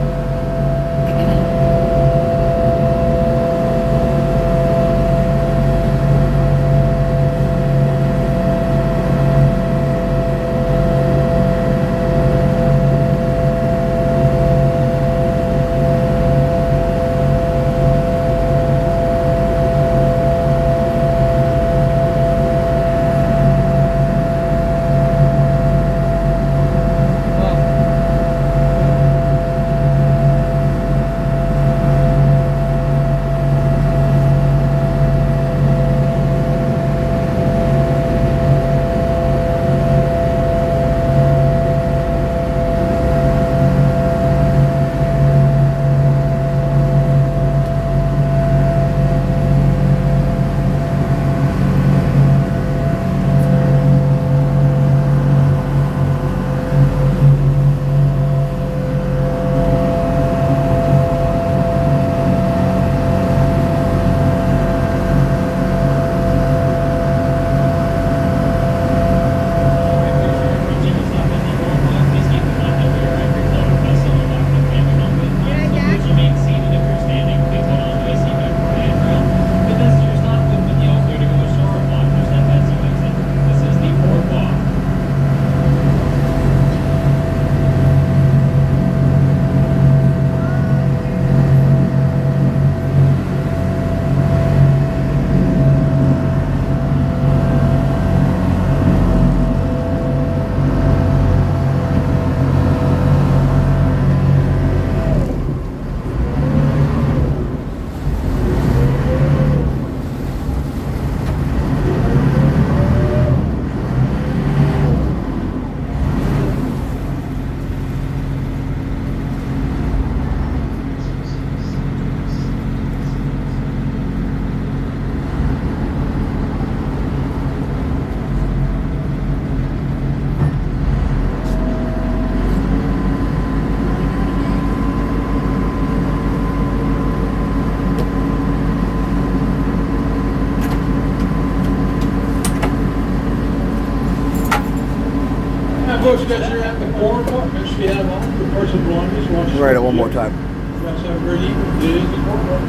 Folks, guys, you're at the boardwalk. Make sure you have all your personal belongings. Write it one more time. You guys have a great evening. It is the boardwalk.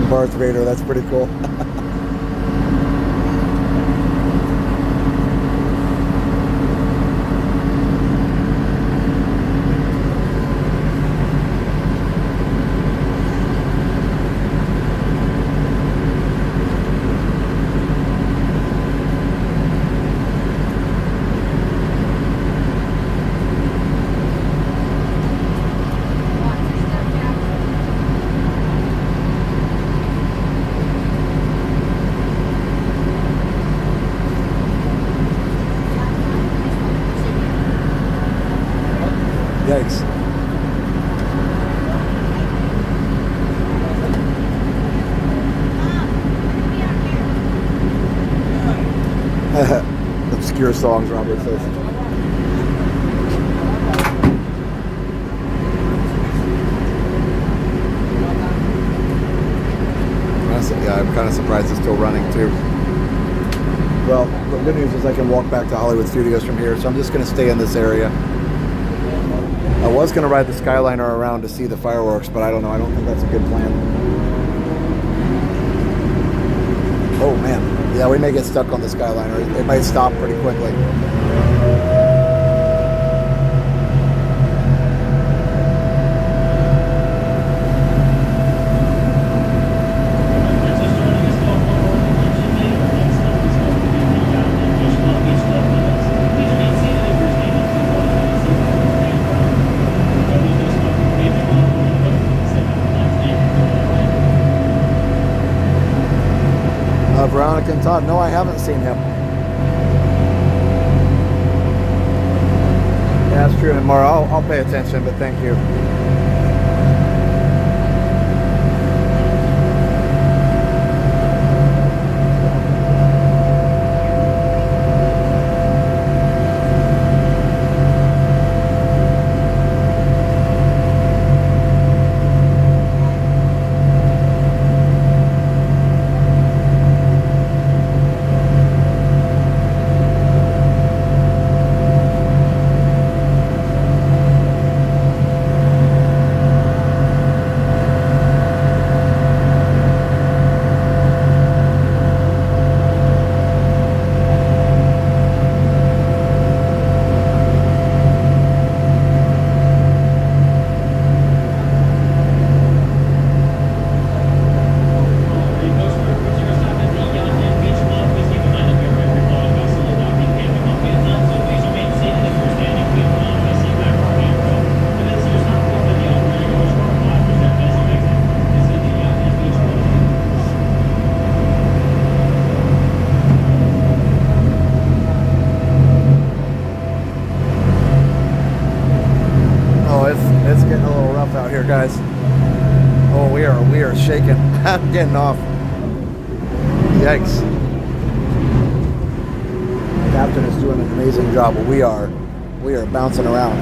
Darth Vader, that's pretty cool. Yikes. Obscure songs, Robert says. Yeah, I'm kind of surprised it's still running too. Well, the good news is I can walk back to Hollywood Studios from here, so I'm just going to stay in this area. I was going to ride the Skyliner around to see the fireworks, but I don't know. I don't think that's a good plan. Oh, man. Yeah, we may get stuck on the Skyliner. It might stop pretty quickly. Veronica and Todd. No, I haven't seen him. Yeah, that's true. And more, I'll pay attention, but thank you. It's getting a little rough out here, guys. Oh, we are shaking. I'm getting off. Yikes. The captain is doing an amazing job, but we are bouncing around.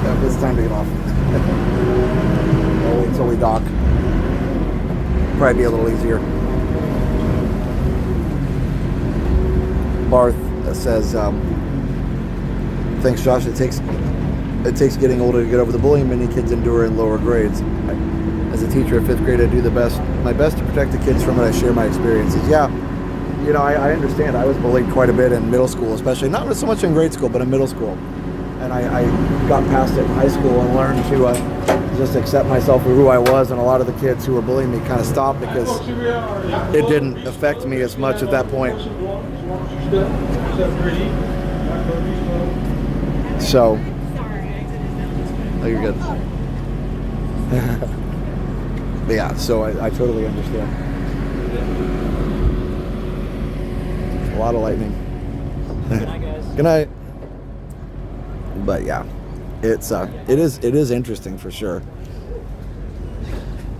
Yep, it's time to get off. I'll wait until we dock. Probably be a little easier. Barth says, thanks, Josh. It takes getting older to get over the bullying many kids endure in lower grades. As a teacher of 5th grade, I do my best to protect the kids from it. I share my experiences. Yeah, you know, I understand. I was bullied quite a bit in middle school, especially not so much in grade school, but in middle school. And I got past it in high school and learned to just accept myself for who I was. And a lot of the kids who were bullying me kind of stopped because it didn't affect me as much at that point. So, oh, you're good. But yeah, so I totally understand. A lot of lightning. Good night, guys. Good night. But yeah, it is interesting for sure.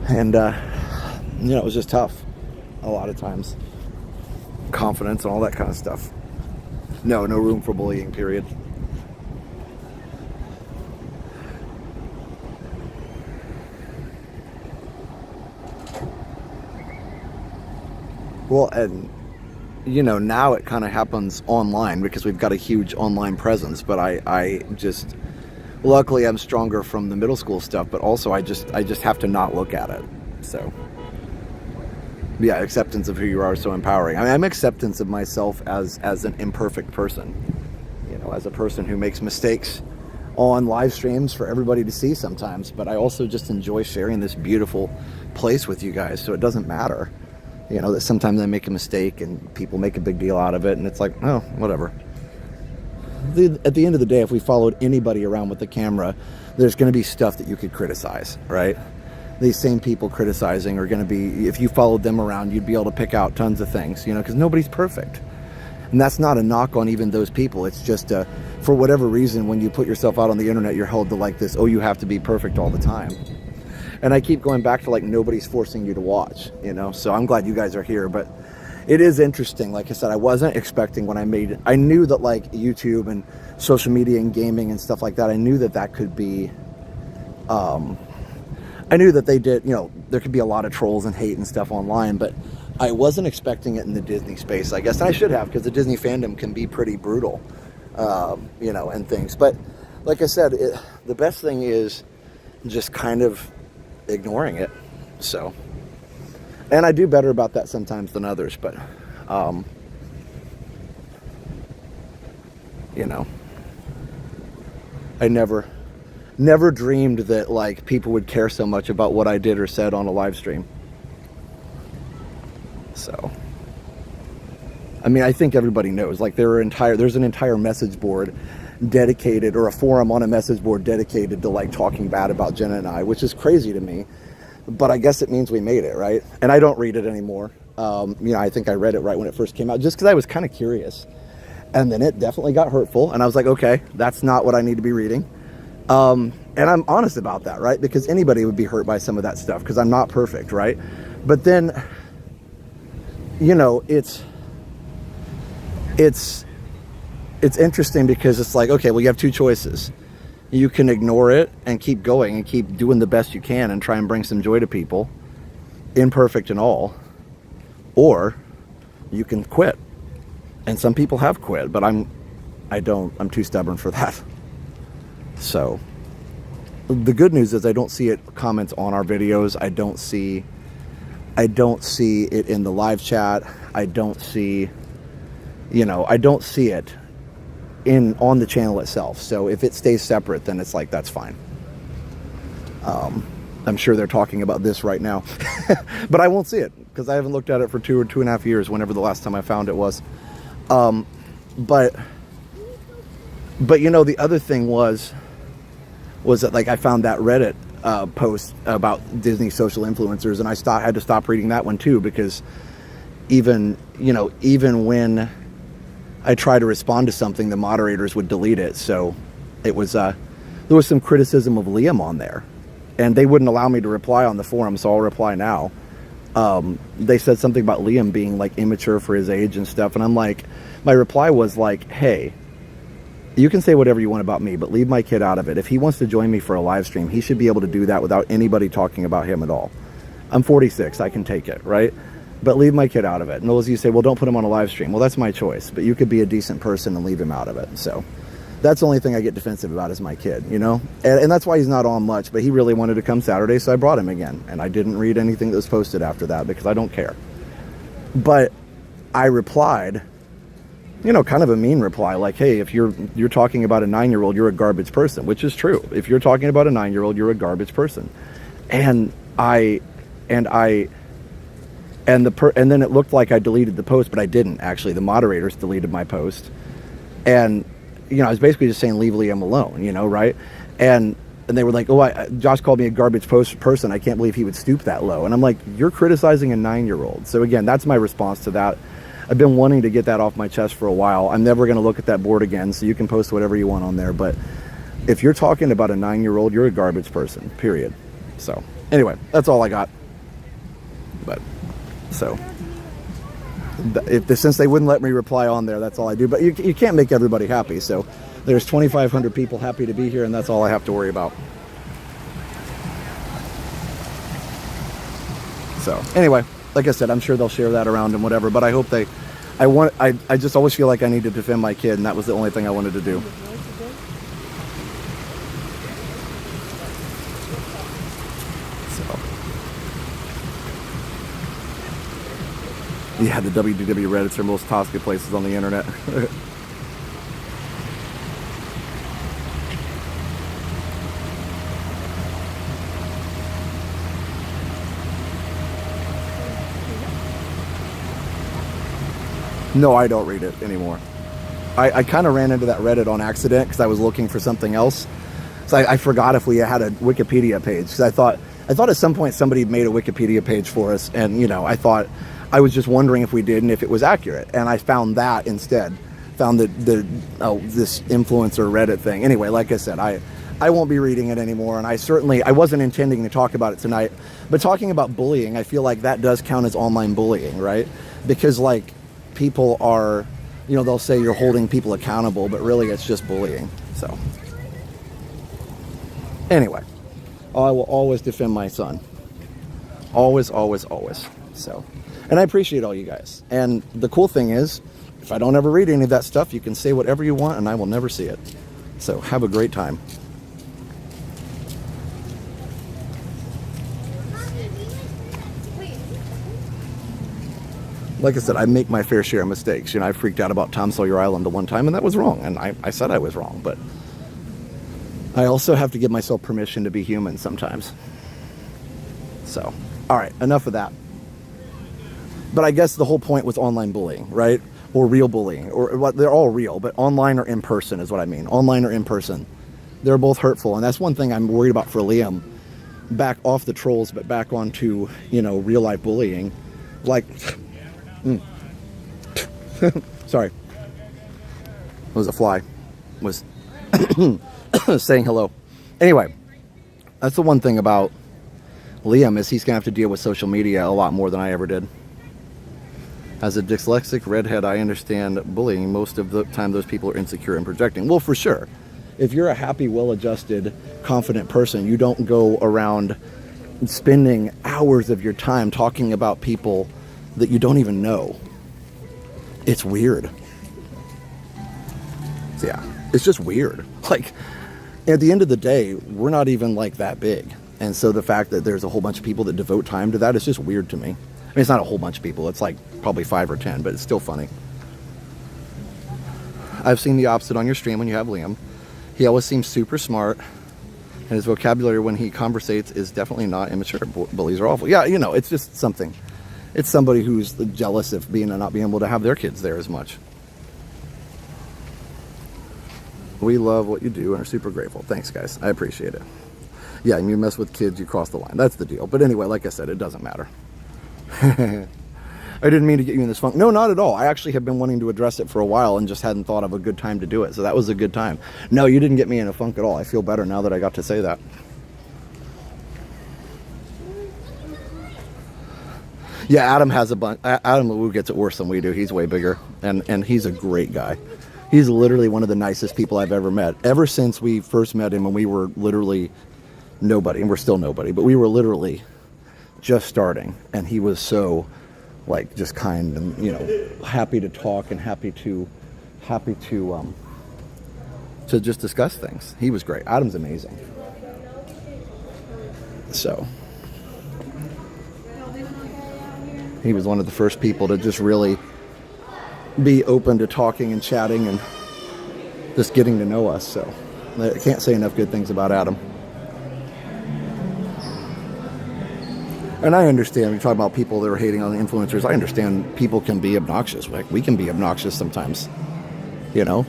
And you know, it was just tough a lot of times. Confidence and all that kind of stuff. No room for bullying, period. Well, and you know, now it kind of happens online because we've got a huge online presence, but I just, luckily I'm stronger from the middle school stuff, but also I just have to not look at it. So yeah, acceptance of who you are is so empowering. I mean, I'm acceptance of myself as an imperfect person, you know, as a person who makes mistakes on live streams for everybody to see sometimes, but I also just enjoy sharing this beautiful place with you guys, so it doesn't matter. You know, that sometimes I make a mistake and people make a big deal out of it, and it's like, oh, whatever. At the end of the day, if we followed anybody around with the camera, there's going to be stuff that you could criticize, right? These same people criticizing are going to be, if you followed them around, you'd be able to pick out tons of things, you know, because nobody's perfect. And that's not a knock on even those people. It's just, for whatever reason, when you put yourself out on the internet, you're held to like this, oh, you have to be perfect all the time. And I keep going back to like nobody's forcing you to watch, you know, so I'm glad you guys are here. But it is interesting. Like I said, I wasn't expecting when I made it. I knew that like YouTube and social media and gaming and stuff like that, I knew that could be, I knew that they did, you know, there could be a lot of trolls and hate and stuff online, but I wasn't expecting it in the Disney space, I guess. And I should have, because the Disney fandom can be pretty brutal, you know, and things. But like I said, the best thing is just kind of ignoring it. So, and I do better about that sometimes than others, but you know, I never dreamed that like people would care so much about what I did or said on a live stream. So, I mean, I think everybody knows, like there's an entire message board dedicated, or a forum on a message board dedicated to like talking bad about Jenna and I, which is crazy to me but I guess it means we made it, right? And I don't read it anymore. I think I read it right when it first came out, just because I was kind of curious. And then it definitely got hurtful, and I was like, okay, that's not what I need to be reading. And I'm honest about that, right? Because anybody would be hurt by some of that stuff, because I'm not perfect, right? But then, it's interesting because it's like, okay, well, you have two choices. You can ignore it and keep going and keep doing the best you can and try and bring some joy to people, imperfect and all, or you can quit. And some people have quit, but I'm too stubborn for that. So the good news is I don't see it comments on our videos. I don't see it in the live chat. I don't see it on the channel itself. So if it stays separate, then it's like, that's fine. I'm sure they're talking about this right now, but I won't see it because I haven't looked at it for 2 or 2.5 years, whenever the last time I found it was. But the other thing was that, like, I found that Reddit post about Disney social influencers, and I had to stop reading that one too, because even when I try to respond to something, the moderators would delete it. So it was there was some criticism of Liam on there, and they wouldn't allow me to reply on the forum, so I'll reply now. They said something about Liam being like immature for his age and stuff, and I'm like, my reply was like, hey, you can say whatever you want about me, but leave my kid out of it. If he wants to join me for a live stream, he should be able to do that without anybody talking about him at all. I'm 46, I can take it, right? But leave my kid out of it. And those of you say, well, don't put him on a live stream. Well, that's my choice, but you could be a decent person and leave him out of it. So that's the only thing I get defensive about is my kid, And that's why he's not on much, but he really wanted to come Saturday, so I brought him again. And I didn't read anything that was posted after that because I don't care. But I replied, kind of a mean reply, like, hey, if you're talking about a 9-year-old, you're a garbage person, which is true. If you're talking about a 9-year-old, you're a garbage person. And then it looked like I deleted the post, but I didn't actually. The moderators deleted my post. And I was basically just saying leave Liam alone, right? And they were like, Josh called me a garbage person. I can't believe he would stoop that low. And I'm like, you're criticizing a 9-year-old. So again, that's my response to that. I've been wanting to get that off my chest for a while. I'm never going to look at that board again, so you can post whatever you want on there. But if you're talking about a 9-year-old, you're a garbage person, period. So anyway, that's all I got. But so since they wouldn't let me reply on there, that's all I do. But you can't make everybody happy. So there's 2,500 people happy to be here, and that's all I have to worry about. So anyway, like I said, I'm sure they'll share that around and whatever, but I hope I just always feel like I need to defend my kid, and that was the only thing I wanted to do. So, yeah, the WDW Reddits are most toxic places on the internet. No, I don't read it anymore. I kind of ran into that Reddit on accident because I was looking for something else. So I forgot if we had a Wikipedia page, because I thought at some point somebody made a Wikipedia page for us, and I was just wondering if we did and if it was accurate, and I found that instead. Found this influencer Reddit thing. Anyway, like I said, I won't be reading it anymore, and I wasn't intending to talk about it tonight, but talking about bullying, I feel like that does count as online bullying, right? Because like, people are, they'll say you're holding people accountable, but really it's just bullying. So anyway, I will always defend my son. Always, always, always. So, and I appreciate all you guys. And the cool thing is, if I don't ever read any of that stuff, you can say whatever you want and I will never see it. So have a great time. Like I said, I make my fair share of mistakes. I freaked out about Tom Sawyer Island the one time, and that was wrong. And I said I was wrong, but I also have to give myself permission to be human sometimes. So, all right, enough of that. But I guess the whole point was online bullying, right? Or real bullying. Or they're all real, but online or in person is what I mean. Online or in person. They're both hurtful, and that's one thing I'm worried about for Liam. back off the trolls, but back onto, you know, real life bullying. Like, sorry, it was a fly, was saying hello. Anyway, that's the one thing about Liam, is he's gonna have to deal with social media a lot more than I ever did. As a dyslexic redhead, I understand bullying. Most of the time those people are insecure and projecting. Well, for sure. If you're a happy, well-adjusted, confident person, you don't go around spending hours of your time talking about people that you don't even know. It's weird. Yeah, it's just weird. Like, at the end of the day, we're not even like that big. And so the fact that there's a whole bunch of people that devote time to that is just weird to me. I mean, it's not a whole bunch of people. It's like probably 5 or 10, but it's still funny. I've seen the opposite on your stream when you have Liam. He always seems super smart, and his vocabulary when he conversates is definitely not immature. Bullies are awful. Yeah, you know, it's just something. It's somebody who's jealous of not being able to have their kids there as much. We love what you do and are super grateful. Thanks, guys. I appreciate it. Yeah, and you mess with kids, you cross the line. That's the deal. But anyway, like I said, it doesn't matter. I didn't mean to get you in this funk. No, not at all. I actually have been wanting to address it for a while and just hadn't thought of a good time to do it. So that was a good time. No, you didn't get me in a funk at all. I feel better now that I got to say that. Yeah, Adam has a bunch. Adam Lewu gets it worse than we do. He's way bigger, and he's a great guy. He's literally one of the nicest people I've ever met. Ever since we first met him, and we were literally nobody, and we're still nobody, but we were literally just starting, and he was so, like, just kind and, you know, happy to talk and happy to just discuss things. He was great. Adam's amazing. So he was one of the first people to just really be open to talking and chatting and just getting to know us. So I can't say enough good things about Adam. And I understand, we talk about people that are hating on the influencers. I understand people can be obnoxious. Like, we can be obnoxious sometimes, you know?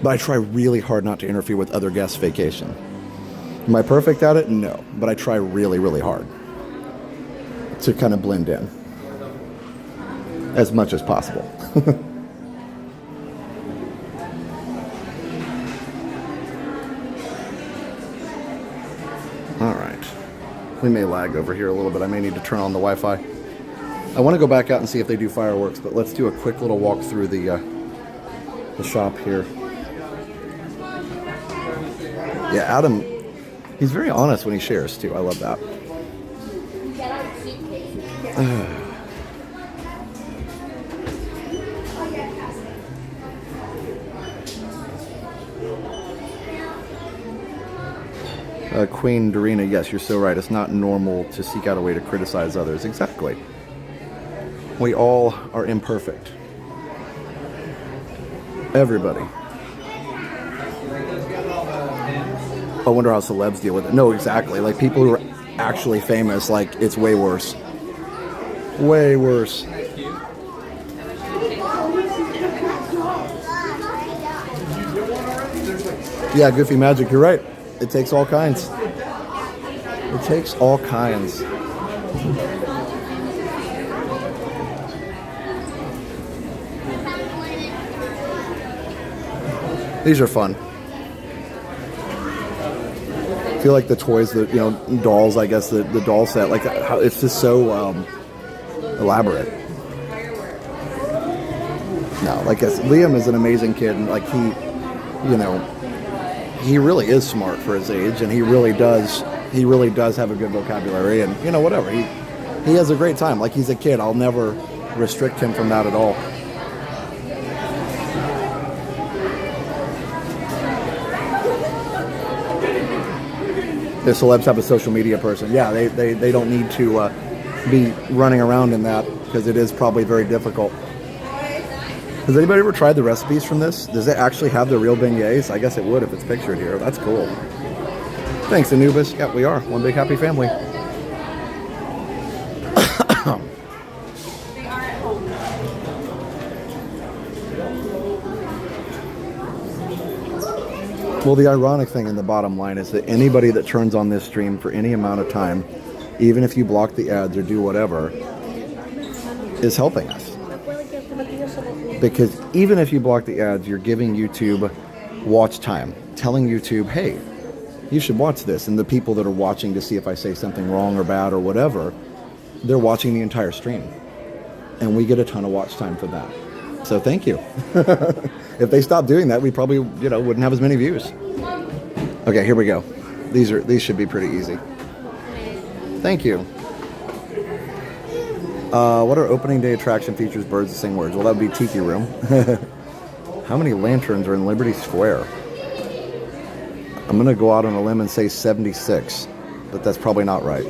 But I try really hard not to interfere with other guests' vacation. Am I perfect at it? No. But I try really, really hard to kind of blend in as much as possible. All right. We may lag over here a little bit. I may need to turn on the Wi-Fi. I want to go back out and see if they do fireworks, but let's do a quick little walk through the shop here. Yeah, Adam, he's very honest when he shares too. I love that. Queen Dorina, yes, you're so right. It's not normal to seek out a way to criticize others. Exactly. We all are imperfect. Everybody. I wonder how celebs deal with it. No, exactly. Like, people who are actually famous, like, it's way worse. Way worse. Yeah, Goofy Magic, you're right. It takes all kinds. It takes all kinds. These are fun. I feel like the toys, the dolls, I guess, the doll set, like, how it's just so elaborate. No, like, Liam is an amazing kid, and like, he really is smart for his age, and he really does have a good vocabulary, and whatever, he has a great time. Like, he's a kid. I'll never restrict him from that at all. The celebs have a social media person. Yeah, they don't need to be running around in that, because it is probably very difficult. Has anybody ever tried the recipes from this? Does it actually have the real beignets? I guess it would if it's pictured here. That's cool. Thanks, Anubis. Yeah, we are. One big happy family. Well, the ironic thing in the bottom line is that anybody that turns on this stream for any amount of time, even if you block the ads or do whatever, is helping us. Because even if you block the ads, you're giving YouTube watch time, telling YouTube, hey, you should watch this. And the people that are watching to see if I say something wrong or bad or whatever, they're watching the entire stream. And we get a ton of watch time for that. So thank you. If they stopped doing that, we probably, wouldn't have as many views. Okay, here we go. These should be pretty easy. Thank you. What are opening day attraction features birds that sing words? Well, that would be Tiki Room. How many lanterns are in Liberty Square? I'm going to go out on a limb and say 76, but that's probably not right.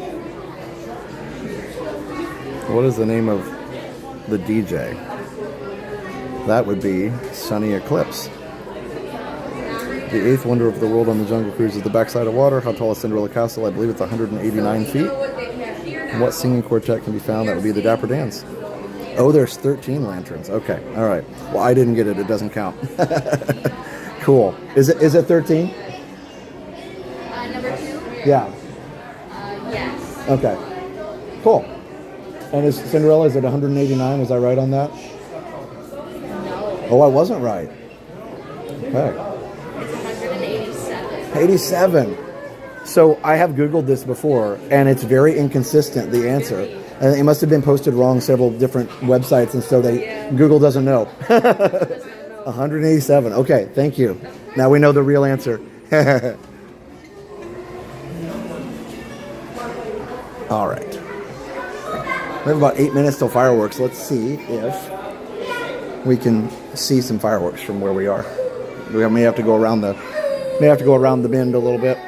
What is the name of the DJ? That would be Sunny Eclipse. The 8th wonder of the world on the Jungle Cruise is the backside of water. How tall is Cinderella Castle? I believe it's 189 feet. And what singing quartet can be found? That would be the Dapper Dans. Oh, there's 13 lanterns. Okay, all right. Well, I didn't get it. It doesn't count. Cool. Is it 13? Number 2? Yeah. Yes. Okay. Cool. And is Cinderella, is it 189? Was I right on that? No. Oh, I wasn't right. Okay. It's 187. 87. So I have Googled this before, and it's very inconsistent, the answer. And it must have been posted wrong several different websites, and so Google doesn't know. 187. Okay, thank you. Now we know the real answer. All right. We have about 8 minutes till fireworks. Let's see if we can see some fireworks from where we are. We may have to go around the bend a little bit.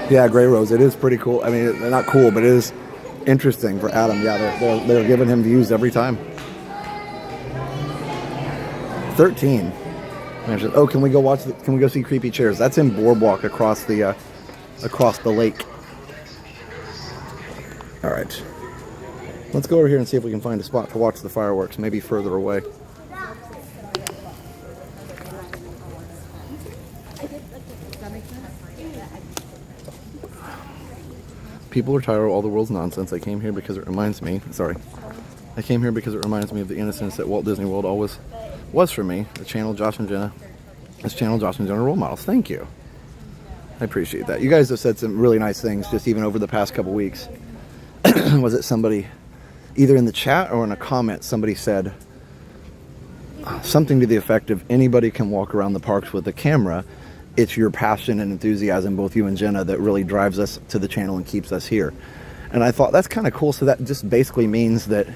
Yeah, Grey Rose. It is pretty cool. I mean, they're not cool, but it is interesting for Adam. Yeah, they're giving him views every time. 13. Oh, can we go see Creepy Chairs? That's in Boardwalk across the lake. All right. Let's go over here and see if we can find a spot to watch the fireworks, maybe further away. People are tired of all the world's nonsense. I came here because it reminds me of the innocence that Walt Disney World always was for me. The channel Josh and Jenna role models. Thank you. I appreciate that. You guys have said some really nice things just even over the past couple weeks. Was it somebody, either in the chat or in a comment, somebody said something to the effect of, anybody can walk around the parks with a camera. It's your passion and enthusiasm, both you and Jenna, that really drives us to the channel and keeps us here. And I thought that's kind of cool. So that just basically means that,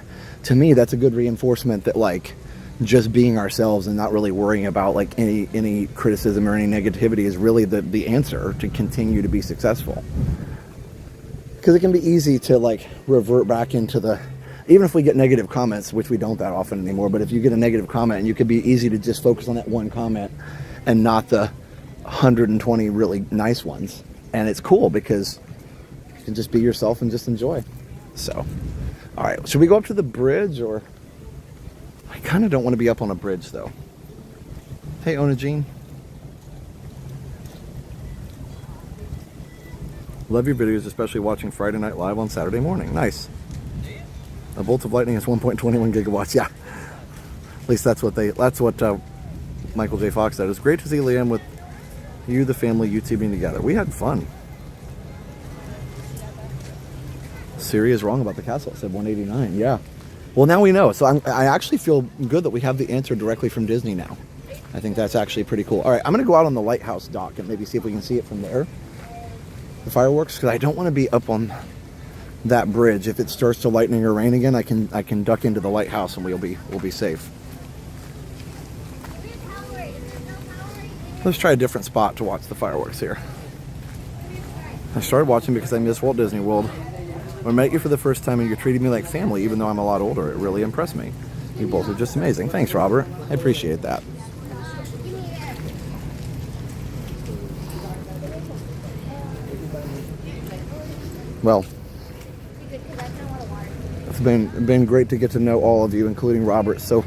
to me, that's a good reinforcement that, like, just being ourselves and not really worrying about like any criticism or any negativity is really the answer to continue to be successful. Because it can be easy to like revert back into even if we get negative comments, which we don't that often anymore, but if you get a negative comment, and you could be easy to just focus on that one comment and not the 120 really nice ones. And it's cool because you can just be yourself and just enjoy. So, all right, should we go up to the bridge, or I kind of don't want to be up on a bridge though. Hey, Ona Jean. Love your videos, especially watching Friday Night Live on Saturday morning. Nice. A bolt of lightning is 1.21 gigawatts. Yeah. At least that's what Michael J. Fox said. It's great to see Liam with you, the family, YouTubing together. We had fun. Siri is wrong about the castle. It said 189. Yeah. Well, now we know. So I actually feel good that we have the answer directly from Disney now. I think that's actually pretty cool. All right, I'm going to go out on the lighthouse dock and maybe see if we can see it from there. The fireworks, because I don't want to be up on that bridge. If it starts to lightning or rain again, I can duck into the lighthouse and we'll be safe. Let's try a different spot to watch the fireworks here. I started watching because I miss Walt Disney World. When I met you for the first time and you treated me like family, even though I'm a lot older, it really impressed me. You both are just amazing. Thanks, Robert. I appreciate that. Well, It's been great to get to know all of you, including Robert. So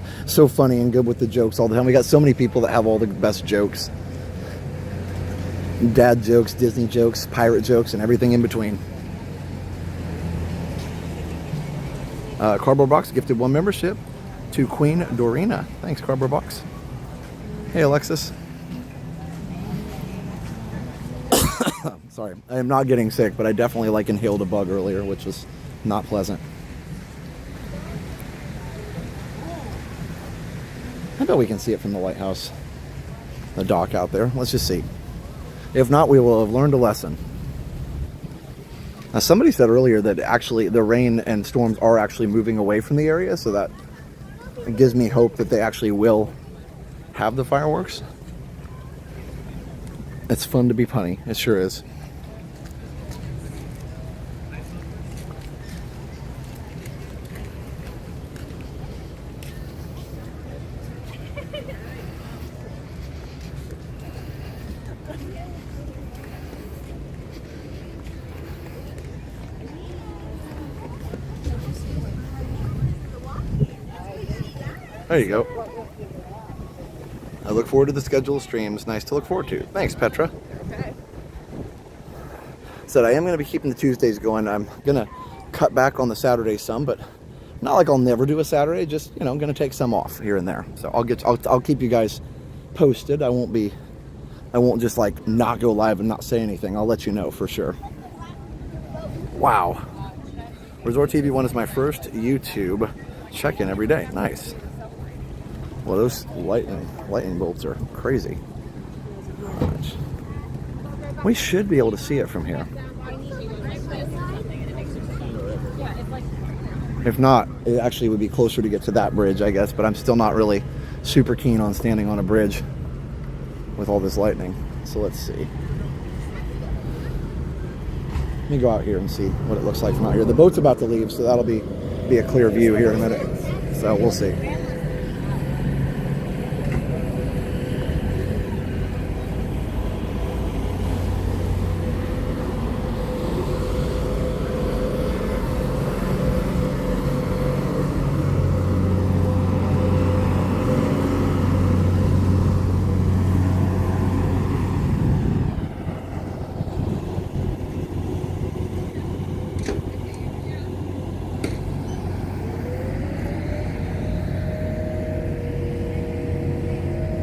funny and good with the jokes all the time. We got so many people that have all the best jokes. Dad jokes, Disney jokes, pirate jokes, and everything in between. Cardboard Box gifted 1 membership to Queen Dorina. Thanks, Cardboard Box. Hey, Alexis. Sorry, I am not getting sick, but I definitely inhaled a bug earlier, which was not pleasant. I bet we can see it from the lighthouse, the dock out there. Let's just see. If not, we will have learned a lesson. Now, somebody said earlier that actually the rain and storms are actually moving away from the area, so that gives me hope that they actually will have the fireworks. It's fun to be punny. It sure is. There you go. I look forward to the scheduled streams. Nice to look forward to. Thanks, Petra. Okay. Said I am going to be keeping the Tuesdays going. I'm going to cut back on the Saturdays some, but not like I'll never do a Saturday. Just, I'm going to take some off here and there. So I'll keep you guys posted. I won't just not go live and not say anything. I'll let you know for sure. Wow. Resort TV 1 is my first YouTube check-in every day. Nice. Well, those lightning bolts are crazy. We should be able to see it from here. If not, it actually would be closer to get to that bridge, I guess, but I'm still not really super keen on standing on a bridge with all this lightning. So let's see. Let me go out here and see what it looks like from out here. The boat's about to leave, so that'll be a clear view here in a minute. So we'll see.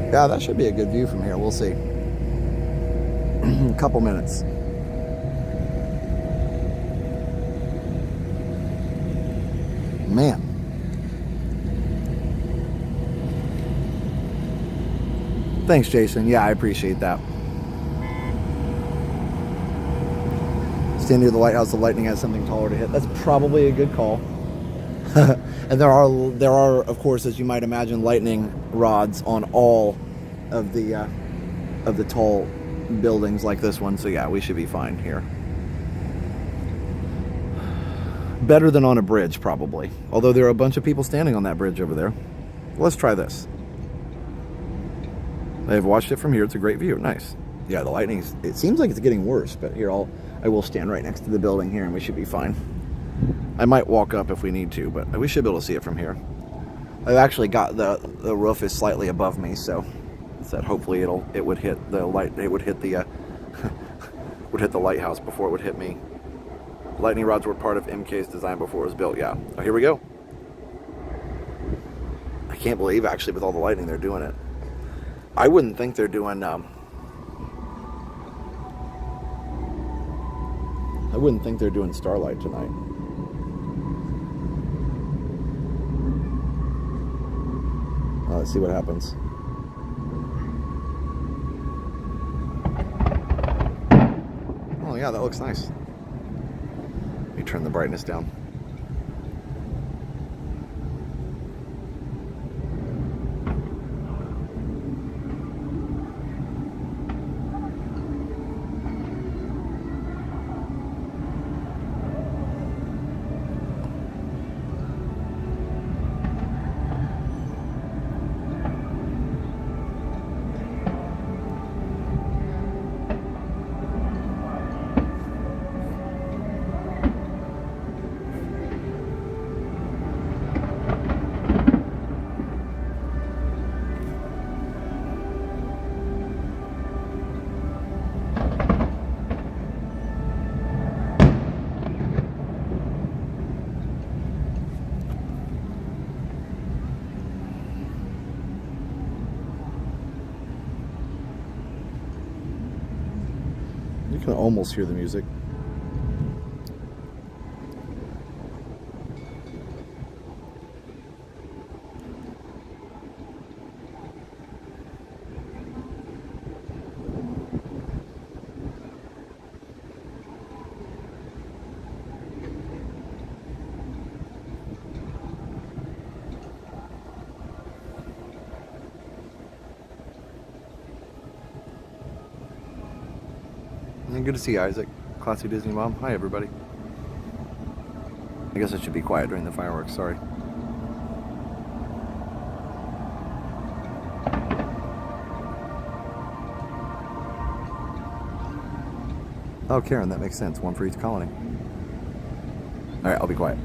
Yeah, that should be a good view from here. We'll see. A couple minutes. Man. Thanks, Jason. Yeah, I appreciate that. Stand near the lighthouse, the lightning has something taller to hit. That's probably a good call. And there are, of course, as you might imagine, lightning rods on all of the tall buildings like this one. So yeah, we should be fine here. Better than on a bridge, probably. Although there are a bunch of people standing on that bridge over there. Let's try this. I've watched it from here. It's a great view. Nice. Yeah, the lightning, it seems like it's getting worse, but here I will stand right next to the building here and we should be fine. I might walk up if we need to, but we should be able to see it from here. I've actually got the roof is slightly above me, so that hopefully it would hit the would hit the lighthouse before it would hit me. Lightning rods were part of MK's design before it was built. Yeah. Oh, here we go. I can't believe actually with all the lightning they're doing it. I wouldn't think they're doing I wouldn't think they're doing Starlight tonight. Let's see what happens. Oh yeah, that looks nice. Let me turn the brightness down. You can almost hear the music. And good to see you, Isaac. Classy Disney Mom. Hi, everybody. I guess I should be quiet during the fireworks. Sorry. Oh, Karen, that makes sense. One for each colony. All right, I'll be quiet.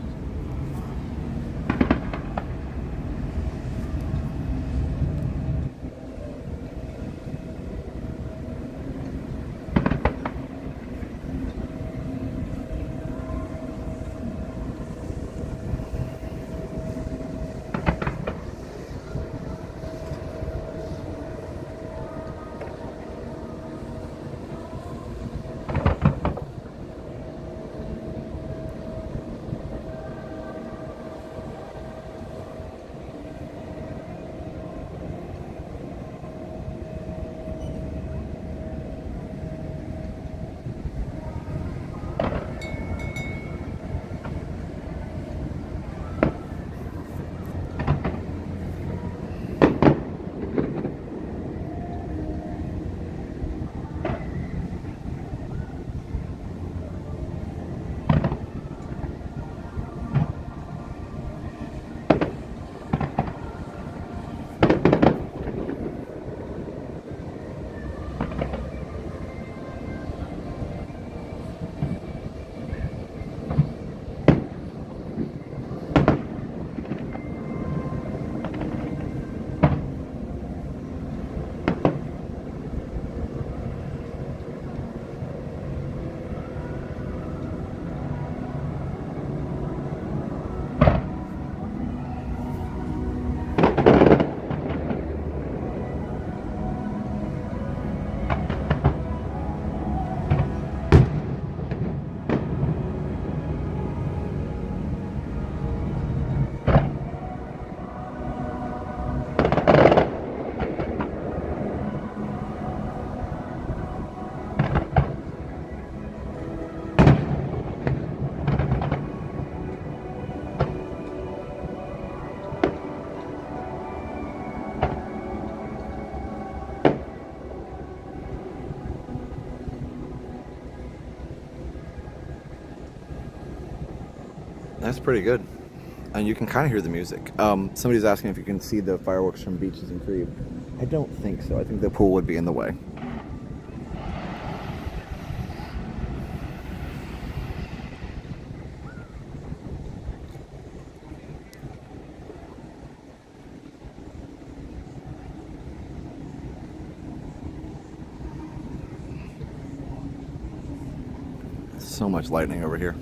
That's pretty good. And you can kind of hear the music. Somebody's asking if you can see the fireworks from Beaches and Creve. I don't think so. I think the pool would be in the way. So much lightning over here.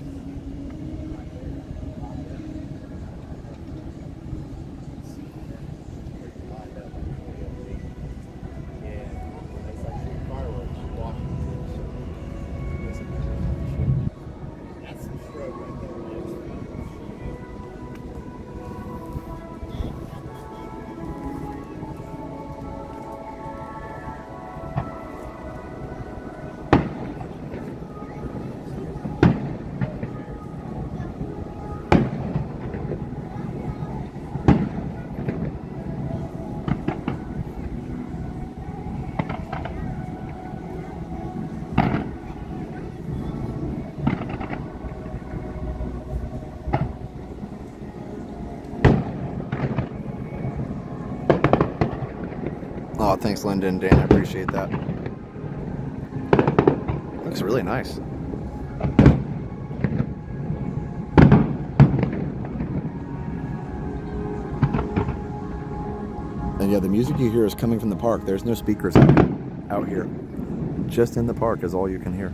Oh, thanks, Linda and Dan. I appreciate that. Looks really nice. And yeah, the music you hear is coming from the park. There's no speakers out here. Just in the park is all you can hear.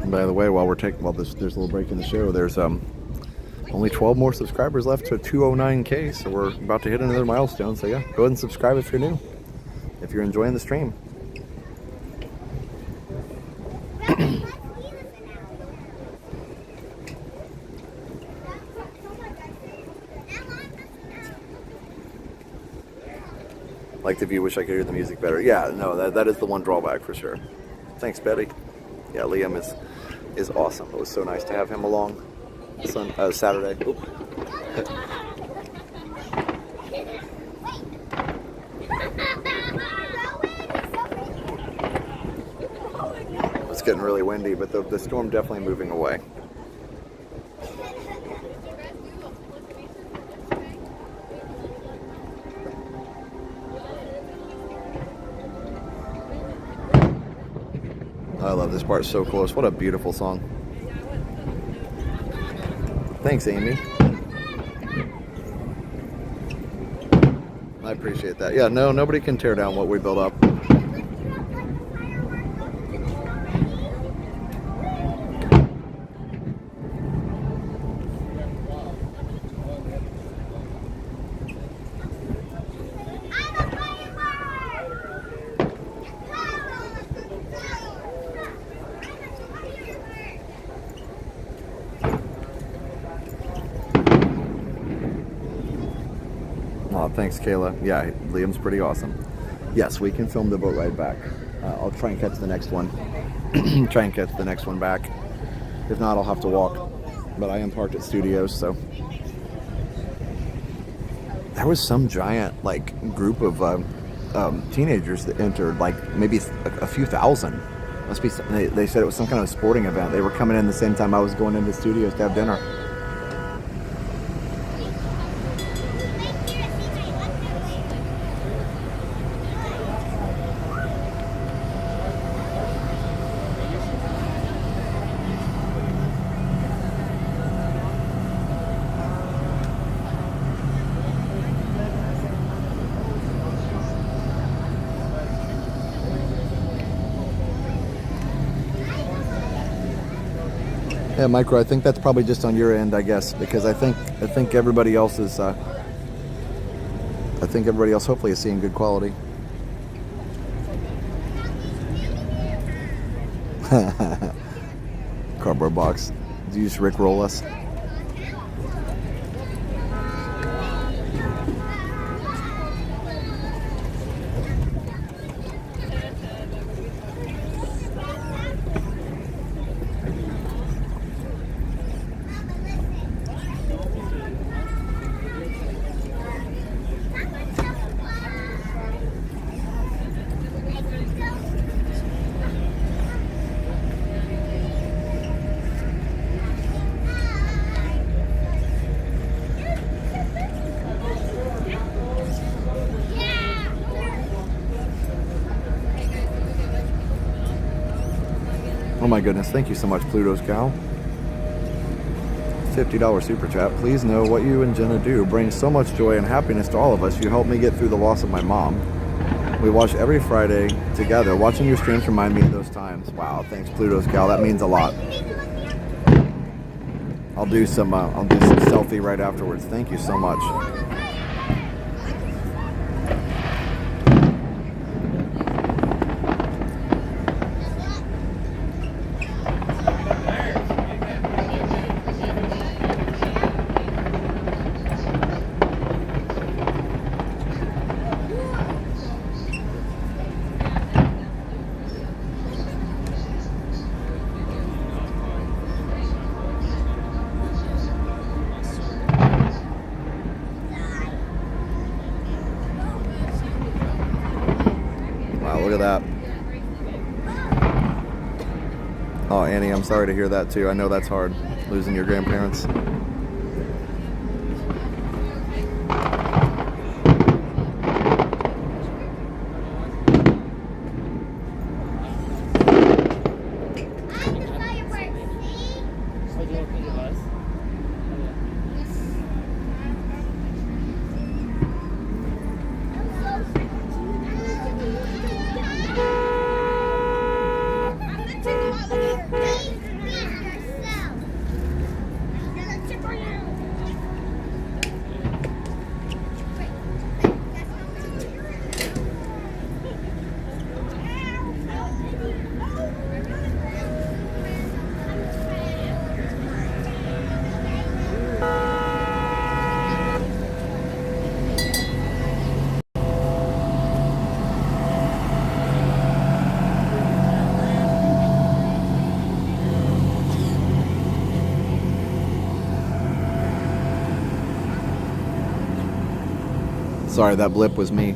And by the way, while there's a little break in the show, there's only 12 more subscribers left to 209K, so we're about to hit another milestone. So yeah, go ahead and subscribe if you're new, if you're enjoying the stream. Like the view, wish I could hear the music better. Yeah, no, that is the one drawback for sure. Thanks, Betty. Yeah, Liam is awesome. It was so nice to have him along Saturday. Oop. It's getting really windy, but the storm definitely moving away. I love this part, so close. What a beautiful song. Thanks, Amy. I appreciate that. Yeah, no, nobody can tear down what we built up. Oh, thanks, Kayla. Yeah, Liam's pretty awesome. Yes, we can film the boat ride back. I'll try and catch the next one. Try and catch the next one back. If not, I'll have to walk. But I am parked at Studios, so. There was some giant, group of teenagers that entered, maybe a few thousand. Must be. They said it was some kind of sporting event. They were coming in the same time I was going into Studios to have dinner. Yeah, Micro, I think that's probably just on your end, I guess, because I think everybody else is. I think everybody else hopefully is seeing good quality. Cardboard box. Do you just Rickroll us? Oh my goodness, thank you so much, Pluto's Gal. $50 super chat. Please know what you and Jenna do brings so much joy and happiness to all of us. You helped me get through the loss of my mom. We watch every Friday together. Watching your streams remind me of those times. Wow, thanks, Pluto's Gal. That means a lot. I'll do some selfie right afterwards. Thank you so much. Look at that. Oh, Annie, I'm sorry to hear that too. I know that's hard, losing your grandparents. Sorry, that blip was me.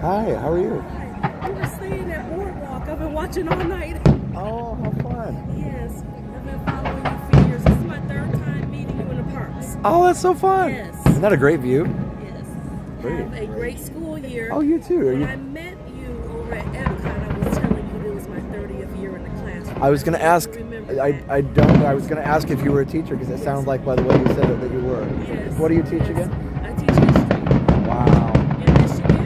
Hi, how are you? We were staying at Boardwalk. I've been watching all night. Oh, how fun. Yes, I've been following you for years. This is my third time meeting you in the parks. Oh, that's so fun. Yes. Isn't that a great view? Yes. Great. Have a great school year. Oh, you too. When I met you over at Epcot, I was telling you it was my 30th year in the classroom. I was going to ask, I don't, I was going to ask if you were a teacher because it sounded like by the way you said it that you were. Yes. What do you teach again? I teach history. Wow. In Michigan.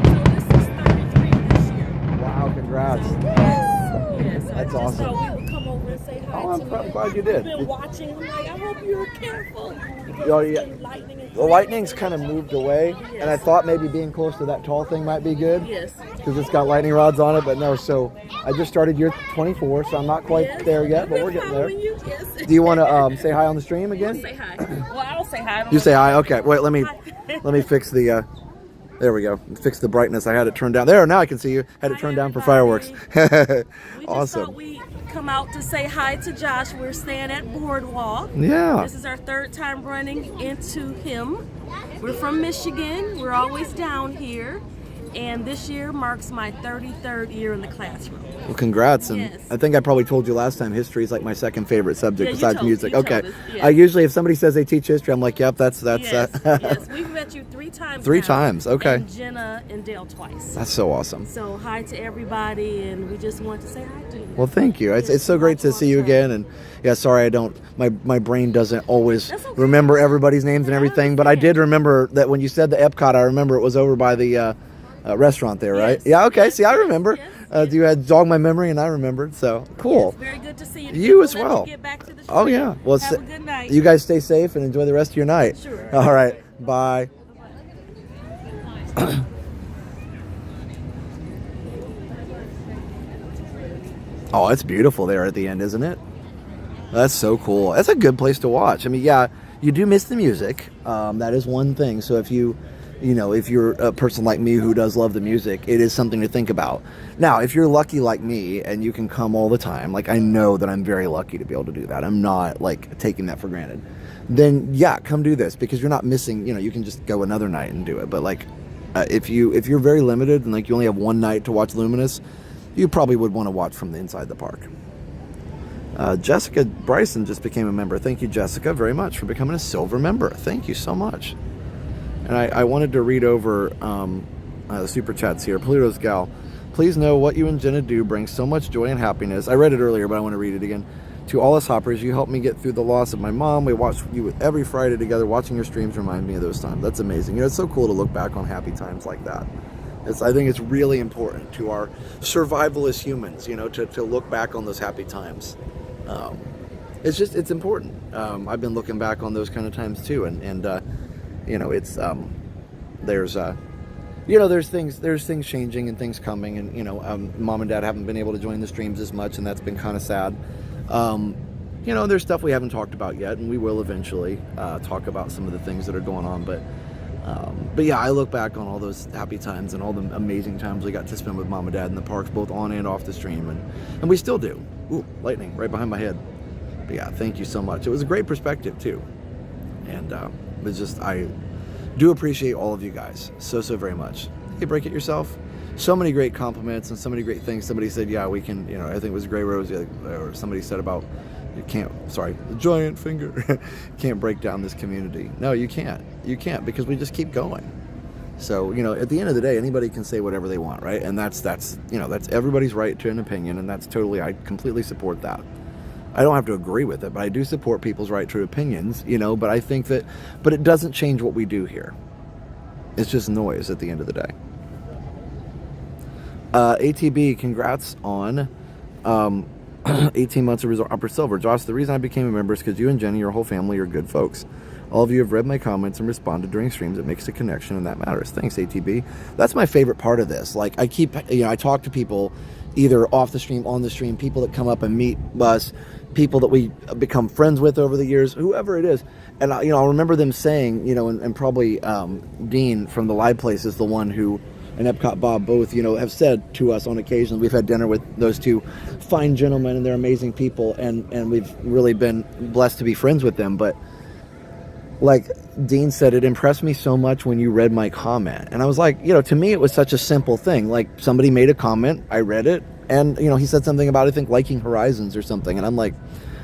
So this is 33 this year. Wow, congrats. Yes. That's I just awesome. thought we would come over and say hi Oh, to I'm you. glad you did. I've been watching. I'm like, I hope you're careful. Oh, yeah. The lightning's kind of moved away, and I thought maybe being close to that tall thing might be good. Yes. Because it's got lightning rods on it, but no. So I just started year 24, so I'm not quite there yet, but we're getting there. Do you want to say hi on the stream again? Say hi. Well, I'll say hi. You say hi. Okay. Wait. Let me fix the. There we go. Fix the brightness. I had it turned down. There. Now I can see you. Had it turned down for fireworks. Awesome. We come out to say hi to Josh. We're staying at Boardwalk. Yeah. This is our third time running into him. We're from Michigan. We're always down here. And this year marks my 33rd year in the classroom. Well, congrats. And Yes. I think I probably told you last time history is like my second favorite subject Yeah, you besides told- music. you Okay. told us, yes. I usually, if somebody says they teach history, I'm like, yep, that's Yes, yes. We've met you 3 times. Three now, times, okay. And Jenna and Dale twice. That's so awesome. So hi to everybody, and we just want to say hi to you. Well, thank you. It's so great to see you again. And yeah, sorry, I don't. My brain doesn't always remember everybody's names and everything. But I did remember that when you said the Epcot, I remember it was over by the restaurant there, right? Yes. Yeah. Okay. See, I Yes, remember. yes. You had jogged my memory, and I remembered. So cool. Yes, very good to see you. You as Let me well. get back to the Oh stream. yeah. Well, Have a good night. you guys stay safe and enjoy the rest of your night. Sure. All right. Bye. Oh, it's beautiful there at the end, isn't it? That's so cool. That's a good place to watch. I mean, yeah, you do miss the music. That is one thing. So if if you're a person like me who does love the music, it is something to think about. Now, if you're lucky like me and you can come all the time, like I know that I'm very lucky to be able to do that. I'm not like taking that for granted. Then yeah, come do this because you're not missing, you can just go another night and do it. But like if you're very limited and like you only have one night to watch Luminous, you probably would want to watch from the inside the park. Jessica Bryson just became a member. Thank you, Jessica, very much for becoming a silver member. Thank you so much. And I wanted to read over the super chats here. Pluto's Gal, please know what you and Jenna do brings so much joy and happiness. I read it earlier, but I want to read it again. To all us hoppers, you helped me get through the loss of my mom. We watch you every Friday together. Watching your streams remind me of those times. That's amazing. It's so cool to look back on happy times like that. I think it's really important to our survival as humans, to look back on those happy times. It's important. I've been looking back on those kind of times too, and it's there's things changing and things coming, and mom and dad haven't been able to join the streams as much, and that's been kind of sad. you know, there's stuff we haven't talked about yet, and we will eventually talk about some of the things that are going on. But yeah, I look back on all those happy times and all the amazing times we got to spend with Mom and Dad in the parks, both on and off the stream, and we still do. Ooh, lightning right behind my head. But yeah, thank you so much. It was a great perspective too, and it's just, I do appreciate all of you guys so very much. Hey, break it yourself. So many great compliments and so many great things. Somebody said, yeah, we can, you know, I think it was Gray Rose, or somebody said about, you can't, sorry, the giant finger, can't break down this community. No, you can't. You can't, because we just keep going. So, you know, at the end of the day, anybody can say whatever they want, right? And that's you know, that's everybody's right to an opinion, and that's totally, I completely support that. I don't have to agree with it, but I do support people's right to opinions, you know, but I think that, but it doesn't change what we do here. It's just noise at the end of the day. ATB, congrats on 18 months of Resort Upper Silver. Josh, the reason I became a member is because you and Jenny, your whole family, are good folks. All of you have read my comments and responded during streams. It makes a connection, and that matters. Thanks, ATB. That's my favorite part of this. Like, I keep, you know, I talk to people either off the stream, on the stream, people that come up and meet us, people that we become friends with over the years, whoever it is. And, you know, I'll remember them saying, you know, and probably Dean from the Live Place is the one who, and Epcot Bob both, you know, have said to us on occasion, we've had dinner with those two fine gentlemen, and they're amazing people, and we've really been blessed to be friends with them. But like Dean said, it impressed me so much when you read my comment. And I was like, you know, to me it was such a simple thing. Like, somebody made a comment, I read it, and, you know, he said something about, I think, liking Horizons or something, and I'm like,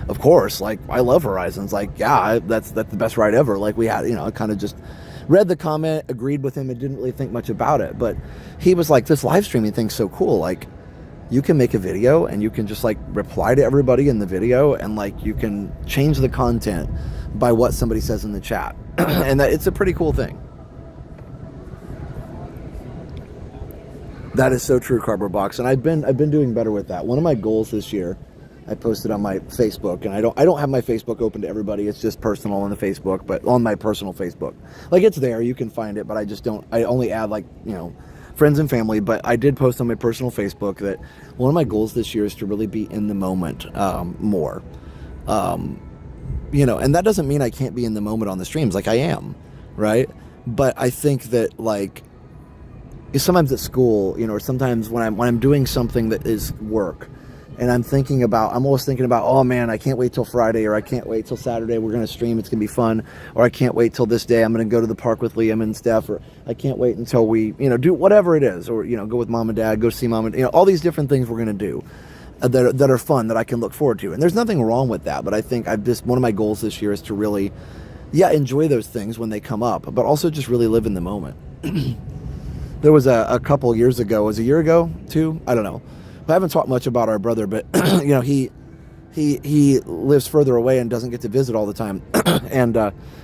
of course, like, I love Horizons. Like, yeah, that's the best ride ever. Like, we had, you know, I kind of just read the comment, agreed with him, and didn't really think much about it. But he was like, this live streaming thing's so cool. Like, you can make a video and you can just like reply to everybody in the video, and like you can change the content by what somebody says in the chat. And that, it's a pretty cool thing. That is so true, Cardboard Box. And I've been doing better with that. One of my goals this year, I posted on my Facebook, and I don't have my Facebook open to everybody. It's just personal on the Facebook, but on my personal Facebook, like, it's there, you can find it, but I just don't, I only add, like, you know, friends and family. But I did post on my personal Facebook that one of my goals this year is to really be in the moment more. You know, and that doesn't mean I can't be in the moment on the streams, like I am, right? But I think that, like, sometimes at school, you know, or sometimes when I'm doing something that is work, and I'm always thinking about, oh man, I can't wait till Friday, or I can't wait till Saturday, we're going to stream, it's going to be fun, or I can't wait till this day, I'm going to go to the park with Liam and Steph, or I can't wait until we, you know, do whatever it is, or, you know, go with Mom and Dad, go see Mom and, you know, all these different things we're going to do that are fun, that I can look forward to. And there's nothing wrong with that, but I think one of my goals this year is to really, enjoy those things when they come up, but also just really live in the moment. There was a couple years ago, was it a year ago, 2? I don't know. I haven't talked much about our brother, but you know, he lives further away and doesn't get to visit all the time. And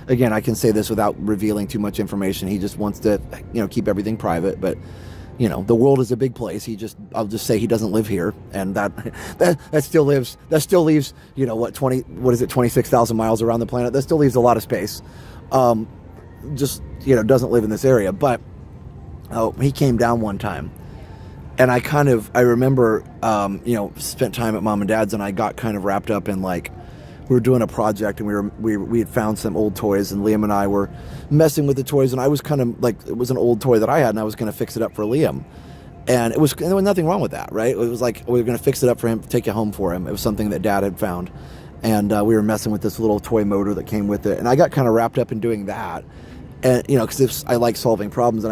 again, I can say this without revealing too much information. He just wants to, you know, keep everything private. But you know, the world is a big place. I'll just say he doesn't live here, and that still leaves, you know, 26,000 miles around the planet. That still leaves a lot of space. Just, you know, doesn't live in this area. But he came down one time. And I remember, you know, spent time at Mom and Dad's, and I got kind of wrapped up in, like, we were doing a project, and we had found some old toys, and Liam and I were messing with the toys, and I was kind of like, it was an old toy that I had, and I was going to fix it up for Liam. And there was nothing wrong with that, right? It was like, we were going to fix it up for him, take it home for him. It was something that Dad had found. And we were messing with this little toy motor that came with it. And I got kind of wrapped up in doing that. And, you know, because I like solving problems, and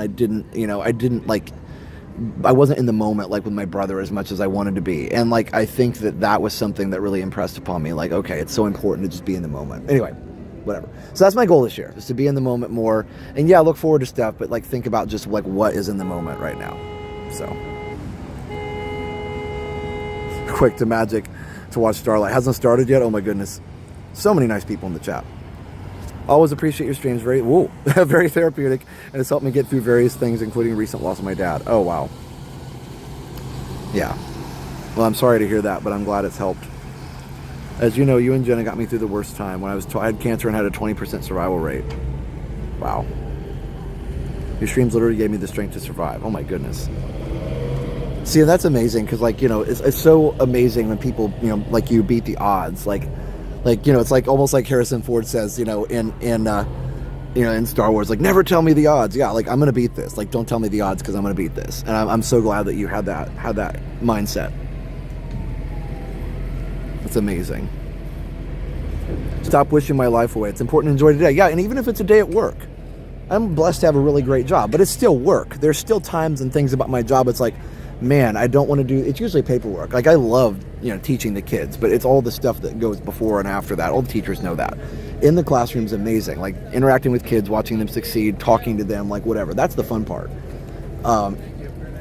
I wasn't in the moment, like, with my brother as much as I wanted to be. And, like, I think that was something that really impressed upon me. Like, okay, it's so important to just be in the moment. Anyway, whatever. So that's my goal this year, is to be in the moment more. And yeah, look forward to stuff, but, like, think about just, like, what is in the moment right now. So, quick to Magic to watch Starlight. Hasn't started yet? Oh my goodness. So many nice people in the chat. Always appreciate your streams. Very therapeutic, and it's helped me get through various things, including recent loss of my dad. Oh, wow. Yeah. Well, I'm sorry to hear that, but I'm glad it's helped. As you know, you and Jenna got me through the worst time when I had cancer and had a 20% survival rate. Wow. Your streams literally gave me the strength to survive. Oh, my goodness. See, and that's amazing, because, like, you know, it's so amazing when people, you know, like you, beat the odds. Like Like, you know, it's like almost like Harrison Ford says, you know, in Star Wars, like, never tell me the odds. Yeah, like, I'm gonna beat this. Like, don't tell me the odds because I'm gonna beat this. And I'm so glad that you had that mindset. It's amazing. Stop wishing my life away. It's important to enjoy today. Yeah, and even if it's a day at work, I'm blessed to have a really great job, but it's still work. There's still times and things about my job. It's like, man, I don't want to do. It's usually paperwork. Like, I love, you know, teaching the kids, but it's all the stuff that goes before and after that. All the teachers know that. In the classroom is amazing. Like, interacting with kids, watching them succeed, talking to them, like, whatever. That's the fun part.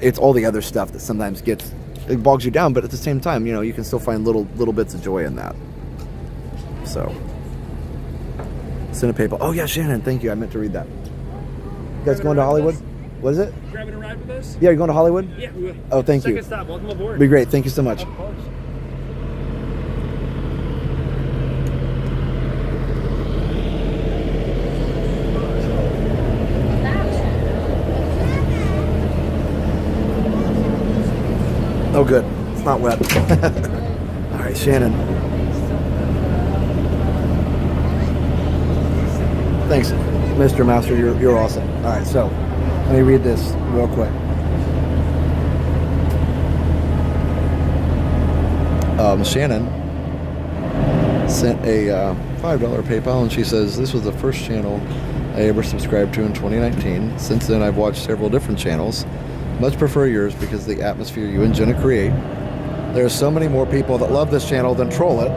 It's all the other stuff that sometimes it bogs you down, but at the same time, you know, you can still find little bits of joy in that. So, send a PayPal. Oh yeah, Shannon, thank you. I meant to read that. You guys going to Hollywood? What is it? Grabbing a ride with us? Yeah, you're going to Hollywood? Yeah, we will. Oh, thank you. Second stop. Welcome aboard. Be great. Thank you so much. Of course. Oh, good. It's not wet. All right, Shannon. Thanks, Mr. Master. You're awesome. All right, so let me read this real quick. Shannon sent a $5 PayPal, and she says, this was the first channel I ever subscribed to in 2019. Since then, I've watched several different channels. Much prefer yours because of the atmosphere you and Jenna create. There are so many more people that love this channel than troll it.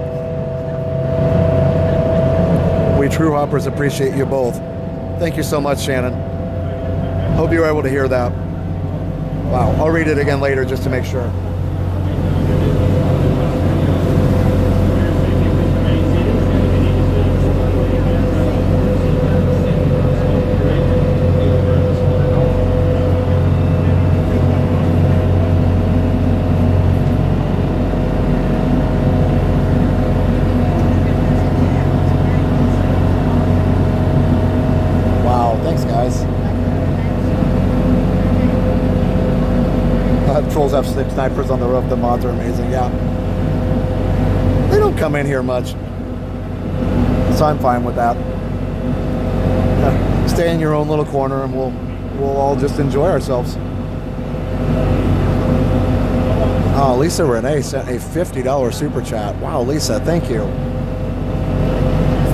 We true hoppers appreciate you both. Thank you so much, Shannon. Hope you were able to hear that. Wow, I'll read it again later just to make sure. Trolls have six snipers on the roof. The mods are amazing. Yeah, they don't come in here much, so I'm fine with that. Stay in your own little corner, and we'll all just enjoy ourselves. Oh, Lisa Renee sent a $50 super chat. Wow, Lisa, thank you.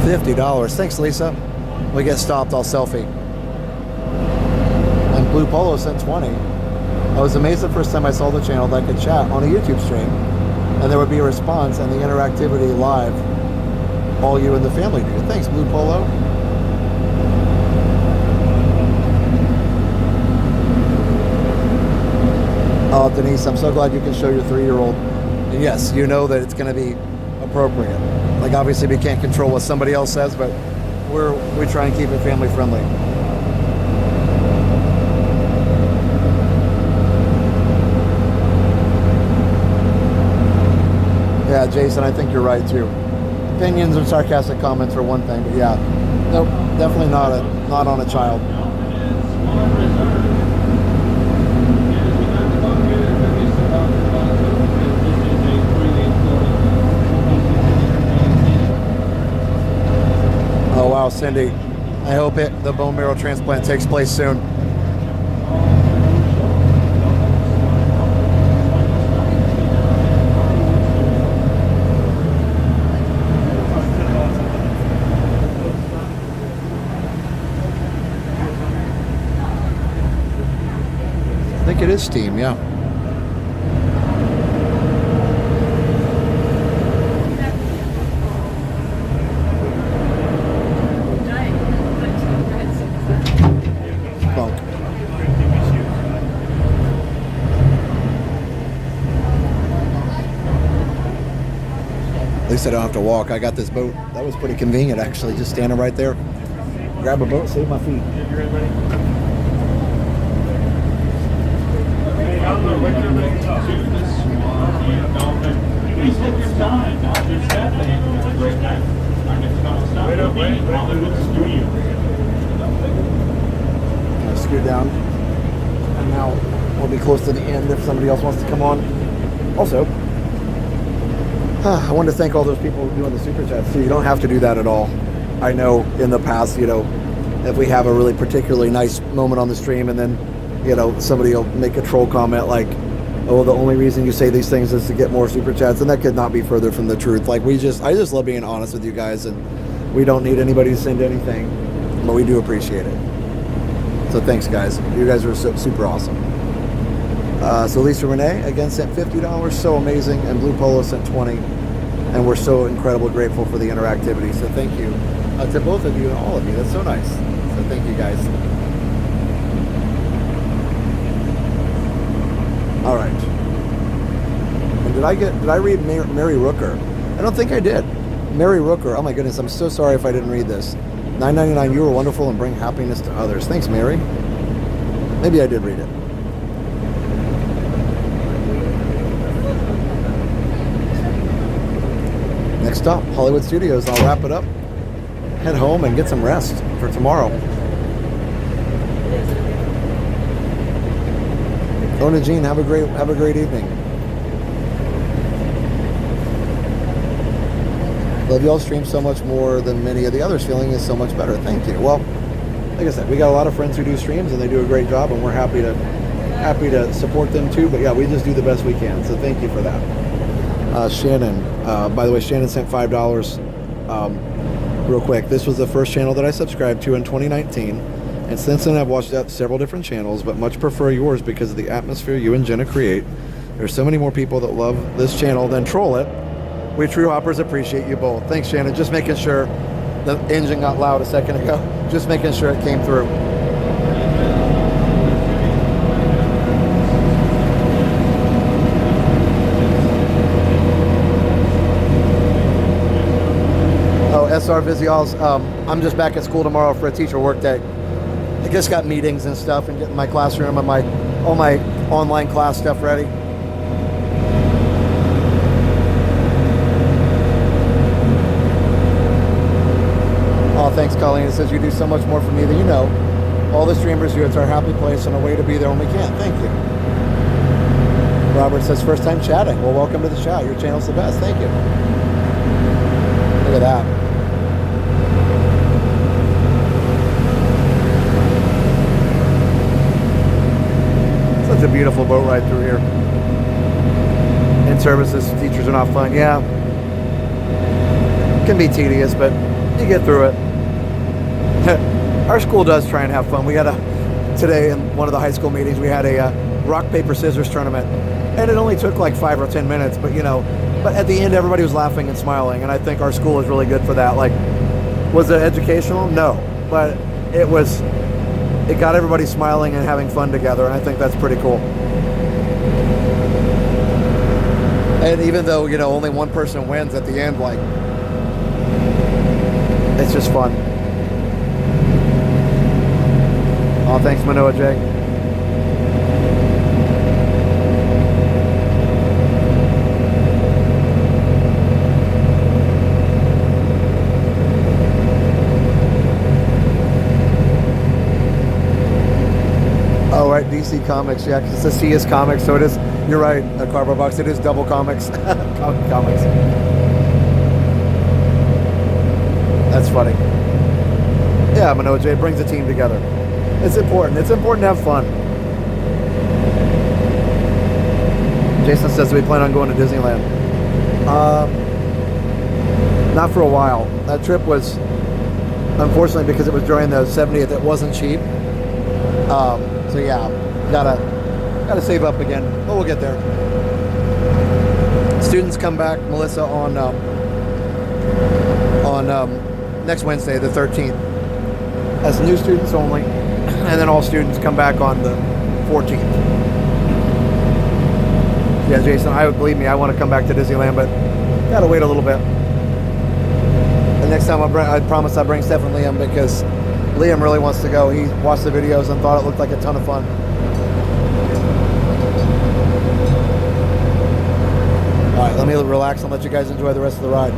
$50. Thanks, Lisa. When we get stopped, I'll selfie. And Blue Polo sent 20. I was amazed the first time I saw the channel that I could chat on a YouTube stream, and there would be a response and the interactivity live. All you and the family do. Thanks, Blue Polo. Oh, Denise, I'm so glad you can show your 3-year-old. And yes, you know that it's going to be appropriate. Like, obviously we can't control what somebody else says, but we try and keep it family friendly. Yeah, Jason, I think you're right too. Opinions and sarcastic comments are one thing, but yeah, nope, definitely not on a child. Oh wow, Cindy, I hope the bone marrow transplant takes place soon. I think it is steam, yeah. Bunk. At least I don't have to walk. I got this boat. That was pretty convenient, actually, just standing right there. Grab a boat, save my feet. You ready, buddy? Please take your time. Now there's that thing. Our next stop will be Hollywood Studios. I'll scoot down. And now we'll be close to the end if somebody else wants to come on. Also, I want to thank all those people doing the super chats too. You don't have to do that at all. I know in the past, you know, if we have a really particularly nice moment on the stream and then, you know, somebody will make a troll comment like, oh, the only reason you say these things is to get more super chats, and that could not be further from the truth. Like, I just love being honest with you guys, and we don't need anybody to send anything, but we do appreciate it. So thanks, guys. You guys are super awesome. So Lisa Renee again sent $50, so amazing, and Blue Polo sent 20, and we're so incredibly grateful for the interactivity. So thank you to both of you and all of you. That's so nice. So thank you, guys. All right. And did I read Mary Rooker? I don't think I did. Mary Rooker. Oh my goodness, I'm so sorry if I didn't read this. $9.99. You are wonderful and bring happiness to others. Thanks, Mary. Maybe I did read it. Next up, Hollywood Studios. I'll wrap it up, head home, and get some rest for tomorrow. Ona Jean, have a great evening. Love y'all stream so much more than many of the others. Feeling is so much better. Thank you. Well, like I said, we got a lot of friends who do streams and they do a great job, and we're happy to support them too. But yeah, we just do the best we can. So thank you for that. Shannon, by the way, Shannon sent $5. Real quick, this was the first channel that I subscribed to in 2019. And since then, I've watched out several different channels, but much prefer yours because of the atmosphere you and Jenna create. There's so many more people that love this channel than troll it. We true hoppers appreciate you both. Thanks, Shannon. Just making sure the engine got loud a second ago. Just making sure it came through. Oh, SR Visials. I'm just back at school tomorrow for a teacher work day. I just got meetings and stuff and getting my classroom and all my online class stuff ready. Oh, thanks, Colleen. It says you do so much more for me than you know. All the streamers do. It's our happy place and a way to be there when we can. Thank you. Robert says first time chatting. Well, welcome to the chat. Your channel's the best. Thank you. Look at that. Such a beautiful boat ride through here. In services, teachers are not fun. Yeah. It can be tedious, but you get through it. Our school does try and have fun. We had today in one of the high school meetings, we had a rock, paper, scissors tournament. And it only took like 5 or 10 minutes, but but at the end, everybody was laughing and smiling. And I think our school is really good for that. Like, was it educational? No, but it got everybody smiling and having fun together, and I think that's pretty cool. And even though, only one person wins at the end, like, it's just fun. Oh, thanks, Manoa J. Oh, right, DC Comics, yeah, because it says CS Comics, so it is, you're right, a cardboard box, it is double comics. Comics. That's funny. Yeah, Manoa J, it brings the team together. It's important. It's important to have fun. Jason says we plan on going to Disneyland. Not for a while. That trip was, unfortunately, because it was during the 70th, it wasn't cheap. So yeah, gotta save up again, but we'll get there. Students come back, Melissa, on next Wednesday, the 13th, as new students only, and then all students come back on the 14th. Yeah, Jason, believe me, I want to come back to Disneyland, but gotta wait a little bit. The next time I promise I'll bring Steph and Liam, because Liam really wants to go. He watched the videos and thought it looked like a ton of fun. All right, let me relax and let you guys enjoy the rest of the ride.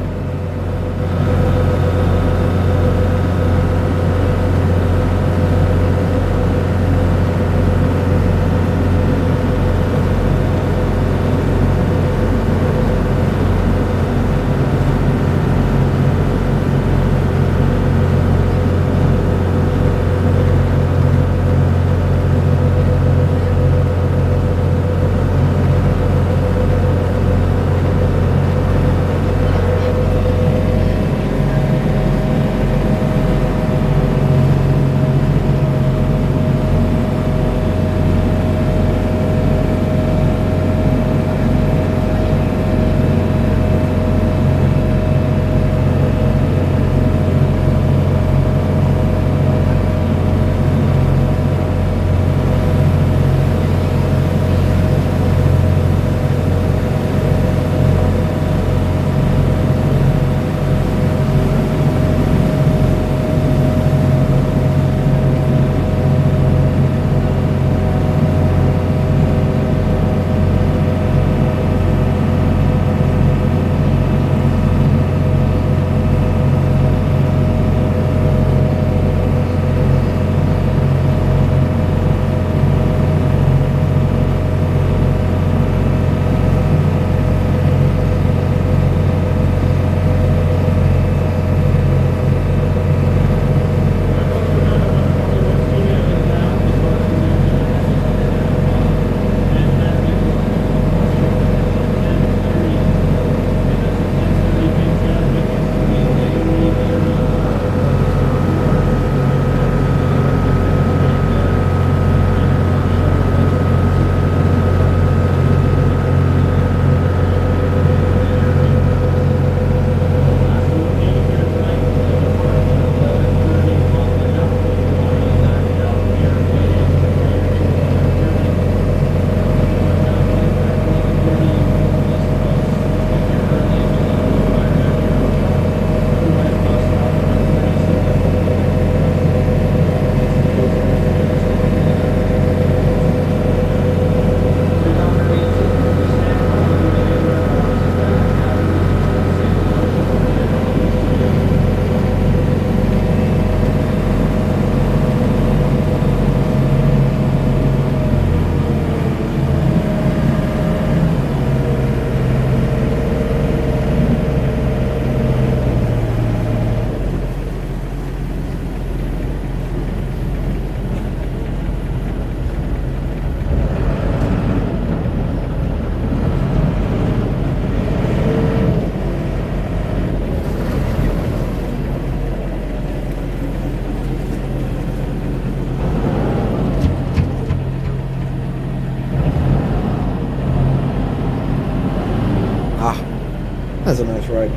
That's a nice ride.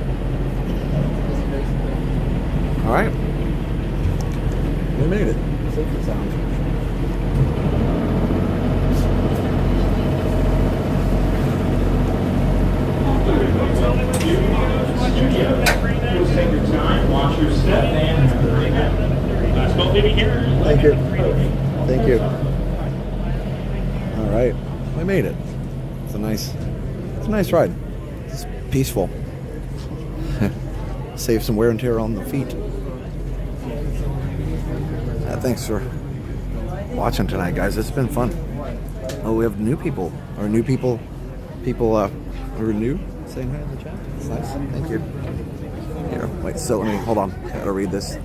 All right. We made it. Safety sound. Please take your time, watch your step, and have a great night. Last boat leaving here. Thank you. Thank you. All right. We made it. It's a nice ride. It's peaceful. Save some wear and tear on the feet. Thanks for watching tonight, guys. It's been fun. Oh, we have new people. Or new people who are new saying hi in the chat. It's nice. Thank you. Here, wait, so let me, hold on. I gotta read this.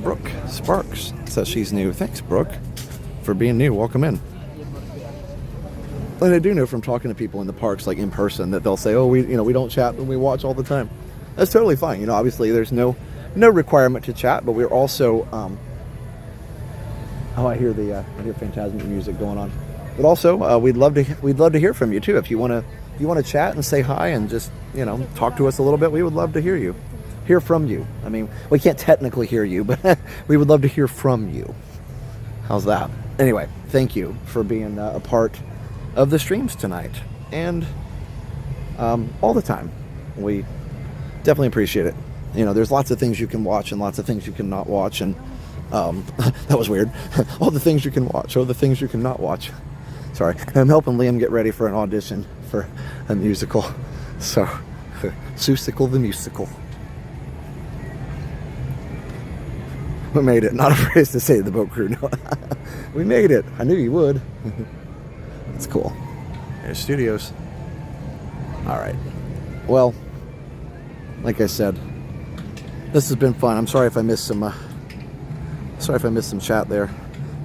Brooke Sparks says she's new. Thanks, Brooke, for being new. Welcome in. And I do know from talking to people in the parks, like in person, that they'll say, oh, we don't chat when we watch all the time. That's totally fine. You know, obviously there's no requirement to chat, but we're also, oh, I hear Phantasmic music going on. But also, we'd love to hear from you too. If you want to chat and say hi and just, talk to us a little bit, we would love to hear from you. I mean, we can't technically hear you, but we would love to hear from you. How's that? Anyway, thank you for being a part of the streams tonight and all the time. We definitely appreciate it. There's lots of things you can watch and lots of things you cannot watch, and that was weird. All the things you can watch, all the things you cannot watch. Sorry, I'm helping Liam get ready for an audition for a musical. So, Seussical the Musical. We made it. Not a phrase to say to the boat crew. No. We made it. I knew you would. That's cool. There's studios. All right. Well, like I said, this has been fun. I'm sorry if I missed some chat there.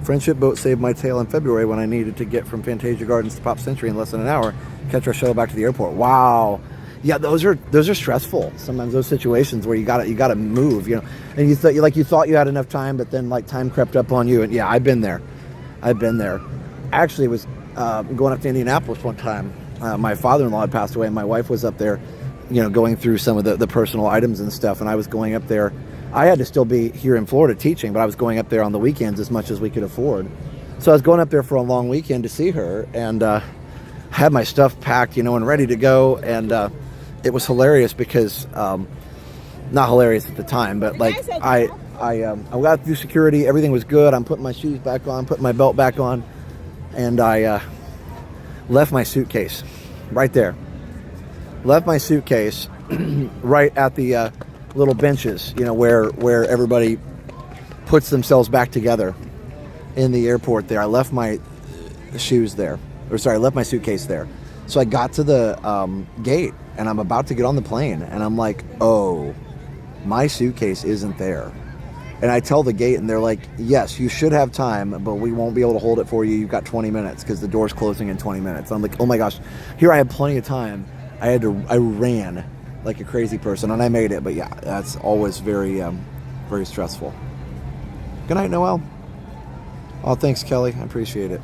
Friendship boat saved my tail in February when I needed to get from Fantasia Gardens to Pop Century in less than an hour. Catch our shuttle back to the airport. Wow. Yeah, those are stressful. Sometimes those situations where you gotta move, and you thought you had enough time, but then like time crept up on you. And yeah, I've been there. I actually was going up to Indianapolis one time. My father-in-law had passed away, and my wife was up there, going through some of the personal items and stuff. And I was going up there. I had to still be here in Florida teaching, but I was going up there on the weekends as much as we could afford. So I was going up there for a long weekend to see her, and had my stuff packed, and ready to go. And it was hilarious because, not hilarious at the time, but like I got through security. Everything was good. I'm putting my shoes back on, putting my belt back on, and I left my suitcase right there. Left my suitcase right at the little benches, where everybody puts themselves back together in the airport there. I left my shoes there. I left my suitcase there. So I got to the gate, and I'm about to get on the plane, and I'm like, oh, my suitcase isn't there. And I tell the gate, and they're like, yes, you should have time, but we won't be able to hold it for you. You've got 20 minutes because the door's closing in 20 minutes. And I'm like, oh my gosh, here I have plenty of time. I ran like a crazy person, and I made it. But yeah, that's always very, very stressful. Good night, Noelle. Oh, thanks, Kelly. I appreciate it.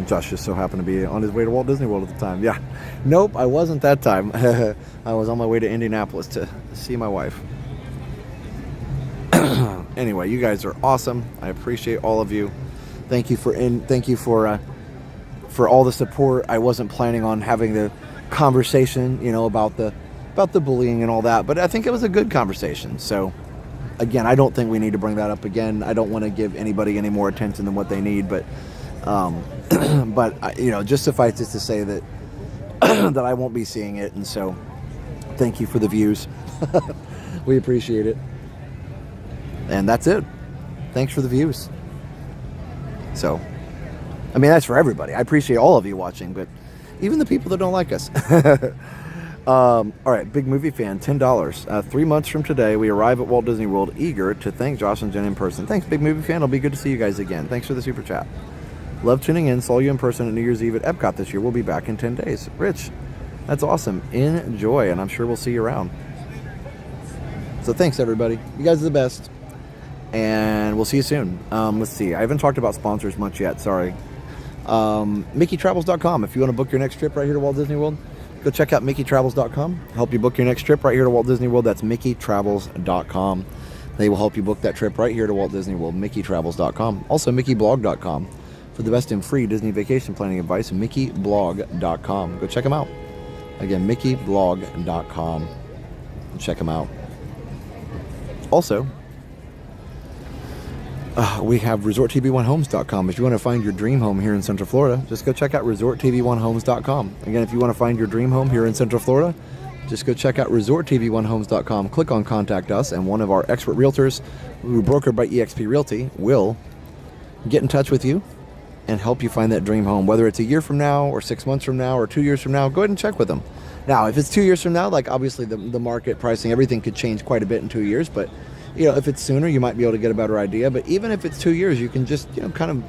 Josh just so happened to be on his way to Walt Disney World at the time. Yeah. Nope, I wasn't that time. I was on my way to Indianapolis to see my wife. Anyway, you guys are awesome. I appreciate all of you. Thank you for all the support. I wasn't planning on having the conversation, about the bullying and all that, but I think it was a good conversation. So again, I don't think we need to bring that up again. I don't want to give anybody any more attention than what they need, but just suffice it to say that that I won't be seeing it, and so thank you for the views. We appreciate it, and that's it. Thanks for the views. So, I mean, that's for everybody. I appreciate all of you watching, but even the people that don't like us. All right, big movie fan, $10. 3 months from today, we arrive at Walt Disney World, eager to thank Josh and Jen in person. Thanks, big movie fan. It'll be good to see you guys again. Thanks for the super chat. Love tuning in. Saw you in person at New Year's Eve at Epcot this year. We'll be back in 10 days. Rich, that's awesome. Enjoy, and I'm sure we'll see you around. So thanks, everybody. You guys are the best. And we'll see you soon. Let's see. I haven't talked about sponsors much yet. Sorry. MickeyTravels.com. If you want to book your next trip right here to Walt Disney World, go check out MickeyTravels.com. Help you book your next trip right here to Walt Disney World. That's MickeyTravels.com. They will help you book that trip right here to Walt Disney World. MickeyTravels.com. Also, MickeyBlog.com for the best in free Disney vacation planning advice. MickeyBlog.com. Go check them out. Again, MickeyBlog.com. Check them out. Also, we have ResortTV1Homes.com. If you want to find your dream home here in Central Florida, just go check out ResortTV1Homes.com. Again, if you want to find your dream home here in Central Florida, just go check out ResortTV1Homes.com. Click on Contact Us, and one of our expert realtors, who are brokered by eXp Realty, will get in touch with you and help you find that dream home. Whether it's a year from now, or 6 months from now, or 2 years from now, go ahead and check with them. Now, if it's 2 years from now, like obviously the market pricing, everything could change quite a bit in 2 years, but if it's sooner, you might be able to get a better idea. But even if it's 2 years, you can just, kind of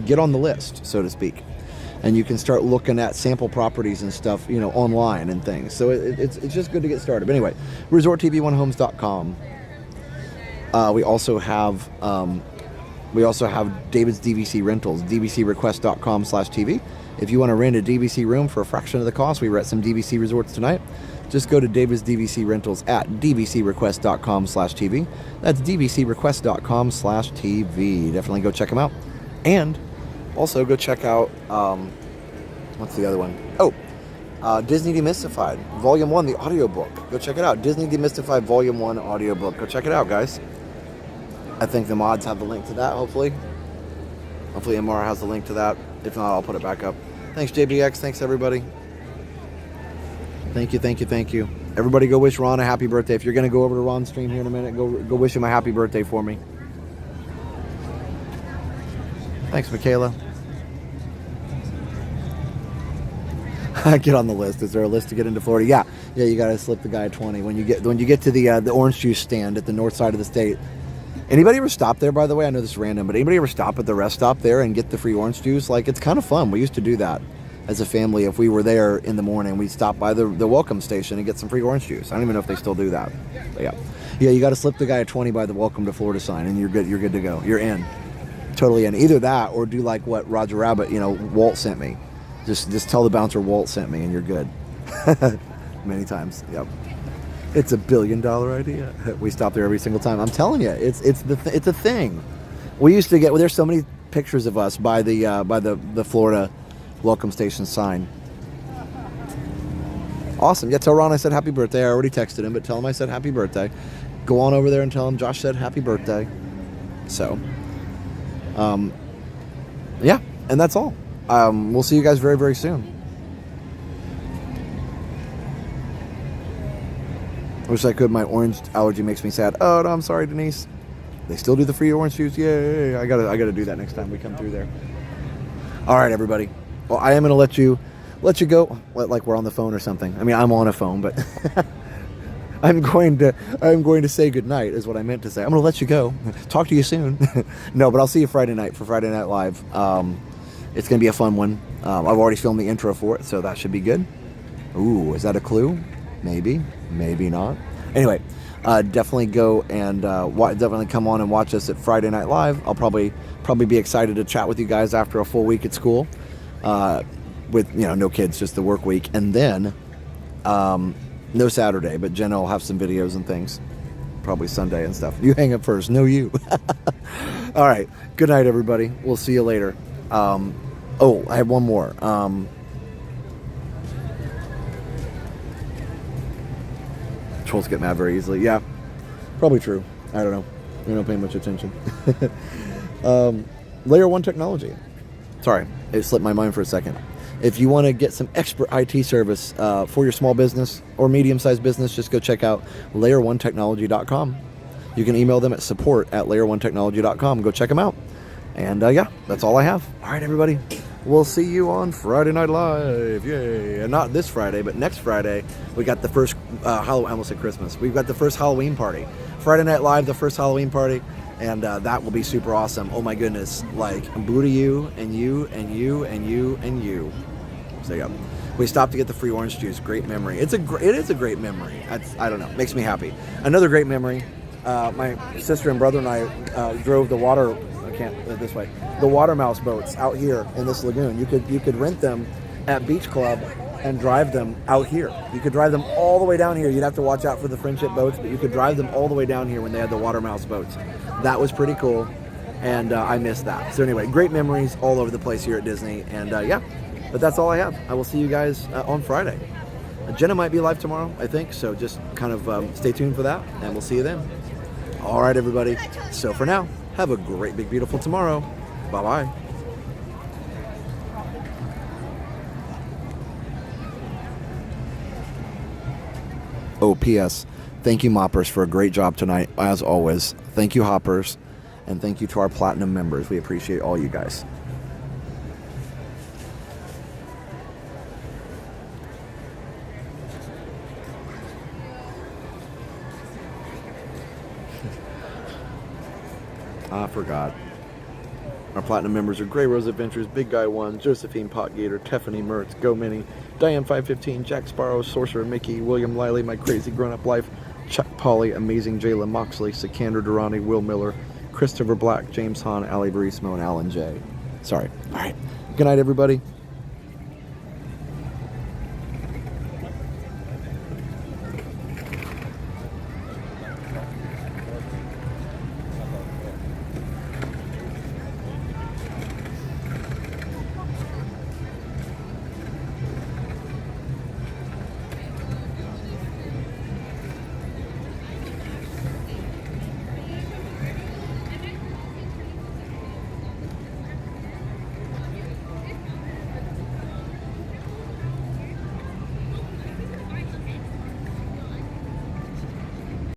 get on the list, so to speak. And you can start looking at sample properties and stuff, online and things. So it's just good to get started. But anyway, ResortTV1Homes.com. We also have David's DVC Rentals, DVCRequest.com/TV. If you want to rent a DVC room for a fraction of the cost, we were at some DVC resorts tonight. Just go to David's DVC Rentals at DVCRequest.com/TV. That's DVCRequest.com/TV. Definitely go check them out. And also go check out, what's the other one? Disney Demystified, Volume 1, the audiobook. Go check it out. Disney Demystified Volume 1 audiobook. Go check it out, guys. I think the mods have the link to that, hopefully. Hopefully MR has the link to that. If not, I'll put it back up. Thanks, JBX. Thanks, everybody. Thank you, thank you, thank you. Everybody go wish Ron a happy birthday. If you're going to go over to Ron's stream here in a minute, go wish him a happy birthday for me. Thanks, Michaela. Get on the list. Is there a list to get into Florida? Yeah, you got to slip the guy a 20 when you get to the orange juice stand at the north side of the state. Anybody ever stop there, by the way? I know this is random, but anybody ever stop at the rest stop there and get the free orange juice? Like, it's kind of fun. We used to do that as a family. If we were there in the morning, we'd stop by the welcome station and get some free orange juice. I don't even know if they still do that. But yeah, you got to slip the guy a 20 by the welcome to Florida sign, and you're good to go. You're in. Totally in. Either that or do like what Roger Rabbit, Walt sent me. Just tell the bouncer Walt sent me, and you're good. Many times. Yep. It's $1 billion idea. We stop there every single time. I'm telling you, it's a thing. We used to get. Well, there's so many pictures of us by the Florida welcome station sign. Awesome. Yeah, tell Ron I said happy birthday. I already texted him, but tell him I said happy birthday. Go on over there and tell him Josh said happy birthday. So, yeah, and that's all. We'll see you guys very, very soon. Wish I could. My orange allergy makes me sad. Oh, no, I'm sorry, Denise. They still do the free orange juice. Yay! I gotta do that next time we come through there. All right, everybody. Well, I am gonna let you go. Like we're on the phone or something. I mean, I'm on a phone, but I'm going to say goodnight is what I meant to say. I'm gonna let you go. Talk to you soon. No, but I'll see you Friday night for Friday Night Live. It's gonna be a fun one. I've already filmed the intro for it, so that should be good. Ooh, is that a clue? Maybe not. Anyway, definitely go and definitely come on and watch us at Friday Night Live. I'll probably be excited to chat with you guys after a full week at school, with no kids, just the work week, and then no Saturday, but Jenna will have some videos and things, probably Sunday and stuff. You hang up first. No, you. All right. Good night, everybody. We'll see you later. I have one more. Trolls get mad very easily. Yeah, probably true. I don't know. We don't pay much attention. Layer 1 technology. Sorry, it slipped my mind for a second. If you want to get some expert IT service for your small business or medium-sized business, just go check out layer1technology.com. You can email them at support@layer1technology.com. Go check them out. And yeah, that's all I have. All right, everybody. We'll see you on Friday Night Live. Yay. And not this Friday, but next Friday, we got the first, I almost said Christmas. We've got the first Halloween party. Friday Night Live, the first Halloween party. And that will be super awesome. Oh my goodness. Like, boo to you, and you, and you, and you, and you. So yeah. We stopped to get the free orange juice. Great memory. It is a great memory. I don't know. Makes me happy. Another great memory. My sister and brother and I drove the water can't this way. The water mouse boats out here in this lagoon. You could rent them at Beach Club and drive them out here. You could drive them all the way down here. You'd have to watch out for the friendship boats, but you could drive them all the way down here when they had the water mouse boats. That was pretty cool, and I missed that. So anyway, great memories all over the place here at Disney, and yeah, but that's all I have. I will see you guys on Friday. Jenna might be live tomorrow, I think, so just kind of stay tuned for that, and we'll see you then. All right, everybody. So for now, have a great, big, beautiful tomorrow. Bye-bye. Oh, P.S. Thank you, Moppers, for a great job tonight, as always. Thank you, Hoppers, and thank you to our Platinum members. We appreciate all you guys. I forgot. Our Platinum members are Grey Rose Adventures, Big Guy 1, Josephine Potgator, Tiffany Mertz, Go Minnie, Diane 515, Jack Sparrow, Sorcerer Mickey, William Lively, My Crazy Grown-Up Life, Chuck Polly, Amazing Jayla Moxley, Sikander Durrani, Will Miller, Christopher Black, James Hahn, Allie Barismo, and Alan J. Sorry. All right. Good night, everybody.